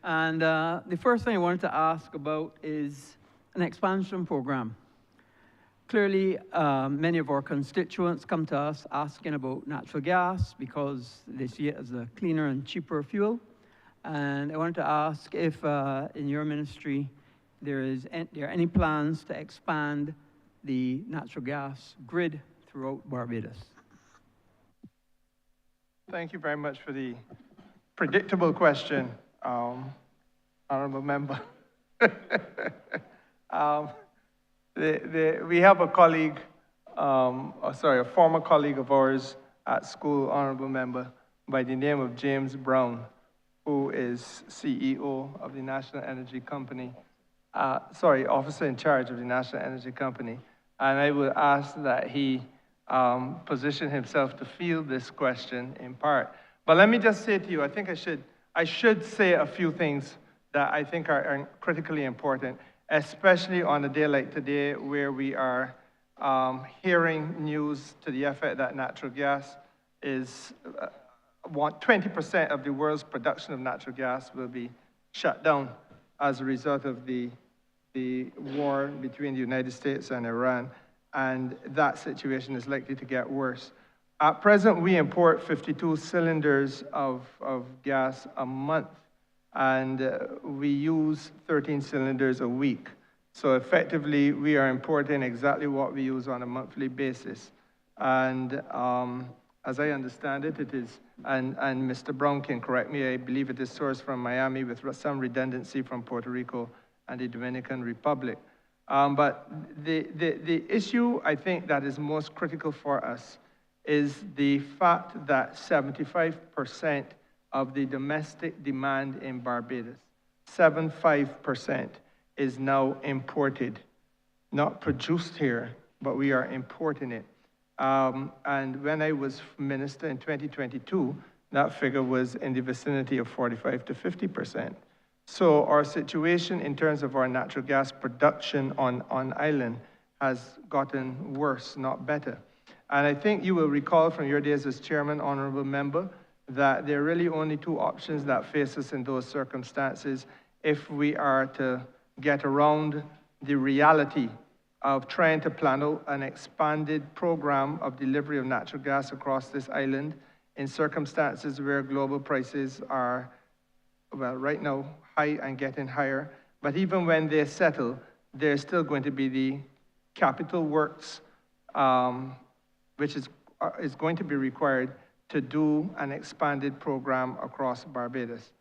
S20: And the first thing I wanted to ask about is an expansion program. Clearly, many of our constituents come to us asking about natural gas because they see it as a cleaner and cheaper fuel. And I wanted to ask if in your ministry there are any plans to expand the natural gas grid throughout Barbados.
S4: Thank you very much for the predictable question, Honourable Member. We have a colleague, a former colleague of ours at school, Honourable Member, by the name of James Brown, who is CEO of the National Energy Company, officer in charge of the National Energy Company. And I would ask that he position himself to field this question in part. But let me just say to you, I think I should say a few things that I think are critically important, especially on a day like today where we are hearing news to the effect that natural gas is, 20% of the world's production of natural gas will be shut down as a result of the war between the United States and Iran, and that situation is likely to get worse. At present, we import 52 cylinders of gas a month, and we use 13 cylinders a week. So effectively, we are importing exactly what we use on a monthly basis. And as I understand it, it is, and Mr. Brown can correct me, I believe it is sourced from Miami with some redundancy from Puerto Rico and the Dominican Republic. But the issue I think that is most critical for us is the fact that 75% of the domestic demand in Barbados. 75% is now imported, not produced here, but we are importing it. And when I was minister in 2022, that figure was in the vicinity of 45 to 50%. So our situation in terms of our natural gas production on island has gotten worse, not better. And I think you will recall from your days as chairman, honorable member, that there are really only two options that face us in those circumstances if we are to get around the reality of trying to plan out an expanded program of delivery of natural gas across this island in circumstances where global prices are, well, right now, high and getting higher. But even when they settle, there's still going to be the capital works, which is going to be required to do an expanded program across Barbados.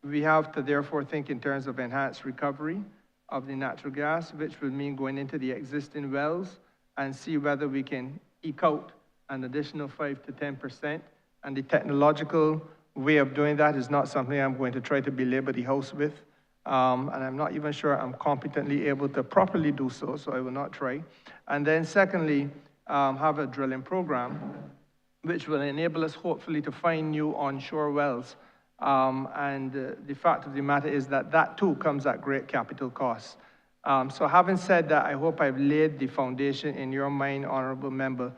S4: We have to therefore think in terms of enhanced recovery of the natural gas, which would mean going into the existing wells and see whether we can eke out an additional 5 to 10%. And the technological way of doing that is not something I'm going to try to belabor the House with. And I'm not even sure I'm competently able to properly do so, so I will not try. And then secondly, have a drilling program, which will enable us hopefully to find new onshore wells. The fact of the matter is that that too comes at great capital costs. So having said that, I hope I've laid the foundation in your mind, honorable member,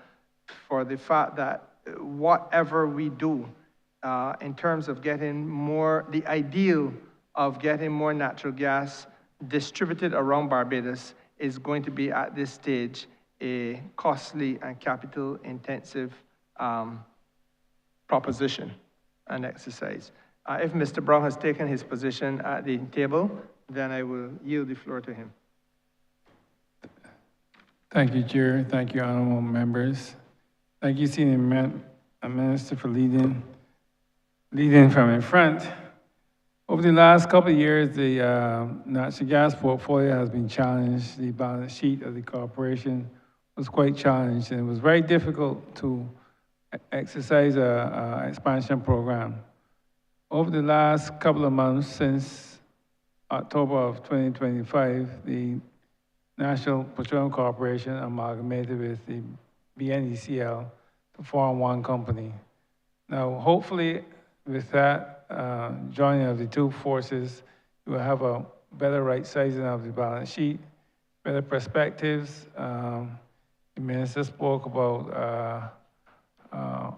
S4: for the fact that whatever we do in terms of getting more, the ideal of getting more natural gas distributed around Barbados is going to be at this stage a costly and capital intensive proposition and exercise. If Mr. Brown has taken his position at the table, then I will yield the floor to him.
S21: Thank you, Chair. Thank you, honorable members. Thank you, Senior Minister, for leading from in front. Over the last couple of years, the natural gas portfolio has been challenged. The balance sheet of the corporation was quite challenged, and it was very difficult to exercise an expansion program. Over the last couple of months, since October of 2025, the National Petroleum Corporation amalgamated with the BNECL to form one company. Now, hopefully, with that joining of the two forces, we will have a better right sizing of the balance sheet, better perspectives. The minister spoke about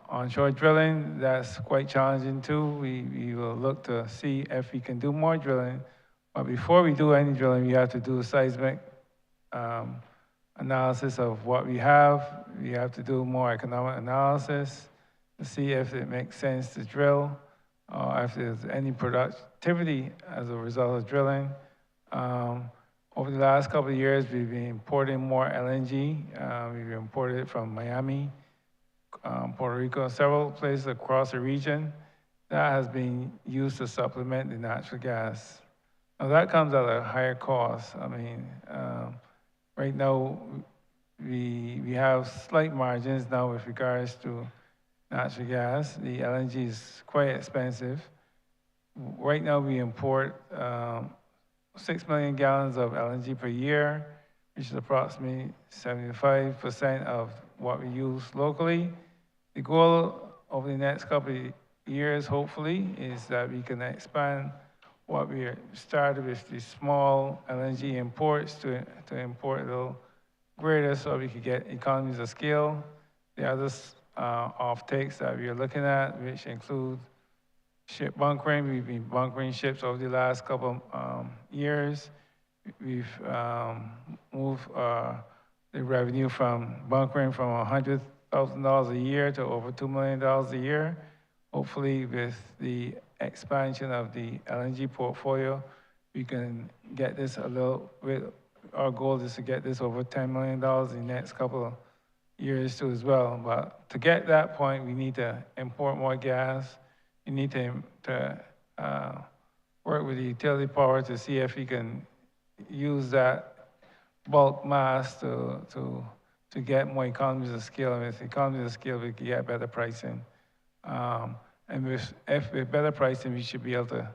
S21: onshore drilling. That's quite challenging too. We will look to see if we can do more drilling. But before we do any drilling, we have to do a seismic analysis of what we have. We have to do more economic analysis to see if it makes sense to drill, or if there's any productivity as a result of drilling. Over the last couple of years, we've been importing more LNG. We've imported it from Miami, Puerto Rico, several places across the region. That has been used to supplement the natural gas. Now that comes at a higher cost. I mean, right now, we have slight margins now with regards to natural gas. The LNG is quite expensive. Right now, we import 6 million gallons of LNG per year, which is approximately 75% of what we use locally. The goal over the next couple of years, hopefully, is that we can expand what we started with the small LNG imports to import a little greater so we could get economies of scale. The other off-takes that we are looking at, which include ship bunkering. We've been bunkering ships over the last couple years. We've moved the revenue from bunkering from $100,000 a year to over $2 million a year. Hopefully, with the expansion of the LNG portfolio, we can get this a little bit. Our goal is to get this over $10 million in the next couple of years too as well. But to get that point, we need to import more gas. We need to work with the utility power to see if we can use that bulk mass to get more economies of scale. And with economies of scale, we can get better pricing. And with better pricing, we should be able to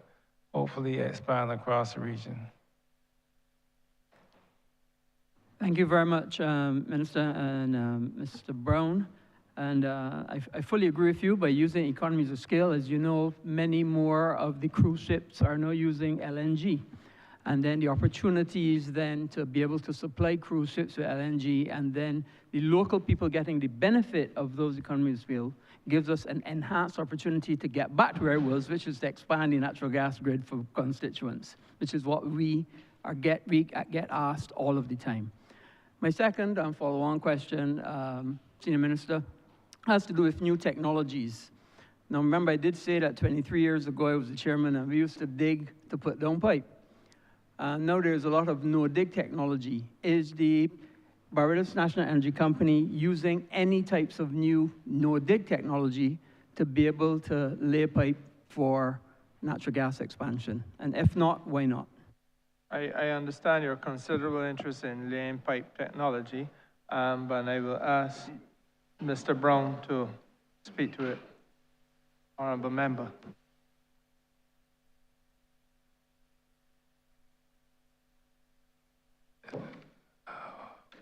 S21: hopefully expand across the region.
S20: Thank you very much, Minister and Mr. Brown. And I fully agree with you. By using economies of scale, as you know, many more of the cruise ships are now using LNG. And then the opportunities then to be able to supply cruise ships with LNG, and then the local people getting the benefit of those economies of scale gives us an enhanced opportunity to get back to where it was, which is to expand the natural gas grid for constituents, which is what we get asked all of the time. My second and follow-on question, Senior Minister, has to do with new technologies. Now, remember, I did say that 23 years ago, I was the chairman, and we used to dig to put down pipe. Now there's a lot of no-dig technology. Is the Barbados National Energy Company using any types of new no-dig technology to be able to lay pipe for natural gas expansion? And if not, why not?
S4: I understand your considerable interest in laying pipe technology, but I will ask Mr. Brown to speak to it. Honourable Member.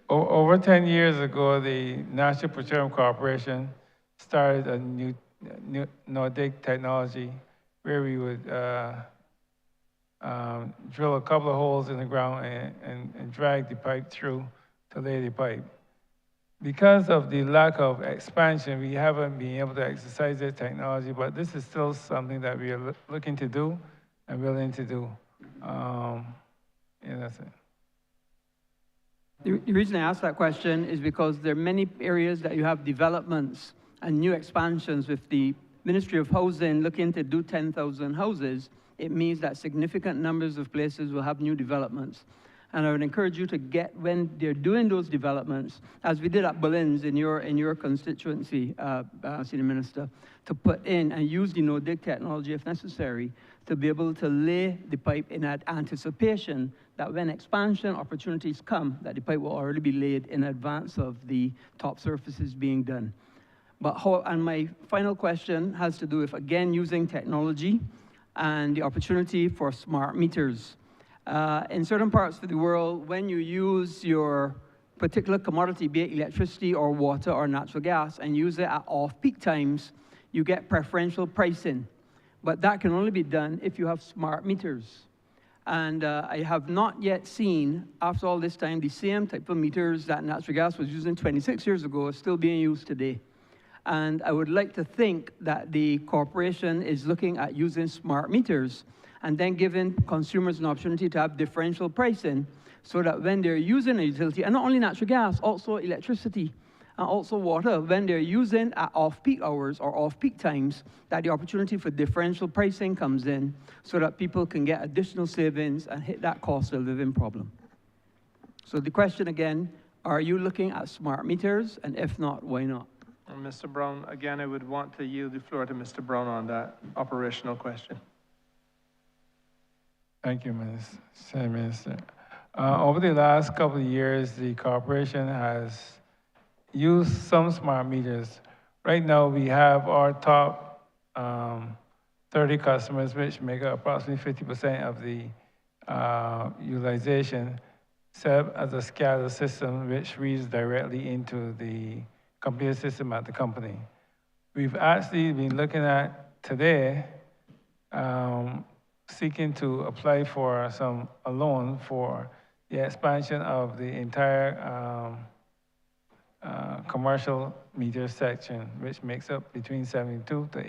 S21: Over 10 years ago, the National Petroleum Corporation started a new no-dig technology where we would drill a couple of holes in the ground and drag the pipe through to lay the pipe. Because of the lack of expansion, we haven't been able to exercise this technology, but this is still something that we are looking to do and willing to do. Yeah, that's it.
S20: The reason I ask that question is because there are many areas that you have developments and new expansions. With the Ministry of Housing looking to do 10,000 houses, it means that significant numbers of places will have new developments. And I would encourage you to get, when they're doing those developments, as we did at Berlin's in your constituency, Senior Minister, to put in and use the no-dig technology if necessary to be able to lay the pipe in anticipation that when expansion opportunities come, that the pipe will already be laid in advance of the top surfaces being done. And my final question has to do with, again, using technology and the opportunity for smart meters. In certain parts of the world, when you use your particular commodity, be it electricity or water or natural gas, and use it at off-peak times, you get preferential pricing. But that can only be done if you have smart meters. And I have not yet seen, after all this time, the same type of meters that natural gas was using 26 years ago are still being used today. And I would like to think that the corporation is looking at using smart meters and then giving consumers an opportunity to have differential pricing so that when they're using a utility, and not only natural gas, also electricity, and also water, when they're using at off-peak hours or off-peak times, that the opportunity for differential pricing comes in so that people can get additional savings and hit that cost of living problem. So the question again, are you looking at smart meters? And if not, why not?
S4: And Mr. Brown, again, I would want to yield the floor to Mr. Brown on that operational question.
S21: Thank you, Senior Minister. Over the last couple of years, the corporation has used some smart meters. Right now, we have our top 30 customers, which make up approximately 50% of the utilization, set up as a SCADA system, which reads directly into the computer system at the company. We've actually been looking at today, seeking to apply for a loan for the expansion of the entire commercial meter section, which makes up between 72 to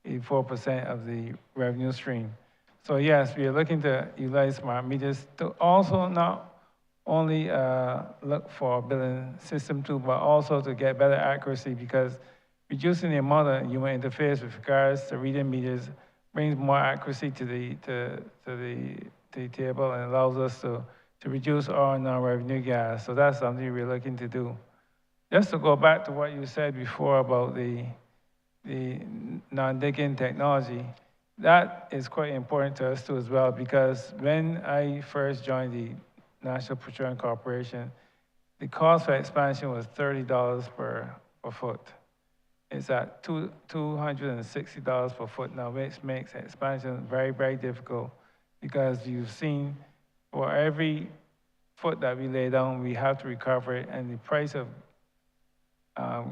S21: 84% of the revenue stream. So yes, we are looking to utilize smart meters to also not only look for a billing system too, but also to get better accuracy, because reducing the amount of human interface with regards to reading meters brings more accuracy to the table and allows us to reduce our non-revenue gas. So that's something we're looking to do. Just to go back to what you said before about the non-digging technology, that is quite important to us too as well, because when I first joined the National Petroleum Corporation, the cost for expansion was $30 per foot. It's at $260 per foot now, which makes expansion very, very difficult because you've seen for every foot that we lay down, we have to recover it, and the price of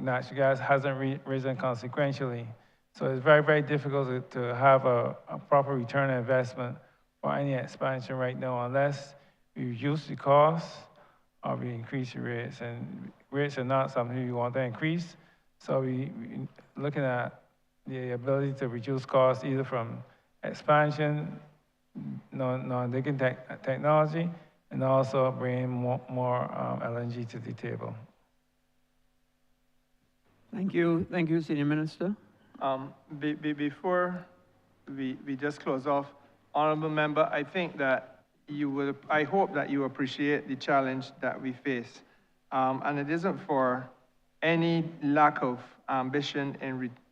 S21: natural gas hasn't risen consequentially. So it's very, very difficult to have a proper return on investment for any expansion right now unless we reduce the costs or we increase the rates. And rates are not something we want to increase. So we looking at the ability to reduce costs either from expansion, non-digging technology, and also bringing more LNG to the table.
S20: Thank you, Senior Minister.
S4: Before we just close off, Honourable Member, I think that I hope that you appreciate the challenge that we face. And it isn't for any lack of ambition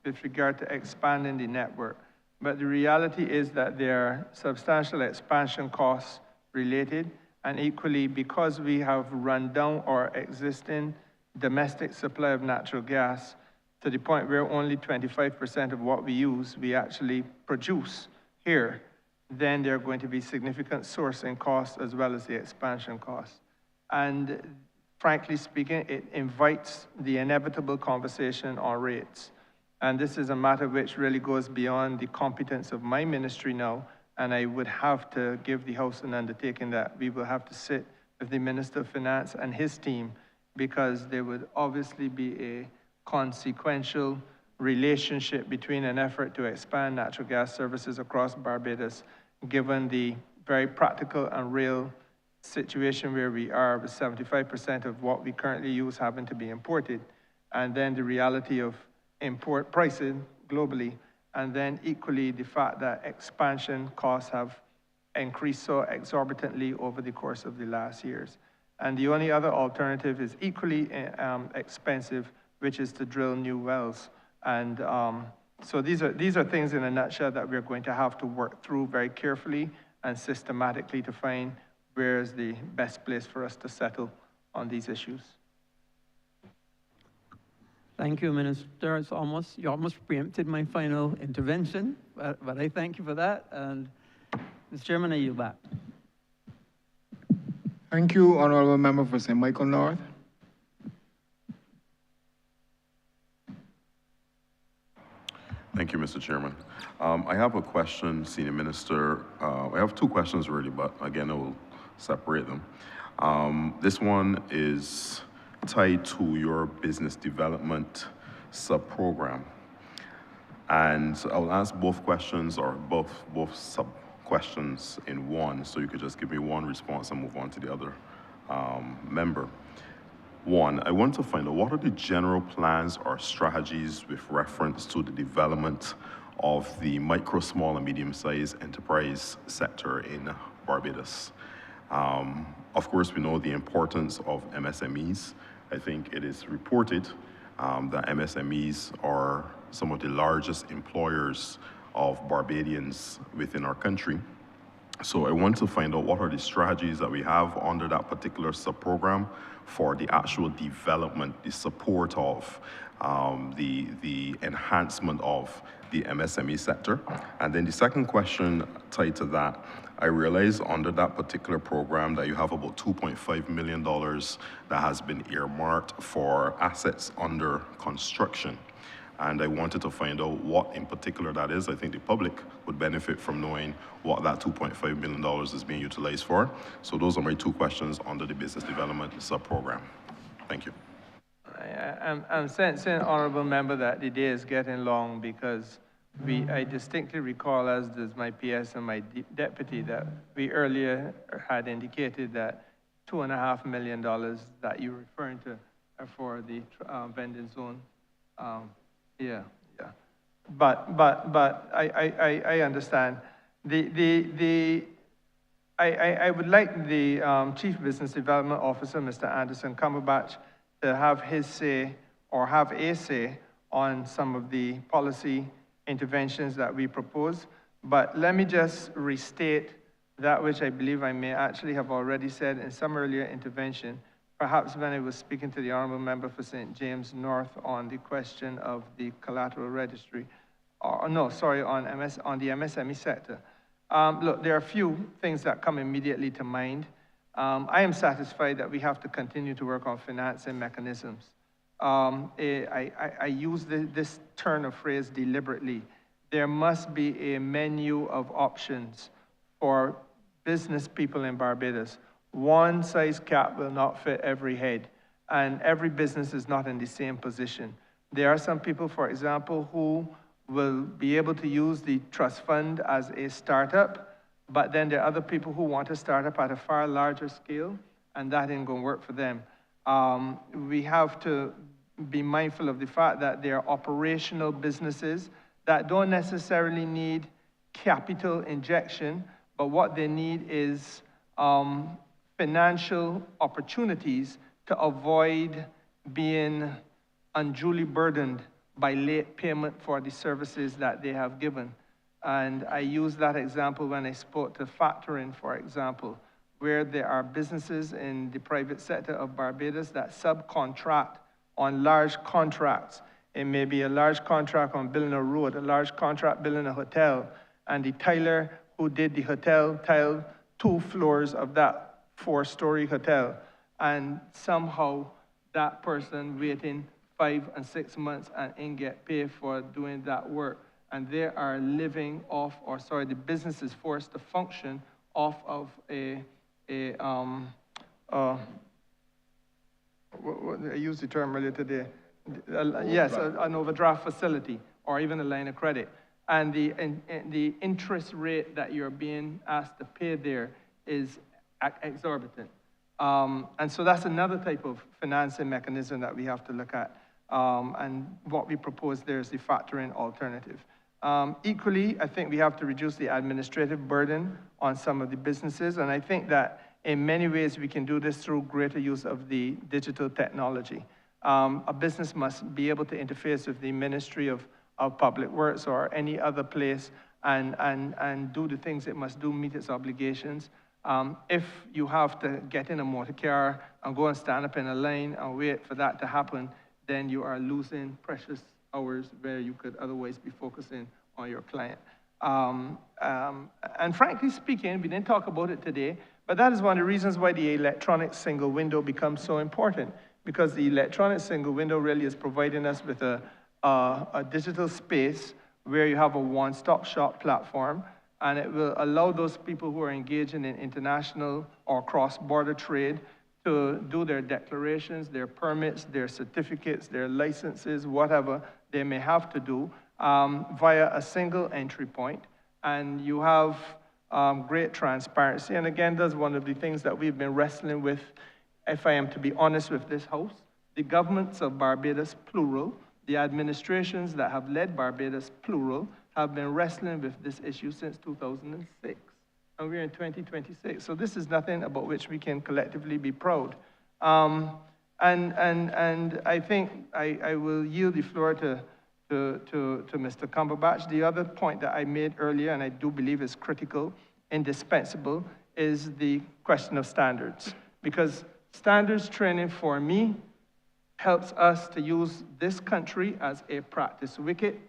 S4: with regard to expanding the network. But the reality is that there are substantial expansion costs related, and equally because we have run down our existing domestic supply of natural gas to the point where only 25% of what we use, we actually produce here, then there are going to be significant sourcing costs as well as the expansion costs. And frankly speaking, it invites the inevitable conversation on rates. And this is a matter which really goes beyond the competence of my ministry now, and I would have to give the House an undertaking that we will have to sit with the Minister of Finance and his team, because there would obviously be a consequential relationship between an effort to expand natural gas services across Barbados, given the very practical and real situation where we are with 75% of what we currently use having to be imported, and then the reality of import pricing globally, and then equally the fact that expansion costs have increased so exorbitantly over the course of the last years. And the only other alternative is equally expensive, which is to drill new wells. And so these are things in a nutshell that we're going to have to work through very carefully and systematically to find where is the best place for us to settle on these issues.
S20: Thank you, Minister. You almost preempted my final intervention, but I thank you for that. And Mr. Chairman, I yield back.
S2: Thank you, Honourable Member for St. Michael North.
S6: Thank you, Mr. Chairman. I have a question, Senior Minister. I have two questions really, but again, I will separate them. This one is tied to your business development sub-program. And so I'll ask both questions or both sub-questions in one, so you could just give me one response and move on to the other member. One, I want to find out what are the general plans or strategies with reference to the development of the micro, small, and medium-sized enterprise sector in Barbados. Of course, we know the importance of MSMEs. I think it is reported that MSMEs are some of the largest employers of Barbadians within our country. So I want to find out what are the strategies that we have under that particular sub-program for the actual development, the support of the enhancement of the MSME sector. And then the second question tied to that, I realize under that particular program that you have about $2.5 million that has been earmarked for assets under construction. And I wanted to find out what in particular that is. I think the public would benefit from knowing what that $2.5 million is being utilized for. So those are my two questions under the business development sub-program. Thank you.
S4: I'm sensing, Honourable Member, that the day is getting long because I distinctly recall, as does my PS and my deputy, that we earlier had indicated that $2.5 million that you're referring to are for the vending zone. Yeah. But I understand. I would like the Chief Business Development Officer, Mr. Anderson Cumberbatch, to have his say or have a say on some of the policy interventions that we propose. But let me just restate that which I believe I may actually have already said in some earlier intervention, perhaps when I was speaking to the Honourable Member for St. James North on the question of the collateral registry, or no, sorry, on the MSME sector. Look, there are a few things that come immediately to mind. I am satisfied that we have to continue to work on financing mechanisms. I use this turn of phrase deliberately. There must be a menu of options for business people in Barbados. One size cap will not fit every head, and every business is not in the same position. There are some people, for example, who will be able to use the trust fund as a startup, but then there are other people who want to start up at a far larger scale, and that ain't going to work for them. We have to be mindful of the fact that there are operational businesses that don't necessarily need capital injection, but what they need is financial opportunities to avoid being unduly burdened by late payment for the services that they have given. And I use that example when I spoke to factoring, for example, where there are businesses in the private sector of Barbados that subcontract on large contracts. It may be a large contract on building a road, a large contract building a hotel, and the tiler who did the hotel tiled 2 floors of that 4-story hotel, and somehow that person waiting 5 and 6 months and ain't get paid for doing that work. And they are living off, or sorry, the business is forced to function off of I used the term earlier today. Yes, an overdraft facility, or even a line of credit. And the interest rate that you're being asked to pay there is exorbitant. And so that's another type of financing mechanism that we have to look at. And what we propose there is the factoring alternative. Equally, I think we have to reduce the administrative burden on some of the businesses, and I think that in many ways we can do this through greater use of the digital technology. A business must be able to interface with the Ministry of Public Works or any other place and do the things it must do, meet its obligations. If you have to get in a motor car and go and stand up in a line and wait for that to happen, then you are losing precious hours where you could otherwise be focusing on your client. And frankly speaking, we didn't talk about it today, but that is one of the reasons why the electronic single window becomes so important, because the electronic single window really is providing us with a digital space where you have a one-stop shop platform, and it will allow those people who are engaging in international or cross-border trade to do their declarations, their permits, their certificates, their licenses, whatever they may have to do via a single entry point. And you have great transparency. And again, that's one of the things that we've been wrestling with, if I am to be honest with this House. The governments of Barbados, plural, the administrations that have led Barbados, plural, have been wrestling with this issue since 2006. And we're in 2026. So this is nothing about which we can collectively be proud. And I think I will yield the floor to Mr. Cumberbatch. The other point that I made earlier, and I do believe is critical, indispensable, is the question of standards. Because standards training for me helps us to use this country as a practice wicket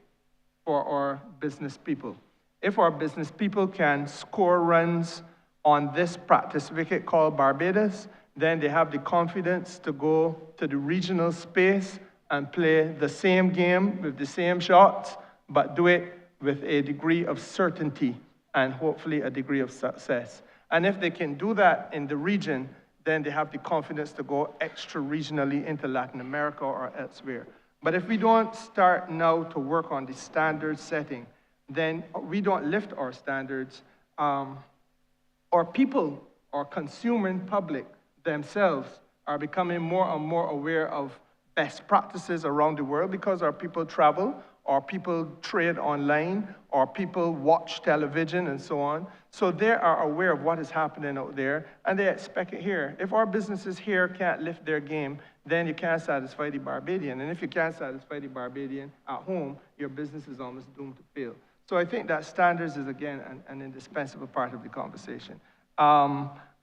S4: for our business people. If our business people can score runs on this practice wicket called Barbados, then they have the confidence to go to the regional space and play the same game with the same shots, but do it with a degree of certainty and hopefully a degree of success. And if they can do that in the region, then they have the confidence to go extra regionally into Latin America or elsewhere. But if we don't start now to work on the standard setting, then we don't lift our standards. Our people, our consuming public themselves are becoming more and more aware of best practices around the world because our people travel, our people trade online, our people watch television and so on. So they are aware of what is happening out there and they expect it here. If our businesses here can't lift their game, then you can't satisfy the Barbadian. And if you can't satisfy the Barbadian at home, your business is almost doomed to fail. So I think that standards is, again, an indispensable part of the conversation.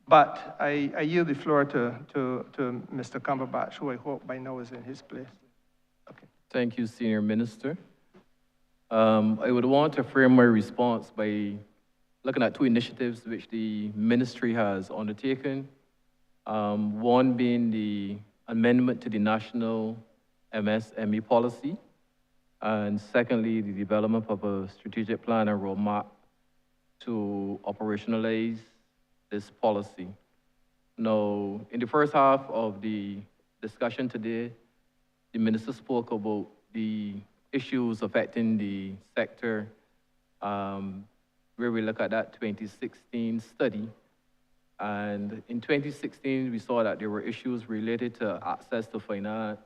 S4: But I yield the floor to Mr. Cumberbatch, who I hope by now is in his place.
S8: Thank you, Senior Minister. I would want to frame my response by looking at two initiatives which the ministry has undertaken. One being the amendment to the National MSME policy, and secondly, the development of a strategic plan and roadmap to operationalize this policy. Now, in the first half of the discussion today, the minister spoke about the issues affecting the sector, where we look at that 2016 study. And in 2016, we saw that there were issues related to access to finance.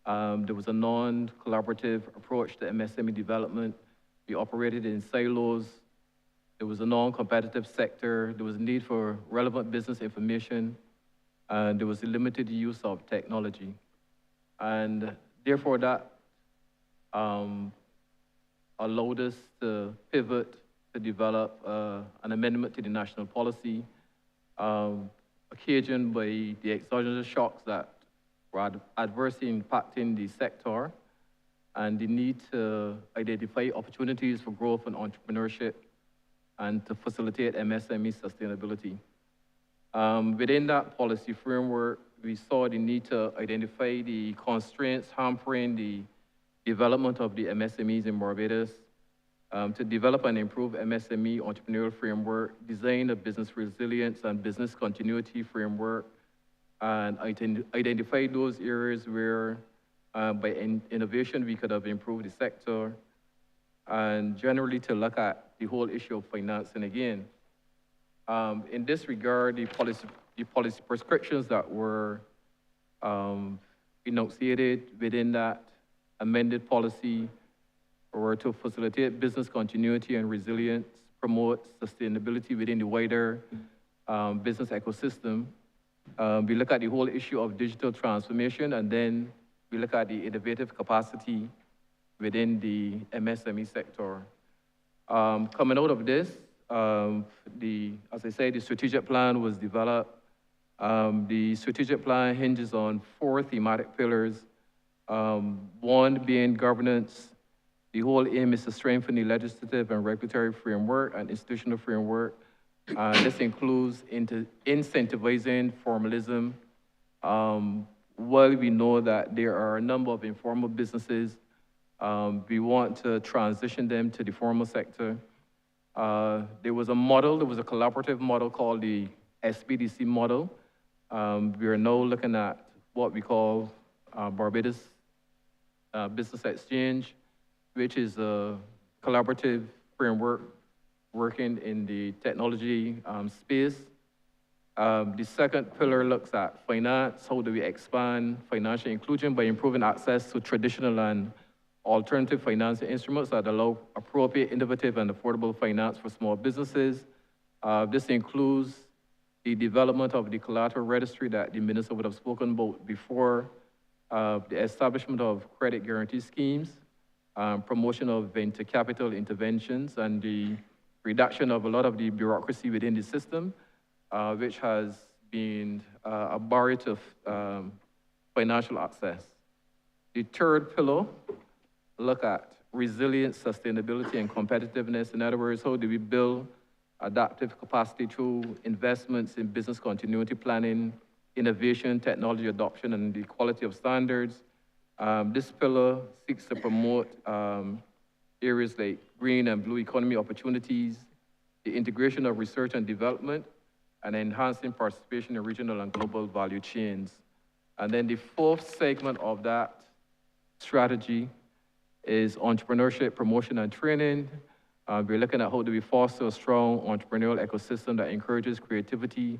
S8: There was a non-collaborative approach to MSME development. We operated in silos. There was a non-competitive sector. There was a need for relevant business information. And there was a limited use of technology. And therefore, that allowed us to pivot to develop an amendment to the national policy, occasioned by the exogenous shocks that were adversely impacting the sector, and the need to identify opportunities for growth and entrepreneurship, and to facilitate MSME sustainability. Within that policy framework, we saw the need to identify the constraints hampering the development of the MSMEs in Barbados, to develop and improve MSME entrepreneurial framework, design a business resilience and business continuity framework, and identify those areas where by innovation we could have improved the sector, and generally to look at the whole issue of financing again. In this regard, the policy prescriptions that were enunciated within that amended policy were to facilitate business continuity and resilience, promote sustainability within the wider business ecosystem. We look at the whole issue of digital transformation, and then we look at the innovative capacity within the MSME sector. Coming out of this, as I said, the strategic plan was developed. The strategic plan hinges on 4 thematic pillars. One being governance. The whole aim is to strengthen the legislative and regulatory framework and institutional framework. This includes incentivizing formalism. While we know that there are a number of informal businesses, we want to transition them to the formal sector. There was a collaborative model called the SBDC model. We are now looking at what we call Barbados Business Exchange, which is a collaborative framework working in the technology space. The second pillar looks at finance. How do we expand financial inclusion by improving access to traditional and alternative financing instruments that allow appropriate, innovative, and affordable finance for small businesses. This includes the development of the collateral registry that the minister would have spoken about before, the establishment of credit guarantee schemes, promotion of venture capital interventions, and the reduction of a lot of the bureaucracy within the system, which has been a barrier to financial access. The third pillar look at resilience, sustainability, and competitiveness. In other words, how do we build adaptive capacity through investments in business continuity planning, innovation, technology adoption, and the quality of standards. This pillar seeks to promote areas like green and blue economy opportunities, the integration of research and development, and enhancing participation in regional and global value chains. And then the fourth segment of that strategy is entrepreneurship, promotion, and training. We're looking at how do we foster a strong entrepreneurial ecosystem that encourages creativity,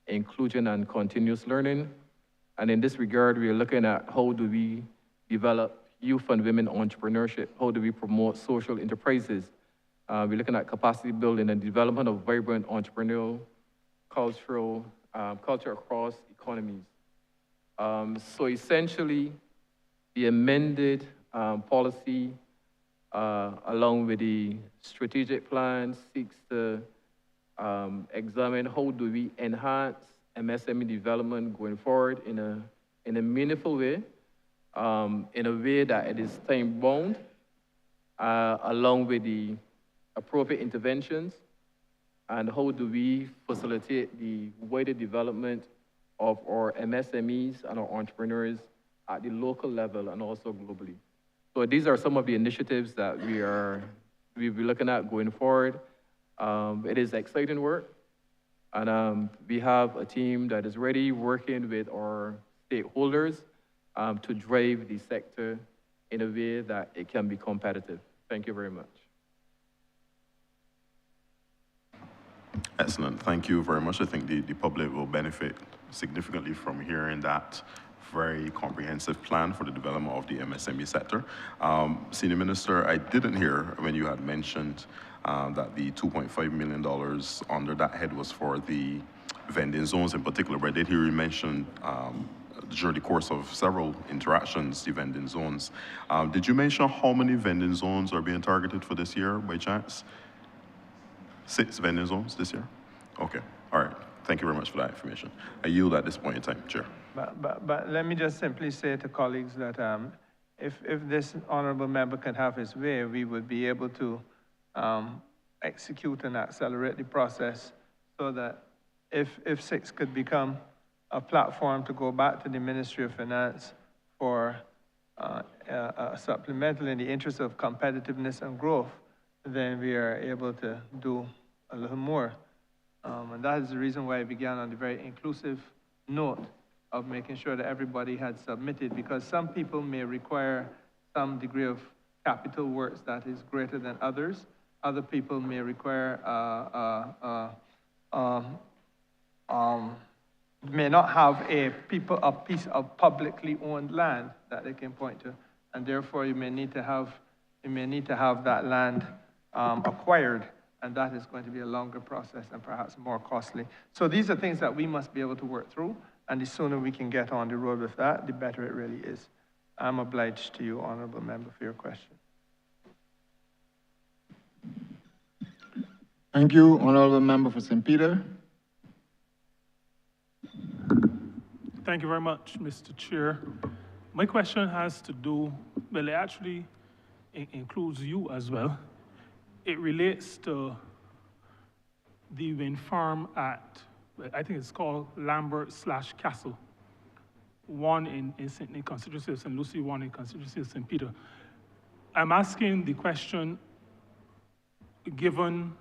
S8: inclusion, and continuous learning. And in this regard, we're looking at how do we develop youth and women entrepreneurship? How do we promote social enterprises? We're looking at capacity building and development of vibrant entrepreneurial culture across economies. So essentially, the amended policy, along with the strategic plan, seeks to
S7: examine how do we enhance MSME development going forward in a meaningful way, in a way that it is time-bound, along with the appropriate interventions, and how do we facilitate the wider development of our MSMEs and our entrepreneurs at the local level and also globally. So these are some of the initiatives that we'll be looking at going forward. It is exciting work, and we have a team that is ready working with our stakeholders to drive the sector in a way that it can be competitive. Thank you very much.
S6: Excellent. Thank you very much. I think the public will benefit significantly from hearing that very comprehensive plan for the development of the MSME sector. Senior Minister, I didn't hear when you had mentioned that the $2.5 million under that head was for the vending zones in particular, but I did hear you mention during the course of several interactions, the vending zones. Did you mention how many vending zones are being targeted for this year by chance? 6 vending zones this year? Okay, all right. Thank you very much for that information. I yield at this point in time, Chair.
S4: But let me just simply say to colleagues that if this honourable member can have his way, we would be able to execute and accelerate the process so that if 6 could become a platform to go back to the Ministry of Finance for a supplemental in the interest of competitiveness and growth, then we are able to do a little more. And that is the reason why I began on the very inclusive note of making sure that everybody had submitted, because some people may require some degree of capital works that is greater than others. Other people may require, may not have a piece of publicly owned land that they can point to, and therefore you may need to have that land acquired, and that is going to be a longer process and perhaps more costly. So these are things that we must be able to work through, and the sooner we can get on the road with that, the better it really is. I'm obliged to you, honourable member, for your question.
S2: Thank you, honourable member for St. Peter.
S22: Thank you very much, Mr. Chair. My question has to do, well, it actually includes you as well. It relates to the wind farm at, I think it's called Lambert/Castle. One in St. constituency of St. Lucie, one in constituency of St. Peter. I'm asking the question, given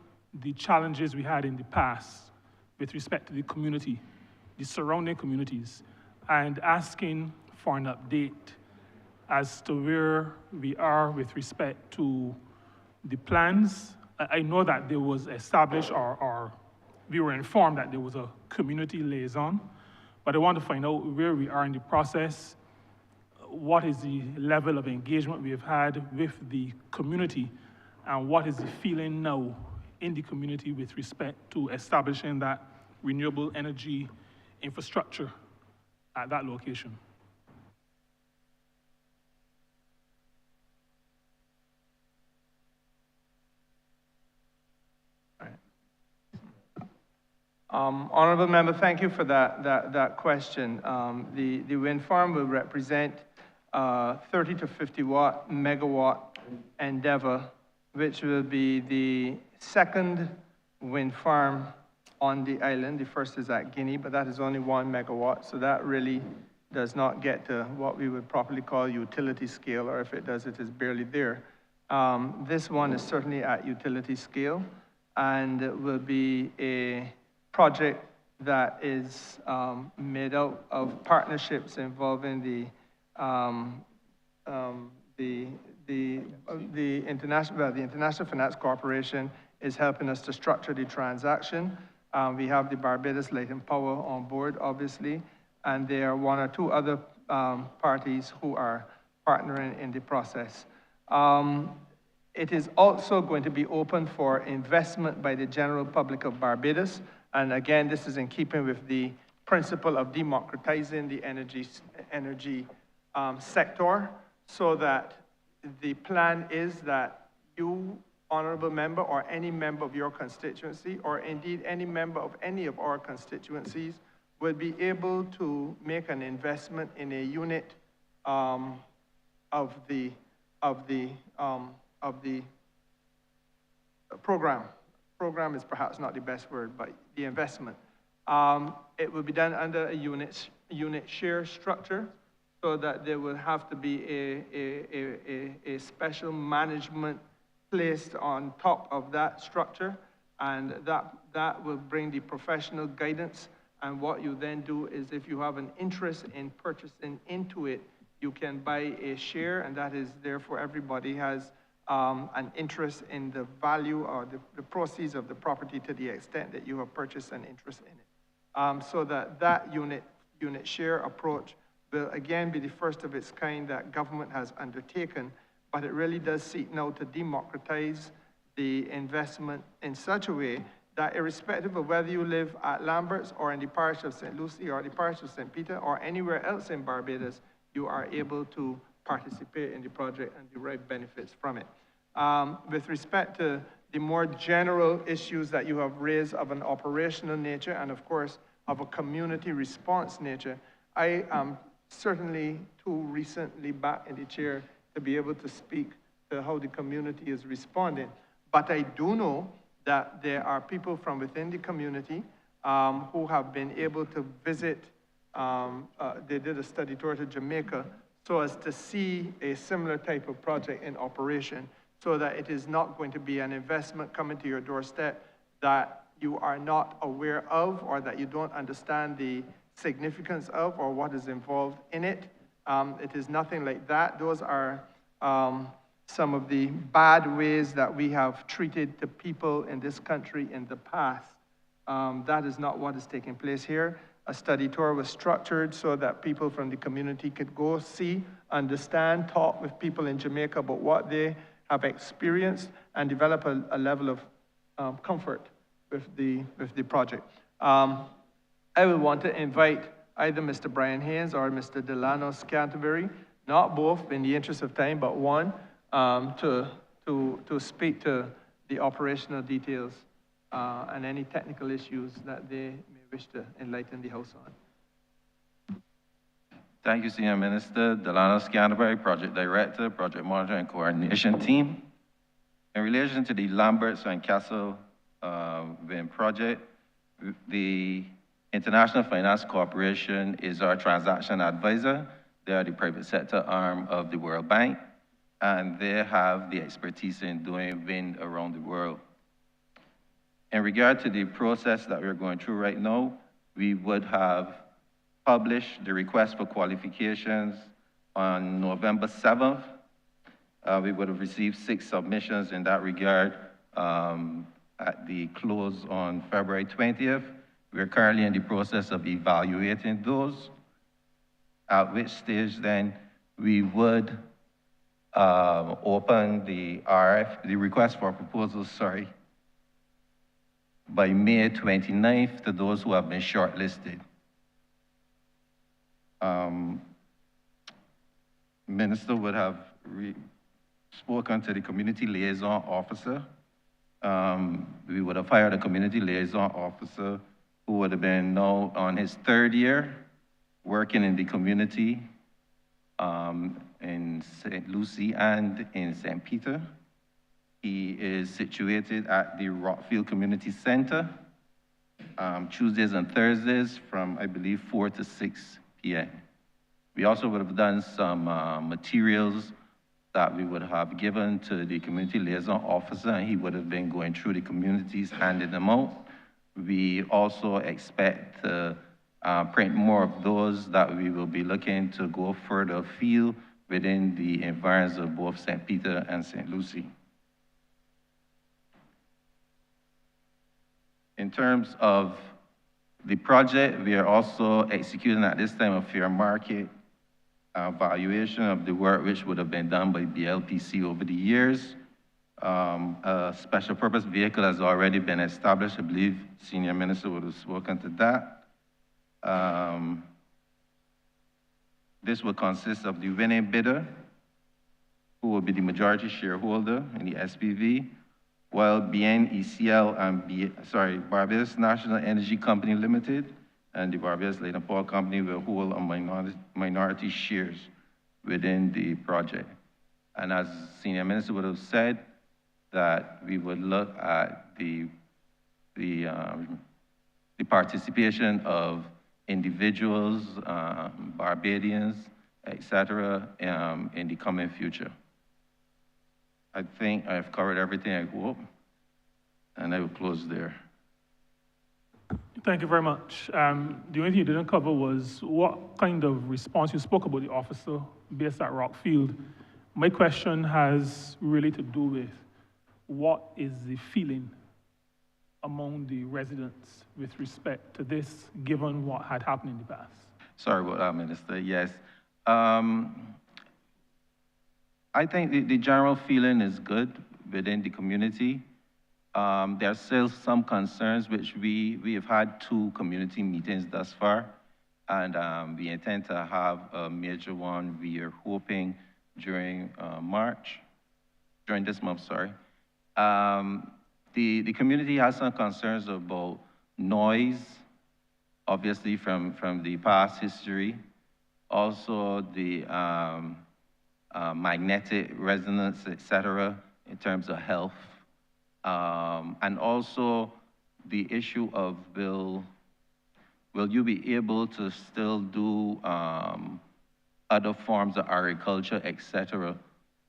S22: the challenges we had in the past with respect to the community, the surrounding communities, and asking for an update as to where we are with respect to the plans. I know that there was established, or we were informed that there was a community liaison, but I want to find out where we are in the process, what is the level of engagement we have had with the community, and what is the feeling now in the community with respect to establishing that renewable energy infrastructure at that location.
S4: Honourable member, thank you for that question. The wind farm will represent 30 to 50 megawatt endeavor, which will be the second wind farm on the island. The first is at Guinea, but that is only 1 megawatt, so that really does not get to what we would properly call utility scale, or if it does, it is barely there. This one is certainly at utility scale, and it will be a project that is made out of partnerships involving the International Finance Corporation is helping us to structure the transaction. We have the Barbados Light and Power on board, obviously, and there are 1 or 2 other parties who are partnering in the process. It is also going to be open for investment by the general public of Barbados. And again, this is in keeping with the principle of democratizing the energy sector, so that the plan is that you honorable member or any member of your constituency, or indeed any member of any of our constituencies, will be able to make an investment in a unit of the program. Program is perhaps not the best word, but the investment. It will be done under a unit share structure, so that there will have to be a special management placed on top of that structure, and that will bring the professional guidance. And what you then do is, if you have an interest in purchasing into it, you can buy a share, and that is therefore everybody has an interest in the value or the proceeds of the property to the extent that you have purchased an interest in it. So that unit share approach will again be the first of its kind that government has undertaken, but it really does seek now to democratize the investment in such a way that irrespective of whether you live at Lambert's or in the parish of St. Lucie or the parish of St. Peter or anywhere else in Barbados, you are able to participate in the project and derive benefits from it. With respect to the more general issues that you have raised of an operational nature and of course of a community response nature, I am certainly too recently back in the chair to be able to speak to how the community is responding. But I do know that there are people from within the community who have been able to visit. They did a study tour to Jamaica so as to see a similar type of project in operation, so that it is not going to be an investment coming to your doorstep that you are not aware of or that you don't understand the significance of or what is involved in it. It is nothing like that. Those are some of the bad ways that we have treated the people in this country in the past. That is not what is taking place here. A study tour was structured so that people from the community could go see, understand, talk with people in Jamaica about what they have experienced and develop a level of comfort with the project. I would want to invite either Mr. Brian Haynes or Mr. Delano Scanterbury, not both in the interest of time, but one, to speak to the operational details and any technical issues that they may wish to enlighten the House on.
S3: Thank you, Senior Minister. Delano Scanterbury, Project Director, Project Monitoring and Coordination Team. In relation to the Lamberts and Castle Wind project, the International Finance Corporation is our transaction advisor. They are the private sector arm of the World Bank, and they have the expertise in doing wind around the world. In regard to the process that we're going through right now, we would have published the request for qualifications on November 7th. We would have received 6 submissions in that regard at the close on February 20th. We're currently in the process of evaluating those, at which stage then we would open the request for proposals, by May 29th to those who have been shortlisted. Minister would have spoken to the community liaison officer. We would have hired a community liaison officer who would have been now on his 3rd year working in the community in St. Lucie and in St. Peter. He is situated at the Rockfield Community Center, Tuesdays and Thursdays from, I believe, 4 to 6 p.m. We also would have done some materials that we would have given to the community liaison officer, and he would have been going through the communities, handing them out. We also expect to print more of those that we will be looking to go further afield within the environs of both St. Peter and St. Lucie. In terms of the project, we are also executing at this time a fair market valuation of the work which would have been done by BLPC over the years. A special purpose vehicle has already been established. I believe Senior Minister would have spoken to that. This will consist of the winning bidder, who will be the majority shareholder in the SPV, while BNECL and Barbados National Energy Company Limited and the Barbados Light and Power Company will hold a minority shares within the project. And as Senior Minister would have said, that we would look at the participation of individuals, Barbadians, etc., in the coming future. I think I've covered everything, I hope, and I will close there.
S22: Thank you very much. The only thing you didn't cover was what kind of response you spoke about the officer based at Rockfield. My question has really to do with what is the feeling among the residents with respect to this, given what had happened in the past? Sorry about that, Minister. Yes. I think the general feeling is good within the community. There are still some concerns, which we have had 2 community meetings thus far, and we intend to have a major one, we are hoping, during this month, sorry. The community has some concerns about noise, obviously from the past history. Also the magnetic resonance, etc., in terms of health. And also the issue of will you be able to still do other forms of agriculture, etc.,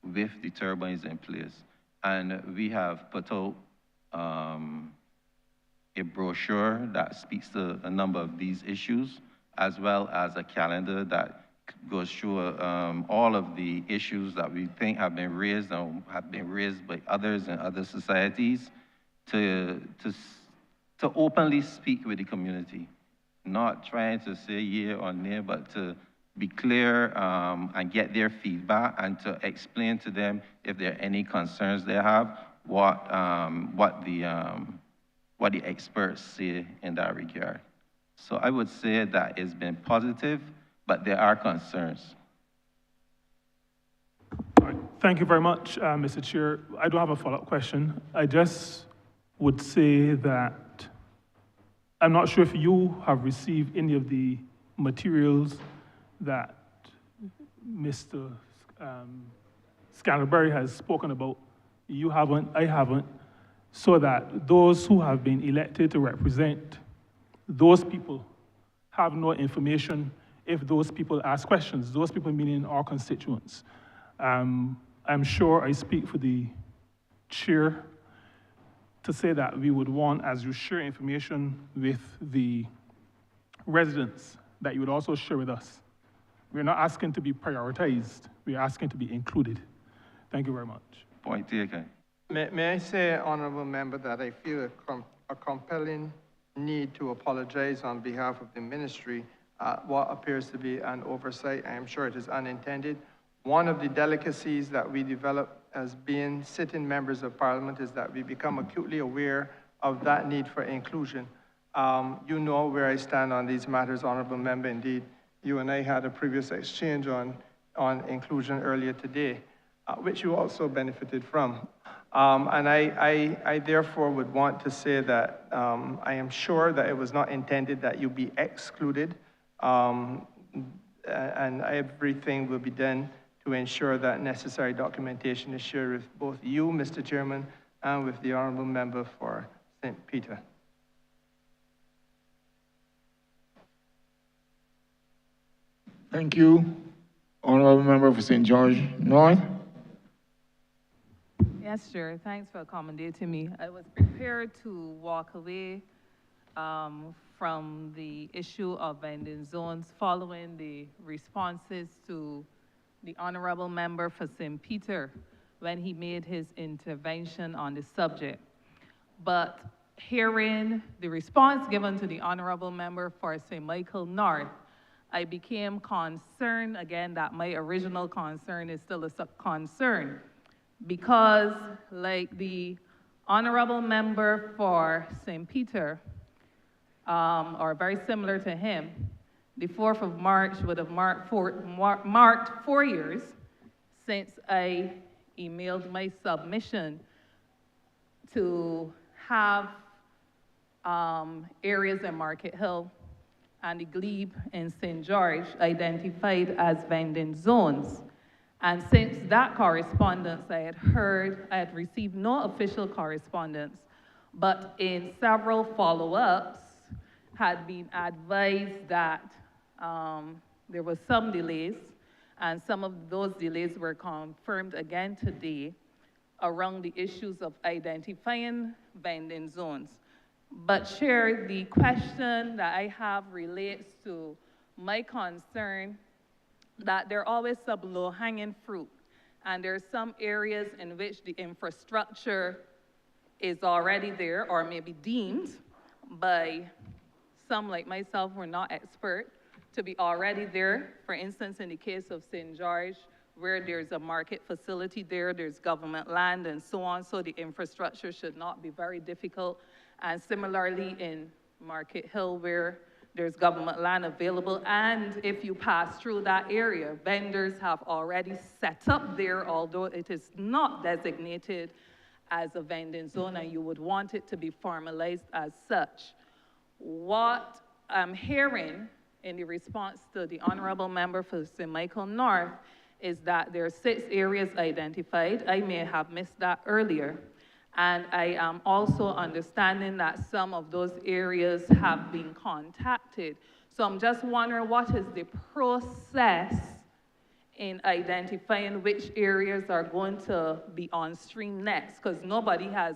S22: with the turbines in place? And we have put out a brochure that speaks to a number of these issues, as well as a calendar that goes through all of the issues that we think have been raised and have been raised by others in other societies, to openly speak with the community, not trying to say yeah or nay, but to be clear and get their feedback and to explain to them if there are any concerns they have, what the experts say in that regard. So I would say that it's been positive, but there are concerns. All right. Thank you very much, Mr. Chair. I don't have a follow-up question. I just would say that I'm not sure if you have received any of the materials that Mr. Scantlebury has spoken about. You haven't, I haven't, so that those who have been elected to represent those people have no information if those people ask questions, those people meaning our constituents. I'm sure I speak for the chair to say that we would want, as you share information with the residents, that you would also share with us. We're not asking to be prioritized, we're asking to be included. Thank you very much. Point taken.
S4: May I say, Honourable Member, that I feel a compelling need to apologize on behalf of the ministry what appears to be an oversight. I am sure it is unintended. One of the delicacies that we develop as being sitting members of Parliament is that we become acutely aware of that need for inclusion. You know where I stand on these matters, Honourable Member. Indeed, you and I had a previous exchange on inclusion earlier today, which you also benefited from. And I therefore would want to say that I am sure that it was not intended that you be excluded, and everything will be done to ensure that necessary documentation is shared with both you, Mr. Chairman, and with the Honourable Member for St. Peter.
S2: Thank you, Honourable Member for St. George North.
S18: Yes, sure. Thanks for accommodating me. I was prepared to walk away from the issue of vending zones following the responses to the Honourable Member for St. Peter when he made his intervention on the subject. But hearing the response given to the Honourable Member for St. Michael North, I became concerned, again, that my original concern is still a concern, because like the Honourable Member for St. Peter, or very similar to him, the 4th of March would have marked 4 years since I emailed my submission
S10: to have areas in Market Hill and the Glebe in St. George identified as vending zones. And since that correspondence, I had received no official correspondence, but in several follow-ups, had been advised that there were some delays, and some of those delays were confirmed again today around the issues of identifying vending zones. But Chair, the question that I have relates to my concern that there are always some low-hanging fruit, and there are some areas in which the infrastructure is already there or may be deemed by some like myself who are not expert to be already there. For instance, in the case of St. George, where there's a market facility there, there's government land and so on, so the infrastructure should not be very difficult. And similarly in Market Hill, where there's government land available, and if you pass through that area, vendors have already set up there, although it is not designated as a vending zone, and you would want it to be formalized as such. What I'm hearing in the response to the Honourable Member for St. Michael North is that there are 6 areas identified. I may have missed that earlier. And I am also understanding that some of those areas have been contacted. So I'm just wondering, what is the process in identifying which areas are going to be on stream next? Because nobody has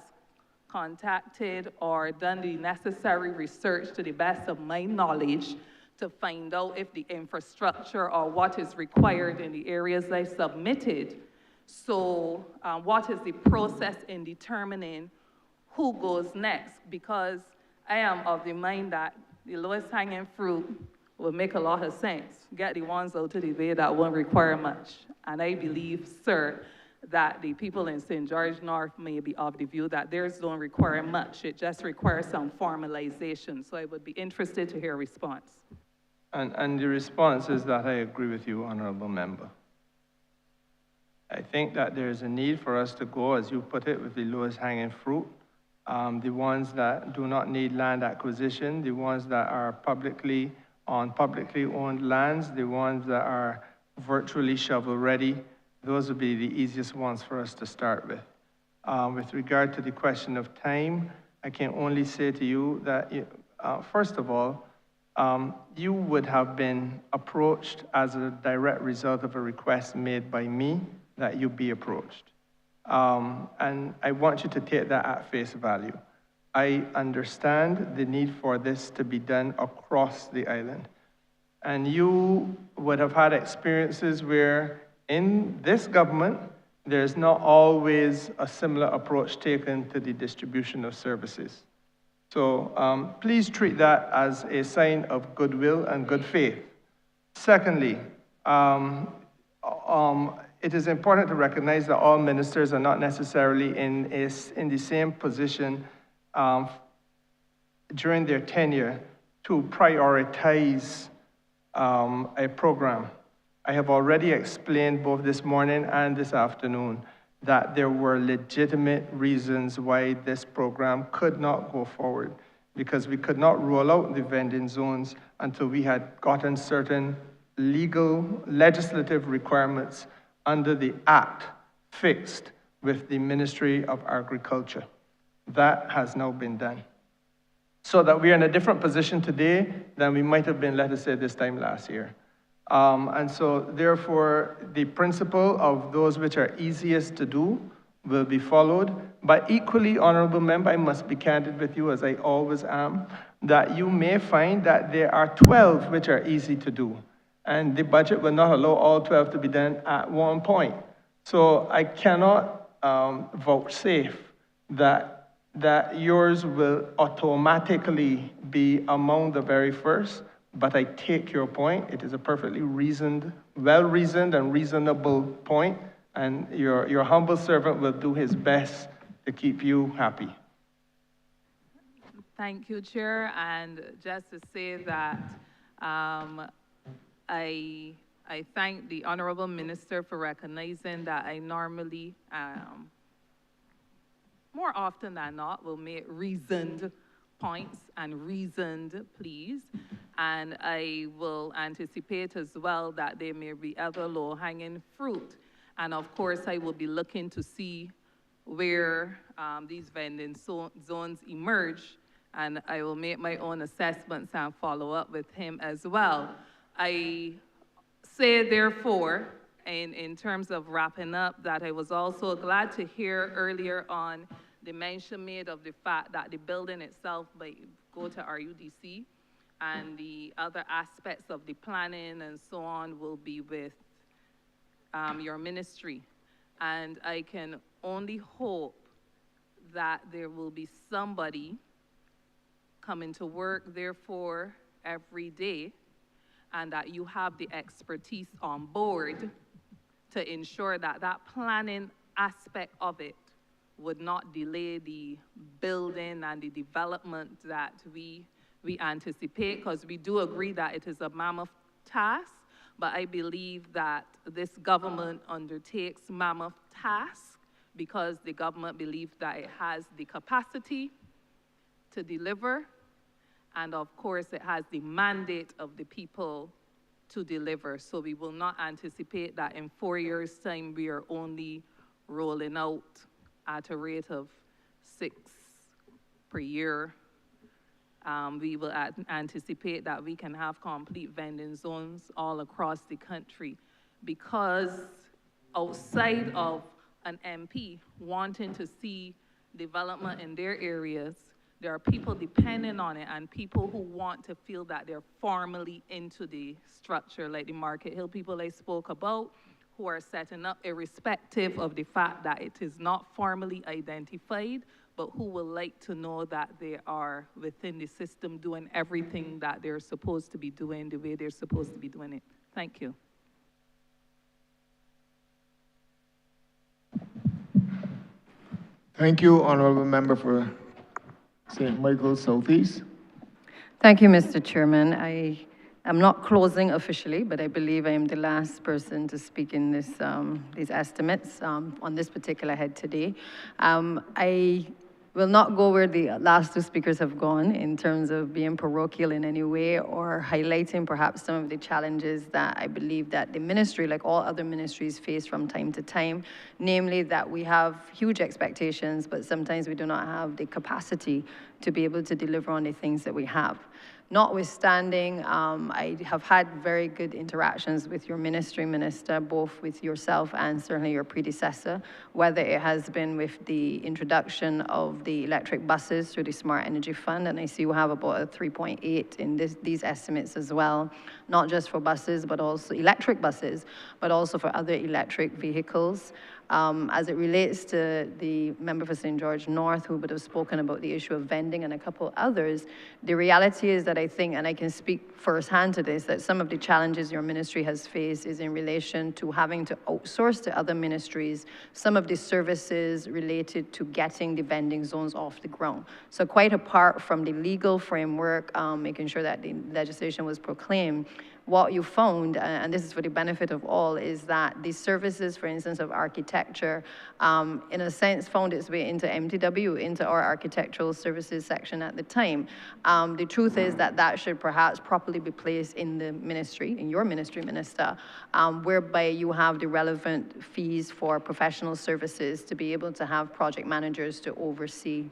S10: contacted or done the necessary research, to the best of my knowledge, to find out if the infrastructure or what is required in the areas I submitted. So what is the process in determining who goes next? Because I am of the mind that the lowest hanging fruit will make a lot of sense. Get the ones out of the way that won't require much. And I believe, sir, that the people in St. George North may be of the view that theirs don't require much. It just requires some formalization. So I would be interested to hear a response.
S4: And the response is that I agree with you, Honourable Member. I think that there's a need for us to go, as you put it, with the lowest hanging fruit, the ones that do not need land acquisition, the ones that are publicly owned lands, the ones that are virtually shovel-ready. Those would be the easiest ones for us to start with. With regard to the question of time, I can only say to you that, first of all, you would have been approached as a direct result of a request made by me that you be approached. And I want you to take that at face value. I understand the need for this to be done across the island. And you would have had experiences where in this government, there's not always a similar approach taken to the distribution of services. So please treat that as a sign of goodwill and good faith. Secondly, it is important to recognize that all ministers are not necessarily in the same position during their tenure to prioritize a program. I have already explained both this morning and this afternoon that there were legitimate reasons why this program could not go forward, because we could not roll out the vending zones until we had gotten certain legislative requirements under the Act fixed with the Ministry of Agriculture. That has now been done. So that we are in a different position today than we might have been, let us say, this time last year. And so, therefore, the principle of those which are easiest to do will be followed. But equally, Honourable Member, I must be candid with you, as I always am, that you may find that there are 12 which are easy to do. And the budget will not allow all 12 to be done at one point. So I cannot vouchsafe that yours will automatically be among the very first, but I take your point. It is a perfectly reasoned, well-reasoned and reasonable point, and your humble servant will do his best to keep you happy.
S10: Thank you, Chair. And just to say that I thank the Honourable Minister for recognizing that I normally more often than not, will make reasoned points and reasoned pleas. And I will anticipate as well that there may be other low-hanging fruit. And of course, I will be looking to see where these vending zones emerge, and I will make my own assessments and follow up with him as well. I say, therefore, in terms of wrapping up, that I was also glad to hear earlier on the mention made of the fact that the building itself might go to RUDC, and the other aspects of the planning and so on will be with your ministry. And I can only hope that there will be somebody coming to work, therefore, every day, and that you have the expertise on board to ensure that that planning aspect of it would not delay the building and the development that we anticipate, because we do agree that it is a mammoth task, but I believe that this government undertakes mammoth tasks because the government believes that it has the capacity to deliver, and of course it has the mandate of the people to deliver. So we will not anticipate that in 4 years' time we are only rolling out at a rate of 6 per year. We will anticipate that we can have complete vending zones all across the country, because outside of an MP wanting to see development in their areas, there are people depending on it, and people who want to feel that they're formally into the structure, like the Market Hill people I spoke about, who are setting up irrespective of the fact that it is not formally identified, but who will like to know that they are within the system doing everything that they're supposed to be doing the way they're supposed to be doing it. Thank you.
S2: Thank you, Honourable Member for St. Michael's Southeast.
S17: Thank you, Mr. Chairman. I am not closing officially, but I believe I am the last person to speak in this, these estimates on this particular head today. I will not go where the last two speakers have gone in terms of being parochial in any way or highlighting perhaps some of the challenges that I believe that the ministry, like all other ministries, face from time to time, namely that we have huge expectations, but sometimes we do not have the capacity to be able to deliver on the things that we have. Notwithstanding, I have had very good interactions with your ministry, Minister, both with yourself and certainly your predecessor, whether it has been with the introduction of the electric buses through the Smart Energy Fund, and I see you have about a 3.8 in these estimates as well, not just for buses, but also electric buses, but also for other electric vehicles. As it relates to the member for St. George North, who would have spoken about the issue of vending and a couple others, the reality is that I think, and I can speak firsthand to this, that some of the challenges your ministry has faced is in relation to having to outsource to other ministries some of the services related to getting the vending zones off the ground. So quite apart from the legal framework, making sure that the legislation was proclaimed, what you found, and this is for the benefit of all, is that the services, for instance, of architecture, in a sense, found its way into MTW, into our architectural services section at the time. The truth is that that should perhaps properly be placed in the ministry, in your ministry, Minister, whereby you have the relevant fees for professional services to be able to have project managers to oversee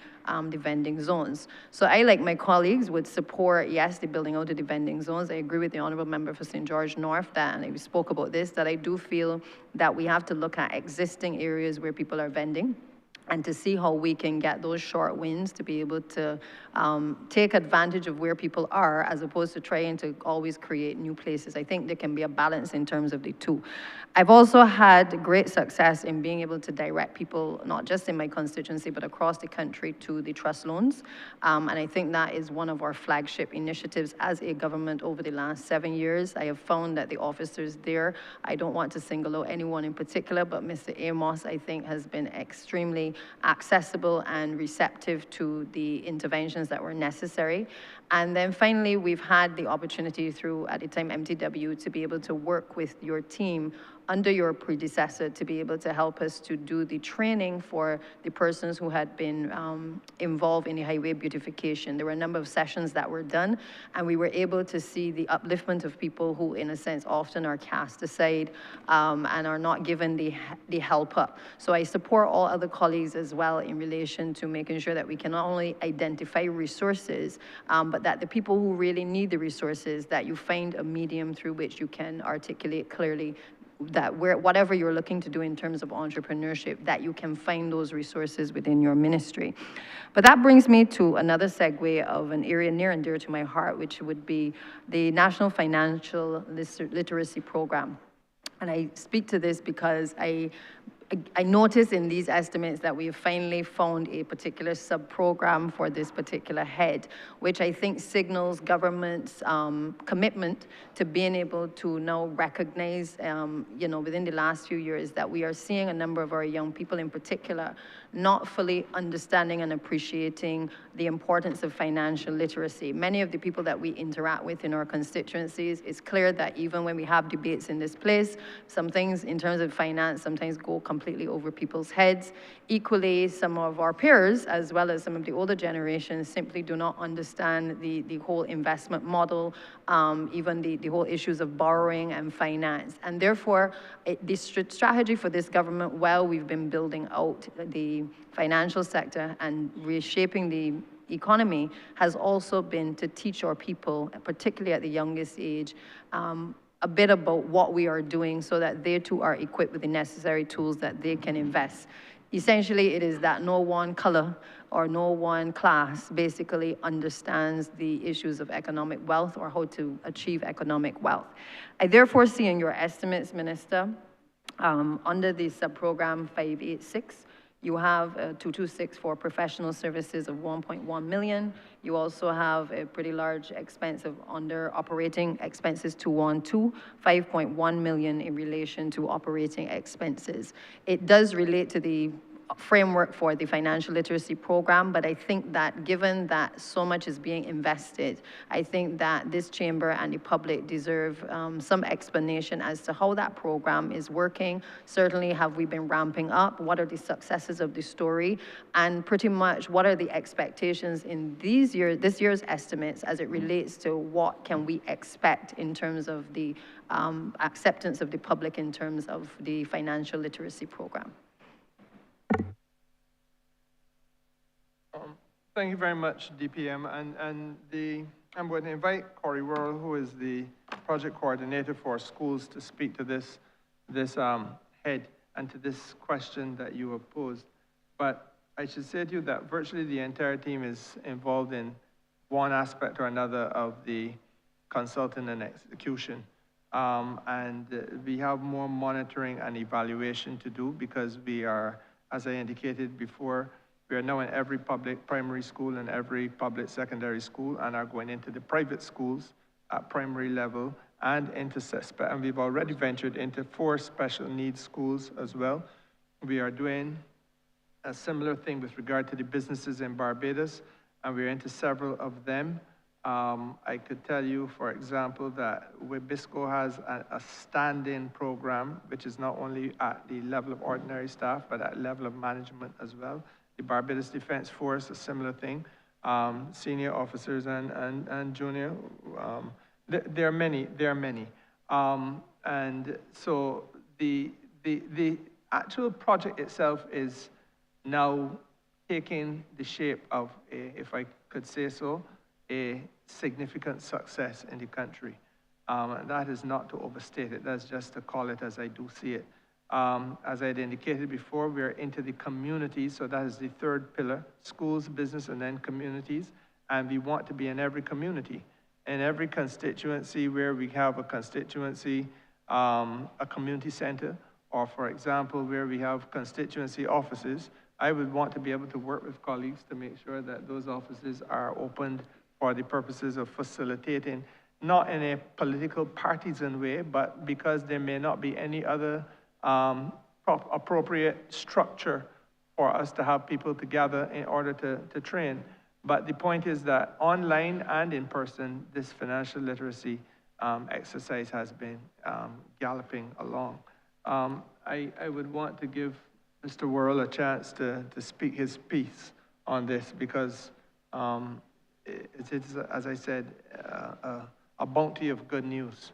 S17: the vending zones. So I, like my colleagues, would support, yes, the building out of the vending zones. I agree with the Honourable Member for St. George North, that, and we spoke about this, that I do feel that we have to look at existing areas where people are vending and to see how we can get those short wins to be able to take advantage of where people are, as opposed to trying to always create new places. I think there can be a balance in terms of the two. I've also had great success in being able to direct people, not just in my constituency, but across the country, to the trust loans. And I think that is one of our flagship initiatives as a government over the last 7 years. I have found that the officers there, I don't want to single out anyone in particular, but Mr. Amos, I think, has been extremely accessible and receptive to the interventions that were necessary. And then finally, we've had the opportunity through, at the time, MTW, to be able to work with your team under your predecessor to be able to help us to do the training for the persons who had been involved in the highway beautification. There were a number of sessions that were done, and we were able to see the upliftment of people who, in a sense, often are cast aside and are not given the help up. So I support all other colleagues as well in relation to making sure that we can not only identify resources, but that the people who really need the resources, that you find a medium through which you can articulate clearly that whatever you're looking to do in terms of entrepreneurship, that you can find those resources within your ministry. But that brings me to another segue of an area near and dear to my heart, which would be the National Financial Literacy Program. And I speak to this because I notice in these estimates that we have finally found a particular sub-program for this particular head, which I think signals government's commitment to being able to now recognize, within the last few years, that we are seeing a number of our young people in particular not fully understanding and appreciating the importance of financial literacy. Many of the people that we interact with in our constituencies, it's clear that even when we have debates in this place, some things in terms of finance sometimes go completely over people's heads. Equally, some of our peers, as well as some of the older generations, simply do not understand the whole investment model, even the whole issues of borrowing and finance. And therefore, the strategy for this government, while we've been building out the financial sector and reshaping the economy, has also been to teach our people, particularly at the youngest age, a bit about what we are doing so that they too are equipped with the necessary tools that they can invest. Essentially, it is that no one color or no one class basically understands the issues of economic wealth or how to achieve economic wealth. I therefore see in your estimates, Minister, under the sub-program 586, you have 226 for professional services of 1.1 million. You also have a pretty large expense of under operating expenses 212, 5.1 million in relation to operating expenses. It does relate to the framework for the financial literacy program, but I think that given that so much is being invested, I think that this chamber and the public deserve some explanation as to how that program is working. Certainly, have we been ramping up? What are the successes of the story? And pretty much, what are the expectations in this year's estimates as it relates to what can we expect in terms of the acceptance of the public in terms of the financial literacy program?
S4: Thank you very much, DPM. I'm going to invite Corey Worrell, who is the project coordinator for schools, to speak to this head and to this question that you have posed. But I should say to you that virtually the entire team is involved in one aspect or another of the consulting and execution. And we have more monitoring and evaluation to do because we are, as I indicated before, we are now in every public primary school and every public secondary school and are going into the private schools at primary level and into and we've already ventured into 4 special needs schools as well. We are doing a similar thing with regard to the businesses in Barbados, and we're into several of them. I could tell you, for example, that WIBISCO has a stand-in program, which is not only at the level of ordinary staff, but at level of management as well. The Barbados Defense Force, a similar thing. Senior officers and junior. There are many. And so the actual project itself is now taking the shape of, if I could say so, a significant success in the country. That is not to overstate it. That's just to call it as I do see it. As I had indicated before, we're into the communities, so that is the 3rd pillar, schools, business, and then communities. And we want to be in every community. In every constituency where we have a constituency, a community center, or for example, where we have constituency offices, I would want to be able to work with colleagues to make sure that those offices are opened for the purposes of facilitating, not in a political partisan way, but because there may not be any other appropriate structure for us to have people together in order to train. But the point is that online and in person, this financial literacy exercise has been galloping along. I would want to give Mr. Worrell a chance to speak his piece on this because it's, as I said, a bounty of good news.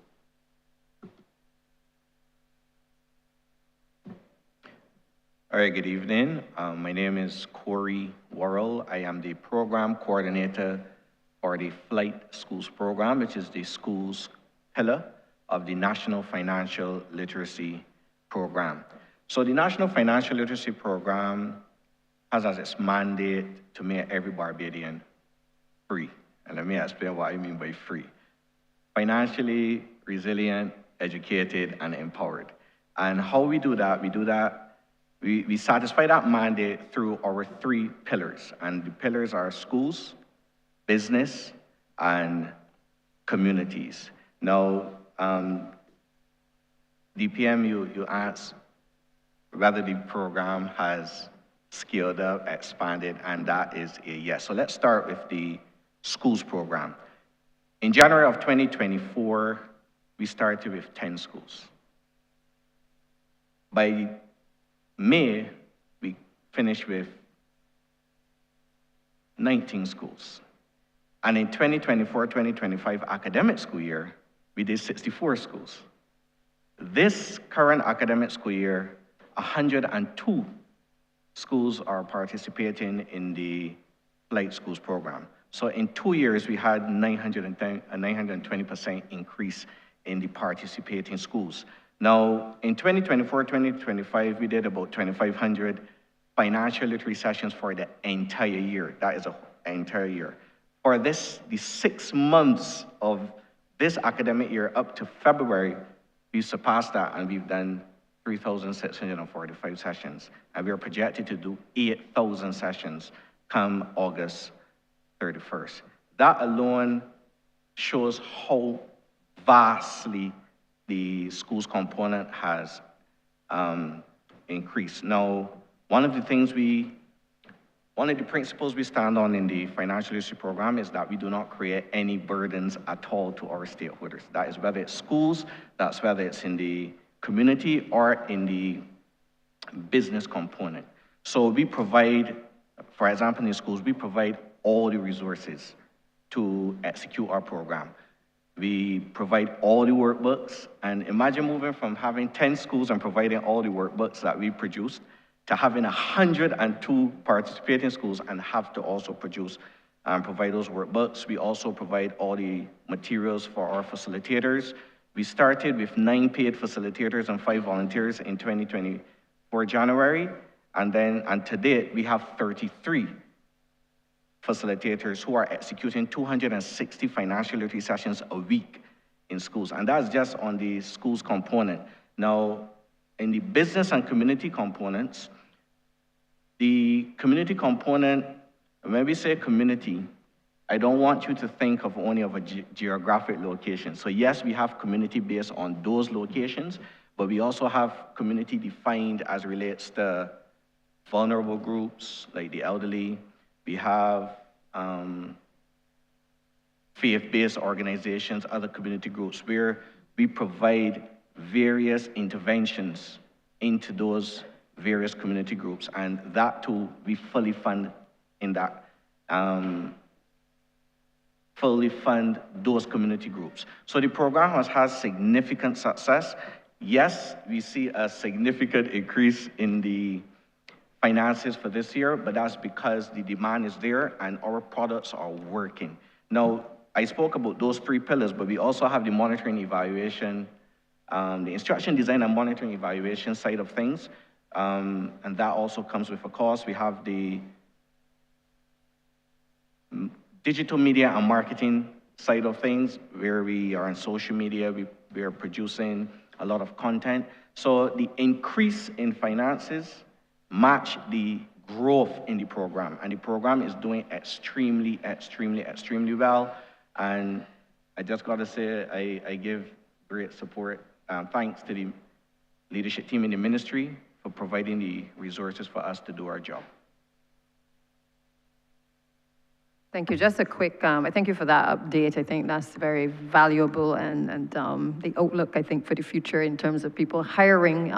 S12: All right, good evening. My name is Corey Worrell. I am the program coordinator for the Flight Schools program, which is the schools pillar of the National Financial Literacy Program. So the National Financial Literacy Program has as its mandate to make every Barbadian free. And let me explain what I mean by free. Financially resilient, educated, and empowered. And how we do that, we satisfy that mandate through our 3 pillars. And the pillars are schools, business, and communities. Now, DPM, you asked whether the program has scaled up, expanded, and that is a yes. So let's start with the schools program. In January of 2024, we started with 10 schools. By May, we finished with 19 schools. And in 2024-2025 academic school year, we did 64 schools. This current academic school year, 102 schools are participating in the Flight Schools program. So in 2 years, we had a 920% increase in the participating schools. Now, in 2024-2025, we did about 2,500 financial literacy sessions for the entire year. That is an entire year. For this, the 6 months of this academic year up to February, we surpassed that and we've done 3,645 sessions. And we are projected to do 8,000 sessions come August 31st. That alone shows how vastly the schools component has increased. Now, one of the principles we stand on in the financial literacy program is that we do not create any burdens at all to our stakeholders. That is whether it's schools, that's whether it's in the community or in the business component. So we provide, for example, in schools, we provide all the resources to execute our program. We provide all the workbooks, and imagine moving from having 10 schools and providing all the workbooks that we produced to having 102 participating schools and have to also produce and provide those workbooks. We also provide all the materials for our facilitators. We started with 9 paid facilitators and 5 volunteers in 2024 January, and to date, we have 33 facilitators who are executing 260 financial literacy sessions a week in schools, and that's just on the schools component. Now, in the business and community components, the community component, when we say community, I don't want you to think of only of a geographic location. So yes, we have community based on those locations, but we also have community defined as relates to vulnerable groups like the elderly. We have faith-based organizations, other community groups, where we provide various interventions into those various community groups, and that too, we fully fund in that, fully fund those community groups. So the program has had significant success. Yes, we see a significant increase in the finances for this year, but that's because the demand is there and our products are working. Now, I spoke about those 3 pillars, but we also have the monitoring evaluation, the instruction design and monitoring evaluation side of things, and that also comes with a cost. We have the digital media and marketing side of things, where we are on social media, we are producing a lot of content. So the increase in finances match the growth in the program, and the program is doing extremely, extremely, extremely well. And I just got to say, I give great support, thanks to the leadership team in the ministry for providing the resources for us to do our job.
S17: Thank you. Just a quick, I thank you for that update. I think that's very valuable and the outlook, I think, for the future in terms of people hiring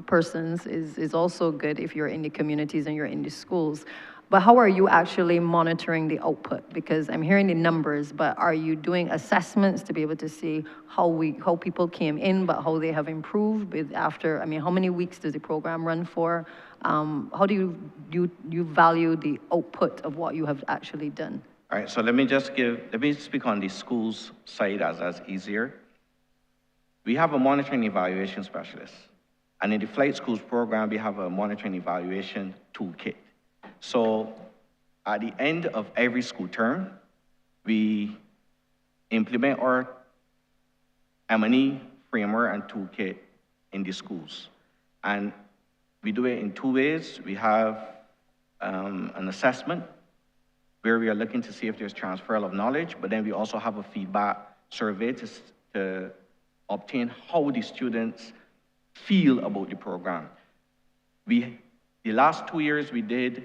S17: persons is also good if you're in the communities and you're in the schools. But how are you actually monitoring the output? Because I'm hearing the numbers, but are you doing assessments to be able to see how people came in, but how they have improved with after, I mean, how many weeks does the program run for? How do you value the output of what you have actually done?
S12: All right, so let me speak on the schools side as that's easier. We have a monitoring evaluation specialist. And in the Flight Schools program, we have a monitoring evaluation toolkit. So at the end of every school term, we implement our M&E framework and toolkit in the schools. And we do it in two ways. We have an assessment where we are looking to see if there's transfer of knowledge, but then we also have a feedback survey to obtain how the students feel about the program. The last 2 years we did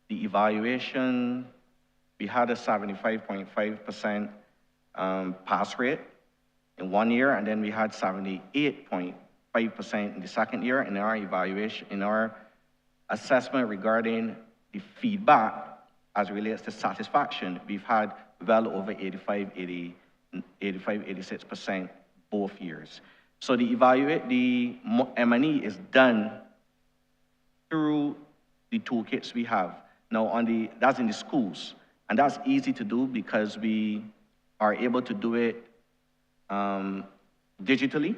S12: the evaluation, we had a 75.5% pass rate in 1 year, and then we had 78.5% in the second year. In our evaluation, in our assessment regarding the feedback as it relates to satisfaction, we've had well over 86% both years. So the M&E is done through the toolkits we have. Now, that's in the schools, and that's easy to do because we are able to do it digitally.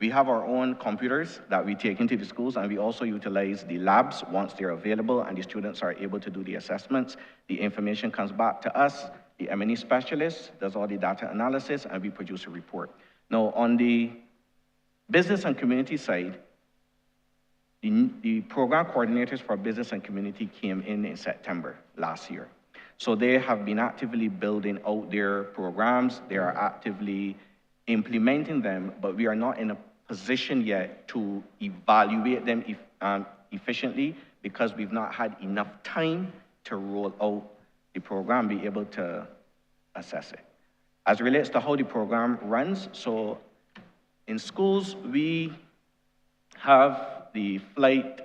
S12: We have our own computers that we take into the schools, and we also utilize the labs once they're available and the students are able to do the assessments. The information comes back to us. The M&E specialist does all the data analysis, and we produce a report. Now, on the business and community side, the program coordinators for business and community came in September last year. So they have been actively building out their programs. They are actively implementing them, but we are not in a position yet to evaluate them efficiently because we've not had enough time to roll out the program, be able to assess it. As it relates to how the program runs, so in schools, we have the Flight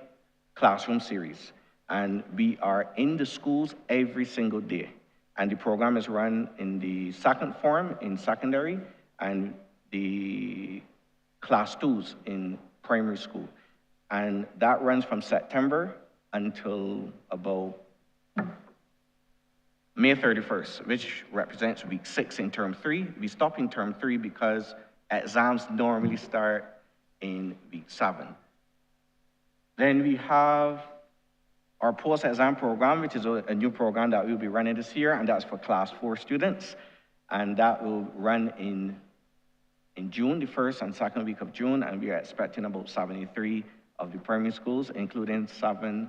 S12: Classroom series, and we are in the schools every single day. And the program is run in the second form in secondary and the class 2s in primary school. And that runs from September until about May 31st, which represents week 6 in term 3. We stop in term 3 because exams normally start in week 7. Then we have our post-exam program, which is a new program that we'll be running this year, and that's for class 4 students. And that will run in June, the 1st and 2nd week of June, and we are expecting about 73 of the primary schools, including 7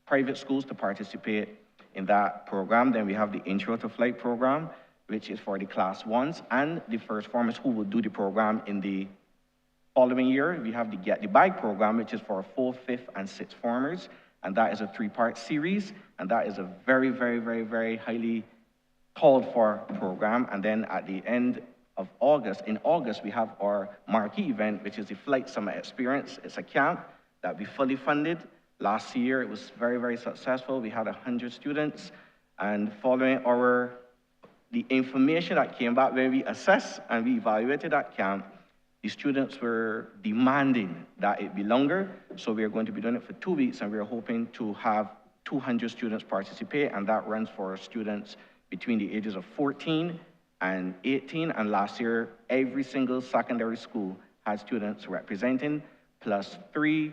S12: private schools to participate in that program. Then we have the Intro to Flight program, which is for the class 1s and the first formers who will do the program in the following year. We have the Get the Bag program, which is for 4th, 5th, and 6th formers, and that is a 3-part series, and that is a very, very, very, very highly called for program. And then at the end of August, in August, we have our marquee event, which is the Flight Summer Experience. It's a camp that we fully funded. Last year, it was very, very successful. We had 100 students, and following the information that came back when we assessed and we evaluated that camp, the students were demanding that it be longer, so we are going to be doing it for 2 weeks, and we are hoping to have 200 students participate, and that runs for students between the ages of 14 and 18, and last year, every single secondary school had students representing, plus 3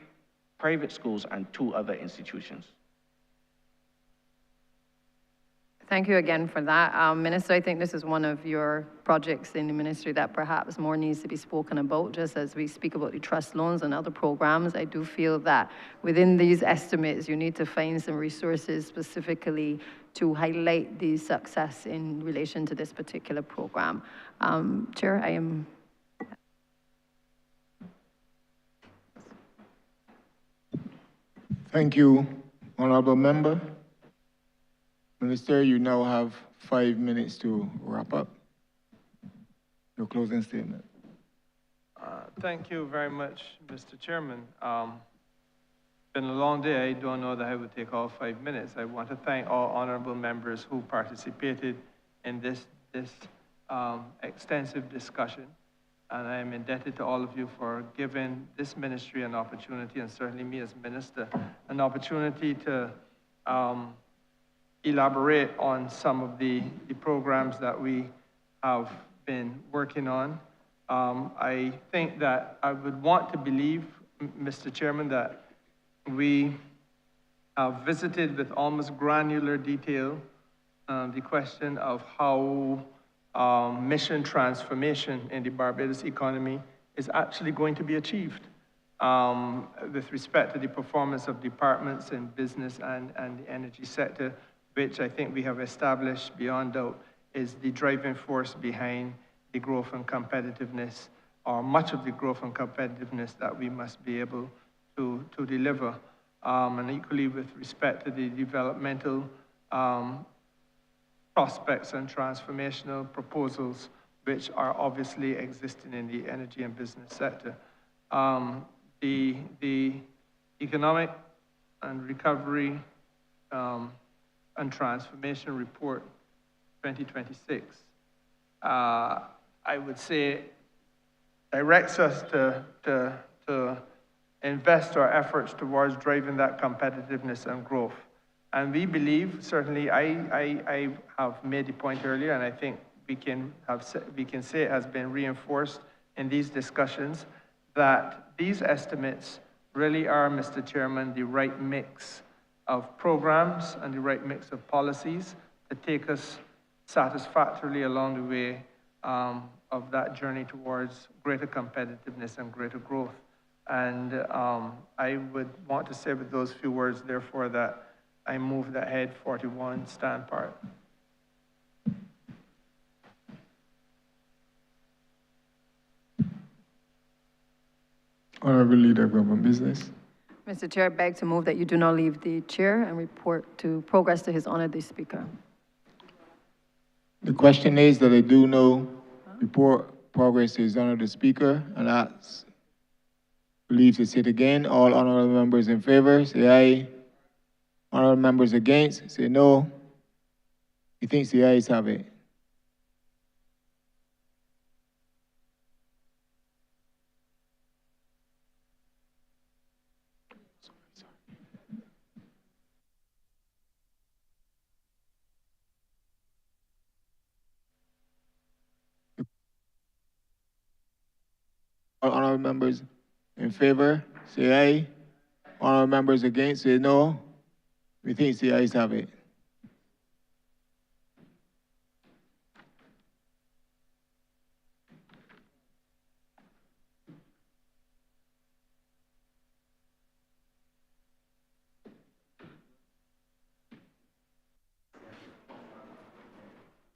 S12: private schools and 2 other institutions.
S17: Thank you again for that. Minister, I think this is one of your projects in the ministry that perhaps more needs to be spoken about, just as we speak about the trust loans and other programs. I do feel that within these estimates, you need to find some resources specifically to highlight the success in relation to this particular program. Chair, I am...
S2: Thank you, Honourable Member. Minister, you now have 5 minutes to wrap up your closing statement.
S4: Thank you very much, Mr. Chairman. Been a long day. I don't know that I would take all 5 minutes. I want to thank all honorable members who participated in this extensive discussion. And I am indebted to all of you for giving this ministry an opportunity, and certainly me as minister, an opportunity to elaborate on some of the programs that we have been working on. I think that I would want to believe, Mr. Chairman, that we have visited with almost granular detail the question of how mission transformation in the Barbados economy is actually going to be achieved with respect to the performance of departments in business and the energy sector, which I think we have established beyond doubt is the driving force behind the growth and competitiveness, or much of the growth and competitiveness that we must be able to deliver. And equally with respect to the developmental prospects and transformational proposals which are obviously existing in the energy and business sector. The Economic and Recovery and Transformation Report 2026, I would say, directs us to invest our efforts towards driving that competitiveness and growth. And we believe, certainly I have made the point earlier, and I think we can say it has been reinforced in these discussions, that these estimates really are, Mr. Chairman, the right mix of programs and the right mix of policies to take us satisfactorily along the way of that journey towards greater competitiveness and greater growth. And I would want to say with those few words, therefore, that I move that Head 41 stand part.
S2: Honourable Leader of Government Business.
S17: Mr. Chair, I beg to move that you do not leave the chair and report to progress to His Honour the Speaker.
S2: The question is that I do know report progress to His Honour the Speaker, and ask leave to sit again. All honourable members in favour, say aye. Honourable members against, say no. He thinks the ayes have it. All honourable members in favour, say aye. Honourable members against, say no. We think the ayes have it.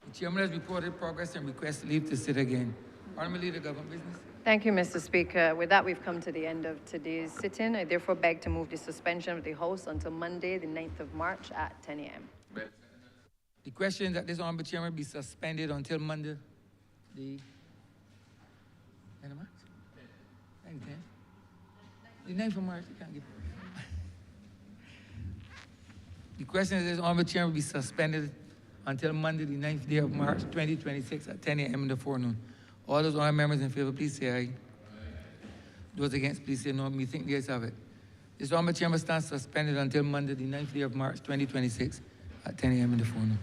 S1: The Chairman has reported progress and requests leave to sit again. Honourable Leader of Government Business.
S17: Thank you, Mr. Speaker. With that, we've come to the end of today's sit-in. I therefore beg to move the suspension of the House until Monday, the 9th of March at 10 a.m.
S1: The question that this Honourable Chairman be suspended until Monday, the 9th of March? 9th, 10th? The 9th of March, you can't give. The question is this Honourable Chairman be suspended until Monday, the 9th day of March, 2026 at 10 a.m. in the forenoon. All those honourable members in favour, please say aye. Those against, please say no. Me think the ayes have it. This Honourable Chairman stands suspended until Monday, the 9th day of March, 2026 at 10 a.m. in the forenoon.